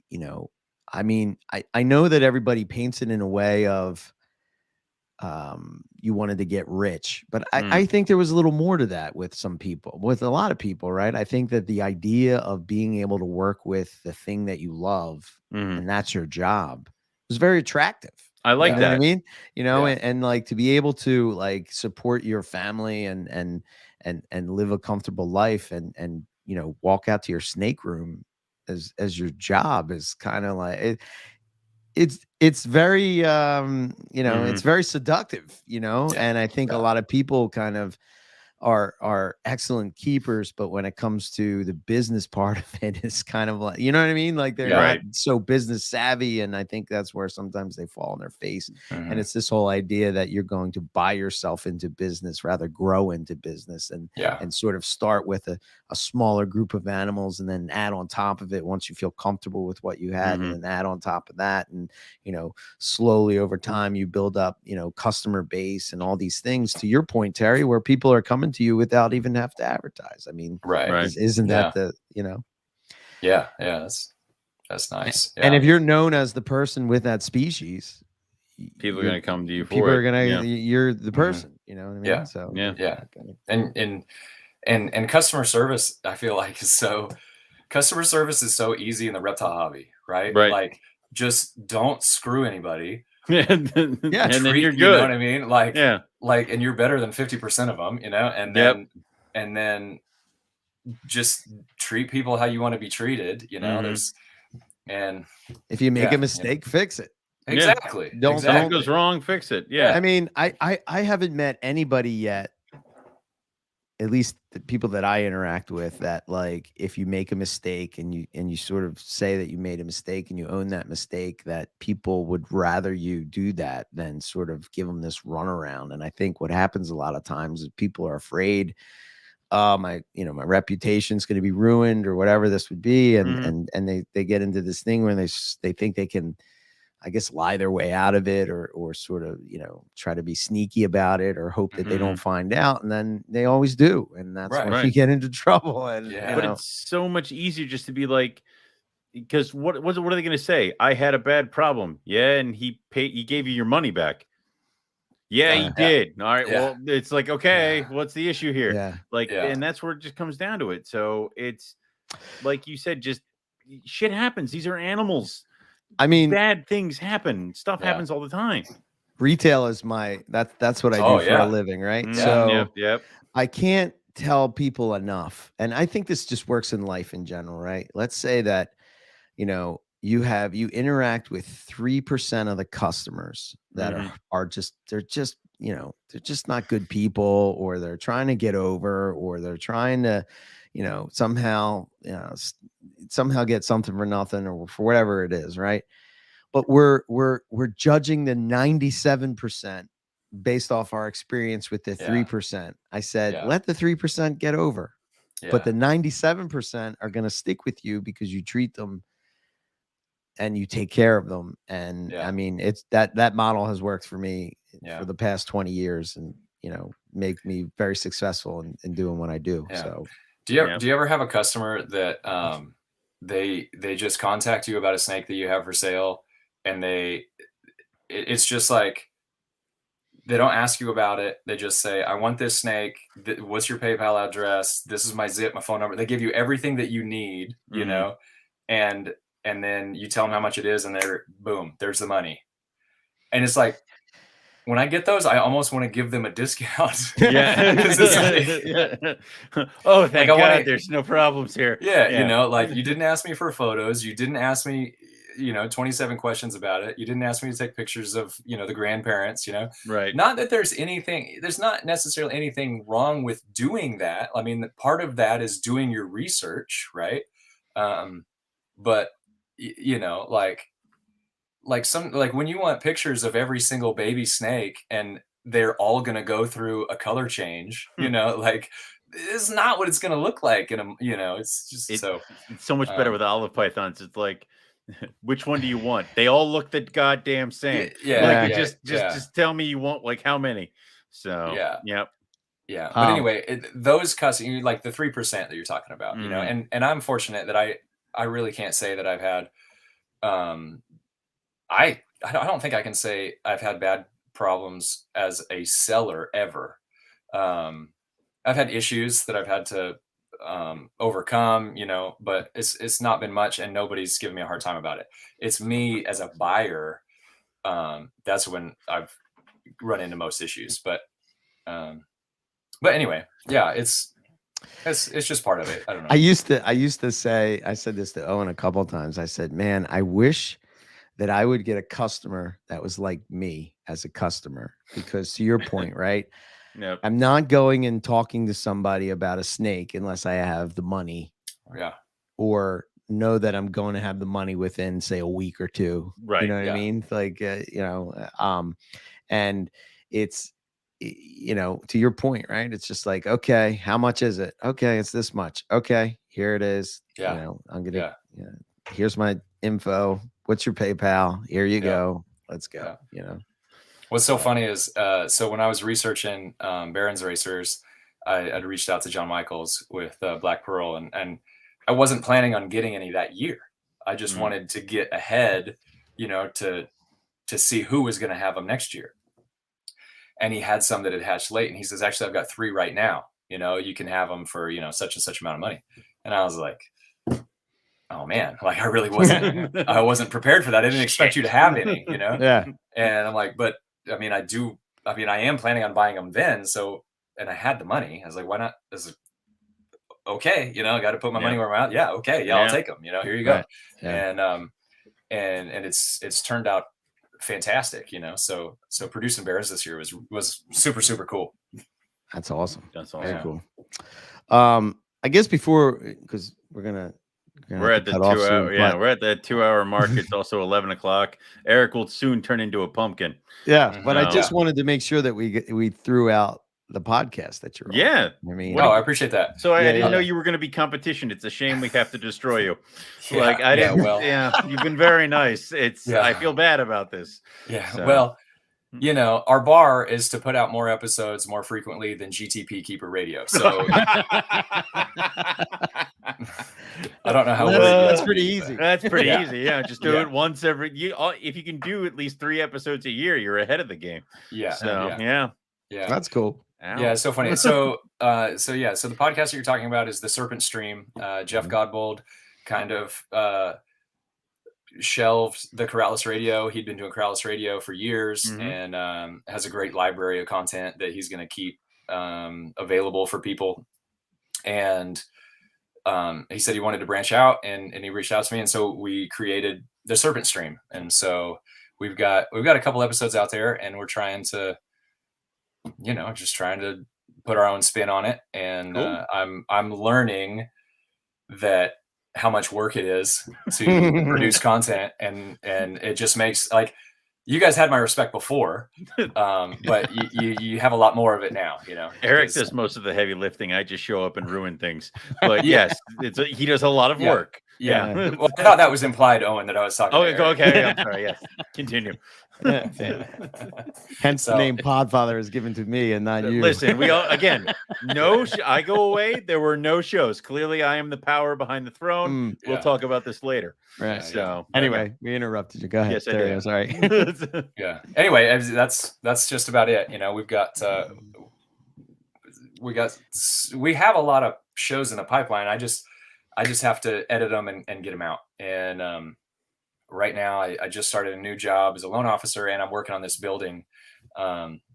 I mean, I know that everybody paints it in a way of you wanted to get rich, but I think there was a little more to that with some people, with a lot of people, right? I think that the idea of being able to work with the thing that you love and that's your job was very attractive. I like that. What I mean, and like to be able to like support your family and live a comfortable life and walk out to your snake room as your job is kind of like it's very it's very seductive, and I think a lot of people kind of are excellent keepers, but when it comes to the business part of it, it's kind of like, you know what I mean? Like they're not so business savvy, and I think that's where sometimes they fall on their face. And it's this whole idea that you're going to buy yourself into business, rather grow into business, and sort of start with a smaller group of animals and then add on top of it once you feel comfortable with what you had, and then add on top of that, and slowly over time you build up customer base and all these things, to your point, Terry, where people are coming to you without even have to advertise. I mean, isn't that the that's nice. And if you're known as the person with that species, people are going to come to you for people it. are going to you're the person, you know what I mean? So and customer service, I feel like is so easy in the reptile hobby, right? Like just don't screw anybody. And then you're good. You know what I mean? Like, and you're better than 50% of them, and then just treat people how you want to be treated, and if you make a mistake, fix it. Exactly. Something goes wrong, fix it. Yeah. I mean, I haven't met anybody yet, at least the people that I interact with, that like if you make a mistake and you sort of say that you made a mistake and you own that mistake, that people would rather you do that than sort of give them this runaround. And I think what happens a lot of times is people are afraid, my reputation's going to be ruined or whatever this would be, and they get into this thing where they think they can, I guess, lie their way out of it, or sort of, try to be sneaky about it, or hope that they don't find out. And then they always do. And that's when you get into trouble. And, but it's so much easier just to be like, because what are they going to say? I had a bad problem. Yeah. And he gave you your money back. Yeah, he did. All right. Well, it's like, okay, what's the issue here? And that's where it just comes down to it. So it's like you said, just shit happens. These are animals. I mean, bad things happen. Stuff happens all the time. Retail is that's what I do for a living, right? So I can't tell people enough. And I think this just works in life in general, right? Let's say that, you interact with 3% of the customers that they're just not good people, or they're trying to get over, or they're trying to, somehow get something for nothing, or for whatever it is, right? But we're judging the 97% based off our experience with the 3%. I said, let the 3% get over, but the 97% are going to stick with you because you treat them and you take care of them. And I mean, it's that model has worked for me for the past 20 years, and make me very successful in doing what I do. So do you ever have a customer that they just contact you about a snake that you have for sale, and it's just like, they don't ask you about it. They just say, I want this snake. What's your PayPal address? This is my zip, my phone number. They give you everything that you need, and then you tell them how much it is, and boom, there's the money. And it's like, when I get those, I almost want to give them a discount. Oh, thank God, there's no problems here. Like, you didn't ask me for photos. You didn't ask me, 27 questions about it. You didn't ask me to take pictures of, the grandparents, Right. Not that there's not necessarily anything wrong with doing that. I mean, part of that is doing your research, right? But like when you want pictures of every single baby snake and they're all going to go through a color change, like, it's not what it's going to look like. And, it's just it's so much better with olive pythons. It's like, which one do you want? They all look the goddamn same. Just tell me you want, like, how many. So, But anyway, those customers, like the 3% that you're talking about, and I'm fortunate that I really can't say that I've had, I don't think I can say I've had bad problems as a seller ever. I've had issues that I've had to overcome, but it's not been much, and nobody's given me a hard time about it. It's me as a buyer. That's when I've run into most issues, but anyway, it's just part of it. I don't know. I used to say, I said this to Owen a couple of times. I said, man, I wish that I would get a customer that was like me as a customer, because to your point, right? Yep. I'm not going and talking to somebody about a snake unless I have the money. Yeah. Or know that I'm going to have the money within, say, a week or two. Right. You know what Yeah. I mean? Like, and it's, to your point, right? It's just like, okay, how much is it? Okay, it's this much. Okay, here it is. Yeah. I'm going to, here's my info. What's your PayPal? Here you go. Let's go. What's so funny is, so when I was researching Barron's Racers, I'd reached out to John Michaels with Black Pearl, and I wasn't planning on getting any that year. I just wanted to get ahead, to see who was going to have them next year. And he had some that had hatched late, and he says, actually, I've got 3 right now. You can have them for, such and such amount of money. And I was like, oh man, like I really I wasn't prepared for that. I didn't expect you to have any, Yeah. And I'm like, but I mean, I am planning on buying them then. So, and I had the money. I was like, why not? Okay, I got to put my money where my mouth. Yeah, okay, yeah, I'll take them. Here you go. Right. Yeah. And it's turned out fantastic. So producing bears this year was super, super cool. That's awesome. That's awesome. Very cool. I guess because we're at the 2 hour. Yeah, we're at that 2 hour mark. It's also 11 o'clock. Eric will soon turn into a pumpkin. Yeah, but I just wanted to make sure that we threw out the podcast that you're on. Yeah. I mean, I appreciate that. So I didn't know you were going to be competition. It's a shame we have to destroy you. Yeah, like I didn't. Yeah, you've been very nice. I feel bad about this. Yeah. So. Well, our bar is to put out more episodes more frequently than GTP Keeper Radio. So I don't know how. That's pretty easy. That's pretty easy. Yeah, just do it once every. If you can do at least 3 episodes a year, you're ahead of the game. Yeah. So yeah, that's cool. Ow. Yeah, it's so funny. So the podcast that you're talking about is the Serpent Stream. Jeff Godbold kind of shelved the Corrales Radio. He'd been doing Corrales Radio for years and has a great library of content that he's going to keep available for people. And he said he wanted to branch out, and he reached out to me, and so we created the Serpent Stream. And so we've got a couple episodes out there, and we're trying to, just trying to put our own spin on it. And cool. I'm learning that how much work it is to produce content, and it just makes, like, you guys had my respect before, but you have a lot more of it now. Eric does most of the heavy lifting. I just show up and ruin things. But yes, he does a lot of work. Yeah. Well, I thought that was implied, Owen, that I was talking. Oh, okay. I'm sorry. Yes. Continue. Hence the name Podfather is given to me and not you. Listen, I go away. There were no shows. Clearly, I am the power behind the throne. We'll talk about this later. Right. So anyway, we interrupted you. Go ahead. Yes, I did. Sorry. Yeah. Anyway, that's just about it. We have a lot of shows in the pipeline. I just have to edit them and get them out. And right now, I just started a new job as a loan officer, and I'm working on this building,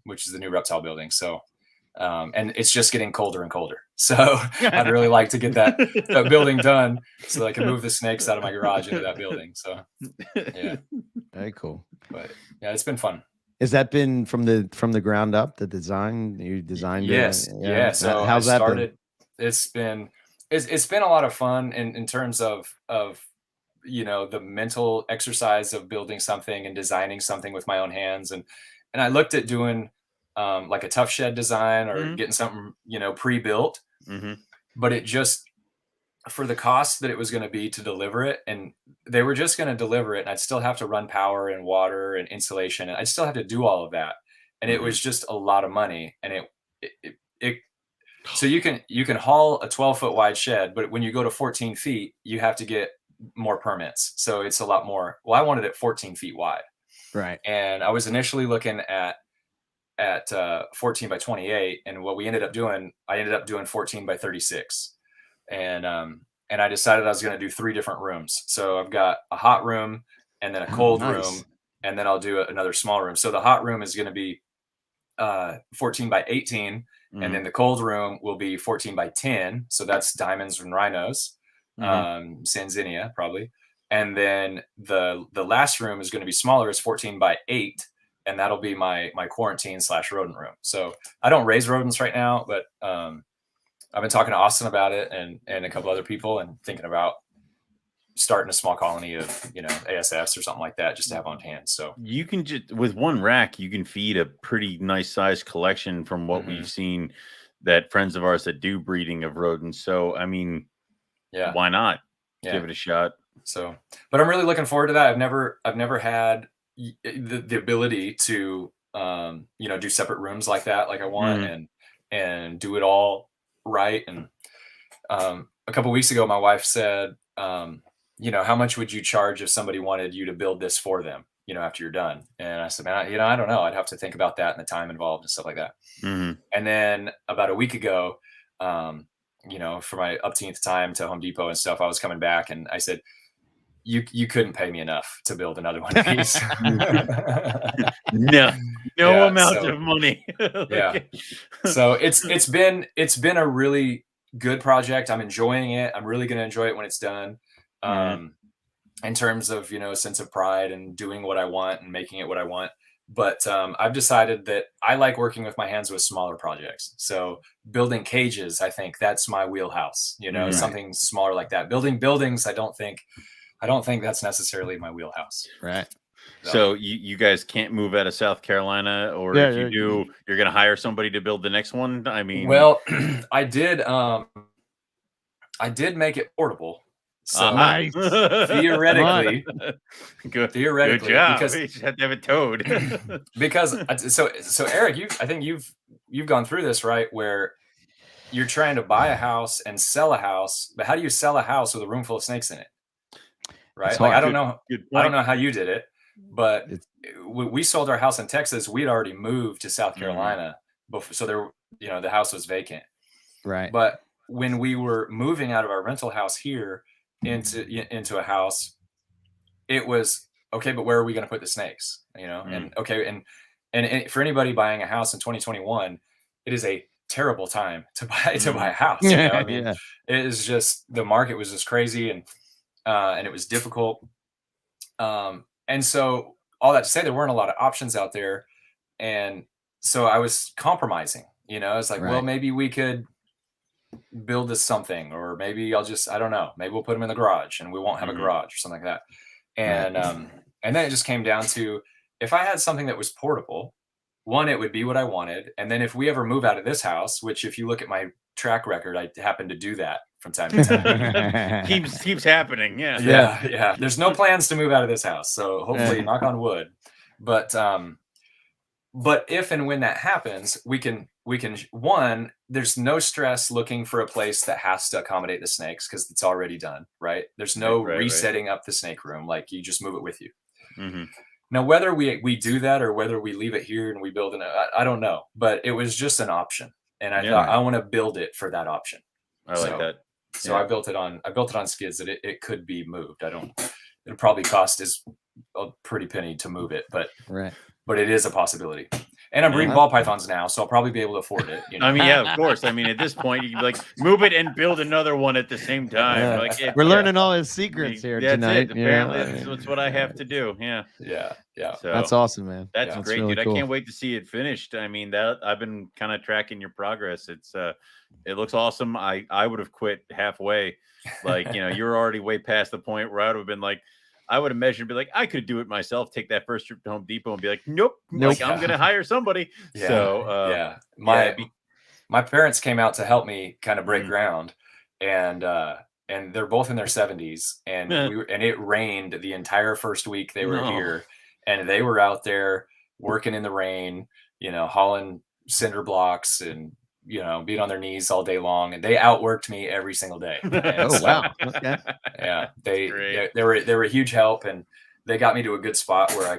which is the new reptile building. So, and it's just getting colder and colder. So I'd really like to get that building done so that I can move the snakes out of my garage into that building. So, yeah. Very cool. But yeah, it's been fun. Has that been from the ground up, the design you designed? Yes. Yeah. So how's that been? It's been a lot of fun in terms of the mental exercise of building something and designing something with my own hands. And I looked at doing like a tough shed design or getting something, pre-built, but it just, for the cost that it was going to be to deliver it, and they were just going to deliver it, and I'd still have to run power and water and insulation, and I'd still have to do all of that. And it was just a lot of money. And so you can haul a 12-foot wide shed, but when you go to 14 feet, you have to get more permits. So it's a lot more. Well, I wanted it 14 feet wide. Right. And I was initially looking at 14 by 28. And what we ended up doing, I ended up doing 14 by 36. And I decided I was going to do 3 different rooms. So I've got a hot room and then a cold room, and then I'll do another small room. So the hot room is going to be 14 by 18. And then the cold room will be 14 by 10. So that's diamonds and rhinos, Sanzinia probably. And then the last room is going to be smaller. It's 14 by 8. and that'll be my quarantine / rodent room. So I don't raise rodents right now, but I've been talking to Austin about it and a couple other people, and thinking about starting a small colony of, ASFs or something like that, just to have on hand. So you can just, with one rack, you can feed a pretty nice sized collection from what we've seen that friends of ours that do breeding of rodents. So, I mean, why not give it a shot? So, but I'm really looking forward to that. I've never had the ability to, do separate rooms like that, like I want, and do it all right. And a couple weeks ago, my wife said, how much would you charge if somebody wanted you to build this for them, after you're done? And I said, man, I don't know. I'd have to think about that and the time involved and stuff like that. And then about a week ago, for my upteenth time to Home Depot and stuff, I was coming back and I said, you couldn't pay me enough to build another one of these. no amount of money. So it's been a really good project. I'm enjoying it. I'm really going to enjoy it when it's done. In terms of, a sense of pride and doing what I want and making it what I want. But I've decided that I like working with my hands with smaller projects. So building cages, I think that's my wheelhouse, something smaller like that. Building buildings, I don't think that's necessarily my wheelhouse. Right. So you guys can't move out of South Carolina, or if you do, you're going to hire somebody to build the next one. I mean, well, I did make it portable. So nice. Theoretically, good job. Because you just have to have it towed. Because so Eric, I think you've gone through this, right? Where you're trying to buy a house and sell a house, but how do you sell a house with a room full of snakes in it? Right? Like, I don't know how you did it, but we sold our house in Texas. We'd already moved to South Carolina before, so there, the house was vacant. Right. But when we were moving out of our rental house here into a house, it was okay, but where are we going to put the snakes? And okay, and for anybody buying a house in 2021, it is a terrible time to buy a house. I mean, it is just, the market was just crazy, and it was difficult. And so all that to say, there weren't a lot of options out there, and so I was compromising. It's like, well, maybe we could build us something, or maybe I don't know, maybe we'll put them in the garage and we won't have a garage or something like that. And and then it just came down to, if I had something that was portable, one, it would be what I wanted. And then if we ever move out of this house, which if you look at my track record, I happen to do that from time to time. keeps happening. Yeah. There's no plans to move out of this house, so hopefully, knock on wood. But if and when that happens, we can one, there's no stress looking for a place that has to accommodate the snakes, because it's already done, right? There's no resetting up the snake room. Like, you just move it with you. Now, whether we do that or whether we leave it here and we build I don't know, but it was just an option, and I thought, I want to build it for that option. I like that. So I built it on skids that it could be moved. It'll probably cost a pretty penny to move it, but it is a possibility. And I'm breeding ball pythons now, so I'll probably be able to afford it. I mean, of course. I mean, at this point, you can be like, move it and build another one at the same time. Like, we're learning all his secrets here tonight. Apparently, that's what I have to do. Yeah. So, that's awesome, man. That's great, really dude. cool. I can't wait to see it finished. I mean, that I've been kind of tracking your progress. It looks awesome. I would have quit halfway. Like, you were already way past the point where I would have been like, I would have measured and be like, I could do it myself, take that first trip to Home Depot and be like, nope. Like, I'm going to hire somebody. My parents came out to help me kind of break ground, and they're both in their 70s, and and it rained the entire first week they were here, and they were out there working in the rain, hauling cinder blocks and, being on their knees all day long, and they outworked me every single day. Wow. Okay. Yeah. They were a huge help, and they got me to a good spot where I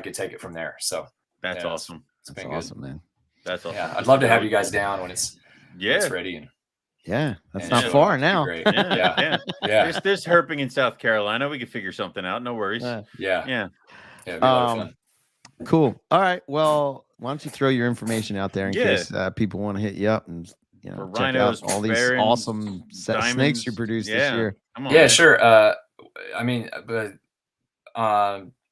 could take it from there. So that's awesome. It's been awesome, man. That's awesome. Yeah. I'd love to have you guys down when it's ready. And, that's not far now. Great. Yeah. There's herping in South Carolina. We could figure something out. No worries. Yeah. It'd be a lot of fun. Cool. All right. Well, why don't you throw your information out there in case people want to hit you up and for check rhinos, out all these barons, awesome snakes you produced this year. Sure. I mean, but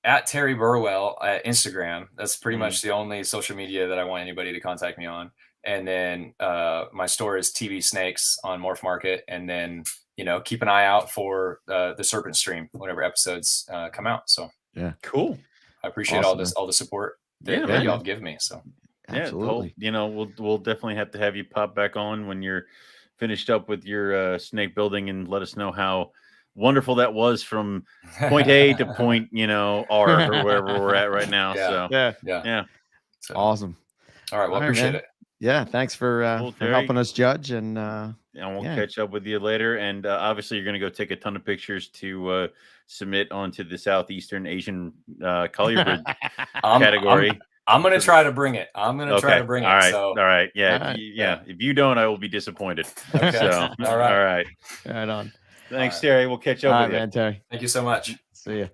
at Terry Burwell at Instagram. That's pretty much the only social media that I want anybody to contact me on. And then my store is TV Snakes on Morph Market. And then, keep an eye out for the Serpent Stream whenever episodes come out. So yeah, cool. I appreciate all the support that y'all give me. So absolutely. We'll definitely have to have you pop back on when you're finished up with your snake building and let us know how wonderful that was from point A to point, R or wherever we're at right now. Yeah. So, awesome. All right. Well, appreciate it. Yeah. Thanks for helping us judge. And we'll catch up with you later. And obviously, you're going to go take a ton of pictures to submit onto the Southeastern Asian Collier category. I'm going to try to bring it. I'm going to try to bring it. All right. So. All right. Yeah. If you don't, I will be disappointed. Okay. So, all right. Right on. Thanks, Terry. We'll catch up with you. Man, Terry. Thank you so much. See you.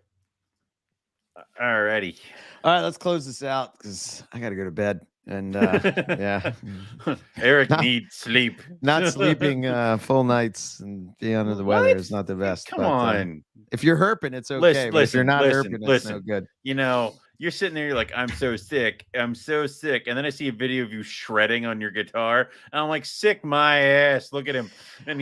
All righty. All right, let's close this out because I got to go to bed. And Eric needs sleep. Not sleeping full nights and being under the weather is not the best. Come on. If you're herping, it's okay. But if you're not herping, it's no good. You're sitting there, you're like, I'm so sick. And then I see a video of you shredding on your guitar. And I'm like, sick my ass. Look at him. And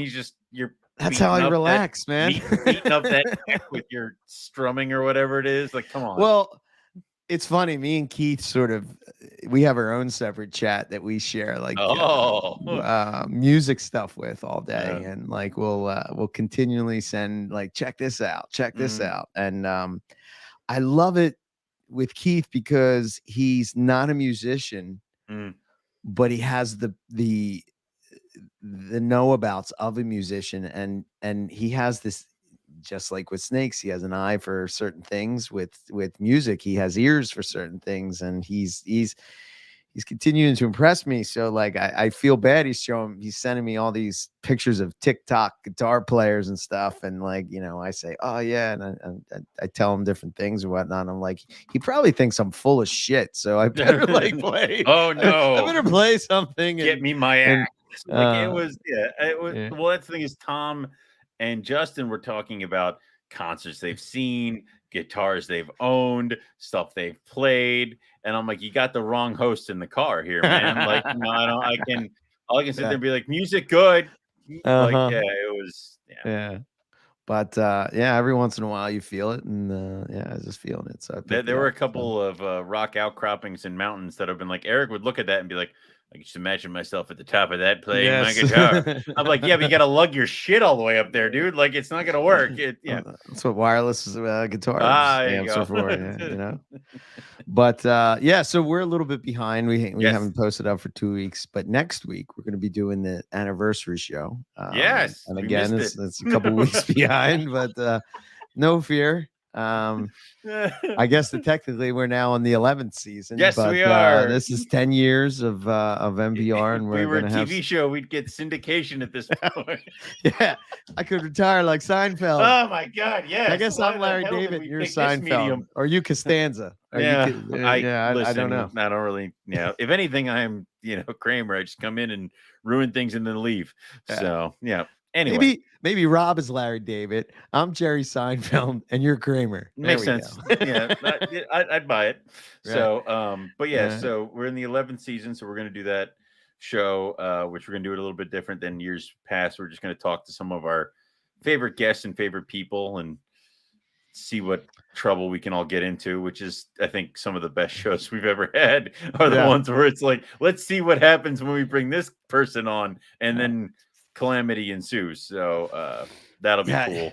that's how I relax, man. Beating up that with your strumming or whatever it is. Like, come on. Well, it's funny. Me and Keith we have our own separate chat that we share, like music stuff with all day, and like we'll continually send like, check this out, and I love it with Keith because he's not a musician, but he has the know-abouts of a musician, and he has this. Just like with snakes, he has an eye for certain things. With music, he has ears for certain things, and he's continuing to impress me. So like I feel bad. He's sending me all these pictures of TikTok guitar players and stuff, and like I say, oh yeah, and I tell him different things and whatnot. I'm like, he probably thinks I'm full of shit, so I better like play. Oh no, I better play something. Get me my ass. It was. Well, that's the thing is Tom and Justin were talking about concerts they've seen, guitars they've owned, stuff they've played, and I'm like, you got the wrong host in the car here, man. Like, all I can sit there and be like, music good. Like, it was, But every once in a while you feel it, and I was just feeling it. So there were a couple of rock outcroppings in mountains that have been like, Eric would look at that and be like, I can just imagine myself at the top of that playing my guitar. I'm like, yeah, but you got to lug your shit all the way up there, dude. Like, it's not going to work. That's what wireless guitar amps are for, But so we're a little bit behind. We haven't posted up for 2 weeks, but next week we're going to be doing the anniversary show. And again, it's a couple weeks behind, but no fear. I guess that technically we're now in the 11th season. Yes, but, we are. This is 10 years of MPR, and if we were a TV show, we'd get syndication at this point. Yeah, I could retire like Seinfeld. Oh my God, yes. I guess I'm Larry David. You're Seinfeld, or you Costanza. I don't know. I don't really. Yeah, if anything, I'm Kramer. I just come in and ruin things and then leave. So Anyway, maybe Rob is Larry David. I'm Jerry Seinfeld, and you're Kramer. Makes sense. Yeah, I'd buy it. Right. So, so we're in the 11th season, so we're going to do that show, which we're going to do it a little bit different than years past. We're just going to talk to some of our favorite guests and favorite people, and see what trouble we can all get into. Which is, I think, some of the best shows we've ever had are the ones where it's like, let's see what happens when we bring this person on, and then calamity ensues. So that'll be cool.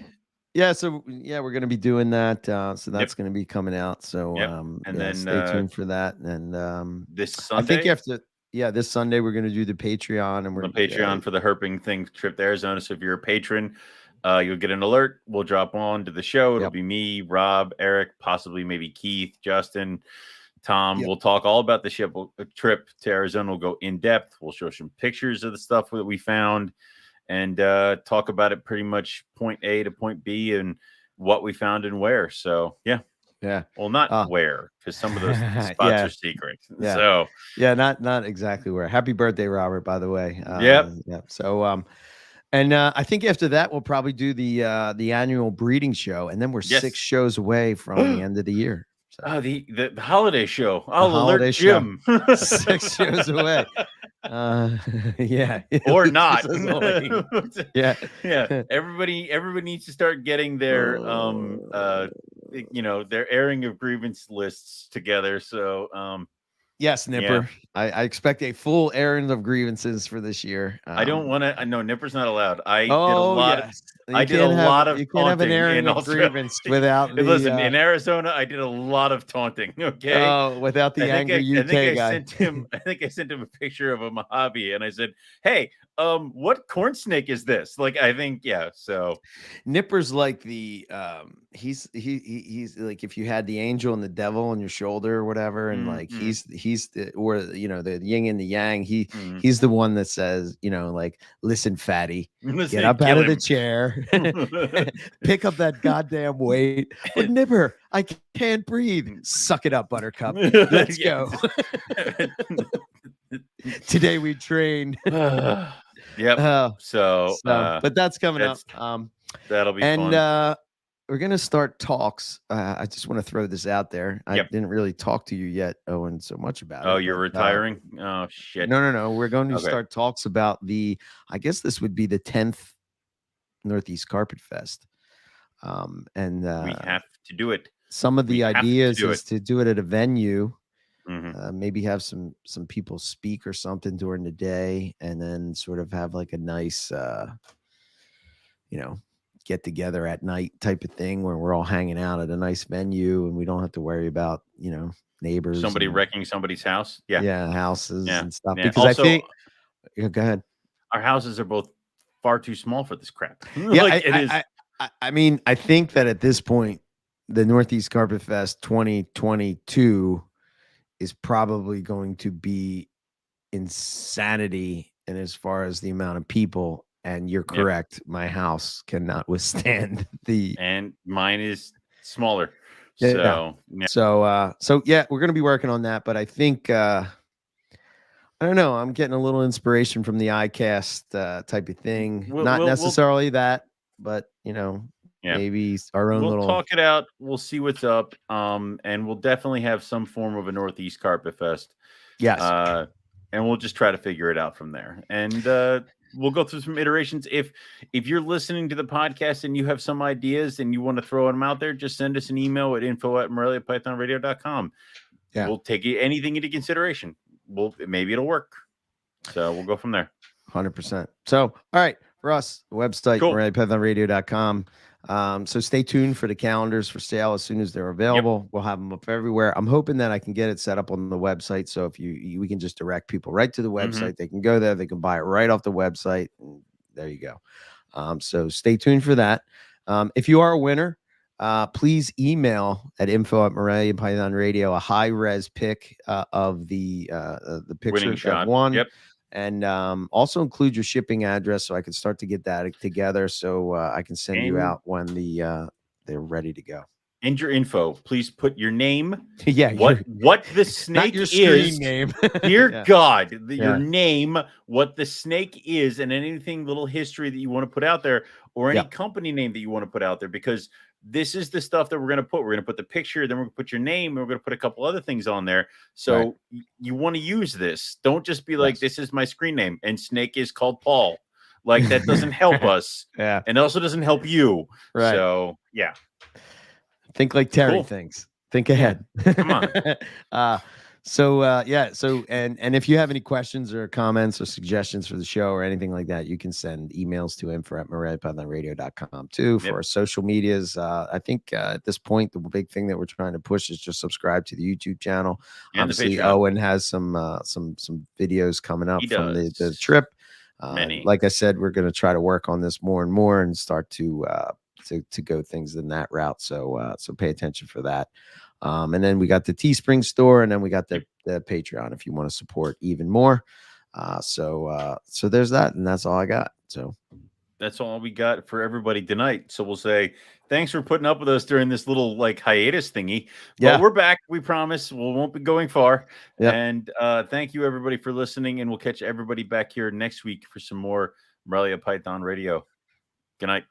So we're going to be doing that. So that's going to be coming out. So and then stay tuned for that. And this Sunday, I think this Sunday we're going to do the Patreon, and we're the Patreon for the herping thing trip to Arizona. So if you're a patron, you'll get an alert. We'll drop on to the show. It'll be me, Rob, Eric, possibly maybe Keith, Justin, Tom. We'll talk all about the trip to Arizona. We'll go in depth. We'll show some pictures of the stuff that we found, and talk about it pretty much point A to point B and what we found and where. So well, not where, because some of those spots are secret. So not exactly where. Happy birthday, Robert, by the way. So And I think after that, we'll probably do the annual breeding show, and then we're 6 shows away from the end of the year. So. Oh, the holiday show. I'll alert Jim. 6 shows away. Yeah. Or not. Yeah. Yeah. Everybody needs to start getting their their airing of grievance lists together. So yes, Nipper. Yeah. I expect a full airing of grievances for this year. I don't want to. No, Nipper's not allowed. I did a lot. Yes. I did a lot of. You can't have an airing of grievance without. Listen, in Arizona, I did a lot of taunting. Okay. Oh, without the angry UK guy. I think I sent him a picture of a Mojave, and I said, "Hey, what corn snake is this?" Like, I think, yeah. So, Nipper's like the he's like if you had the angel and the devil on your shoulder or whatever, and like he's the, or the yin and the yang. He's the one that says, like, listen, fatty, get up out of the chair. Pick up that goddamn weight. But Nipper, I can't breathe. Suck it up, Buttercup. Let's go. Today we trained. Yep. But that's coming up. That'll be fun. And we're gonna start talks. I just want to throw this out there. I didn't really talk to you yet, Owen, so much about it. Oh, you're retiring? Oh shit. No. We're going to start talks about I guess this would be the 10th Northeast Carpet Fest. And we have to do it. Some of the ideas is to do it at a venue. Maybe have some people speak or something during the day, and then sort of have like a nice get together at night type of thing where we're all hanging out at a nice venue and we don't have to worry about neighbors, somebody wrecking somebody's house. Houses and stuff. Yeah. Because also, I think go ahead, our houses are both far too small for this crap. I mean, I think that at this point the Northeast Carpet Fest 2022 is probably going to be insanity, and as far as the amount of people. And you're correct. My house cannot withstand and mine is smaller. So we're going to be working on that. But I think, I don't know, I'm getting a little inspiration from the iCast type of thing. Not necessarily that, but maybe our own we'll talk it out. We'll see what's up. And we'll definitely have some form of a Northeast Carpet Fest. Yes. And we'll just try to figure it out from there. And, we'll go through some iterations. If you're listening to the podcast and you have some ideas and you want to throw them out there, just send us an email at info@moreli@pythonradio.com. Yeah. We'll take anything into consideration. Maybe it'll work. So we'll go from there. 100%. So, all right, for us, the website, moreli@pythonradio.com. So stay tuned for the calendars for sale as soon as they're available. We'll have them up everywhere. I'm hoping that I can get it set up on the website. So if we can just direct people right to the website, they can go there, they can buy it right off the website. And there you go. So stay tuned for that. If you are a winner, please email at info@moreli@pythonradio a high res pic of the picture that won. Yep. And also include your shipping address so I can start to get that together, so I can send you out when they're ready to go. And your info. Please put your name. What the snake not your is. Name. Dear God, your name, what the snake is, and anything little history that you want to put out there, or any company name that you want to put out there, because this is the stuff that we're going to put. We're going to put the picture, then we're going to put your name, and we're going to put a couple other things on there. So you want to use this. Don't just be like, this is my screen name, and snake is called Paul. Like, that doesn't help us. Yeah. And also doesn't help you. Right. So, yeah. Think like Terry thinks. Think ahead. Come on. So and if you have any questions or comments or suggestions for the show or anything like that, you can send emails to info@moreli@pythonradio.com too. For our social medias, I think at this point the big thing that we're trying to push is just subscribe to the YouTube channel. And obviously, Owen has some videos coming up from the trip. Like I said, we're going to try to work on this more and more and start to go things in that route. So pay attention for that. And then we got the Teespring store, and then we got the Patreon if you want to support even more. So there's that, and that's all I got. So that's all we got for everybody tonight. So we'll say thanks for putting up with us during this little hiatus thingy. But we're back. We promise. We won't be going far. And thank you everybody for listening, and we'll catch everybody back here next week for some more Morelia Python Radio. Good night.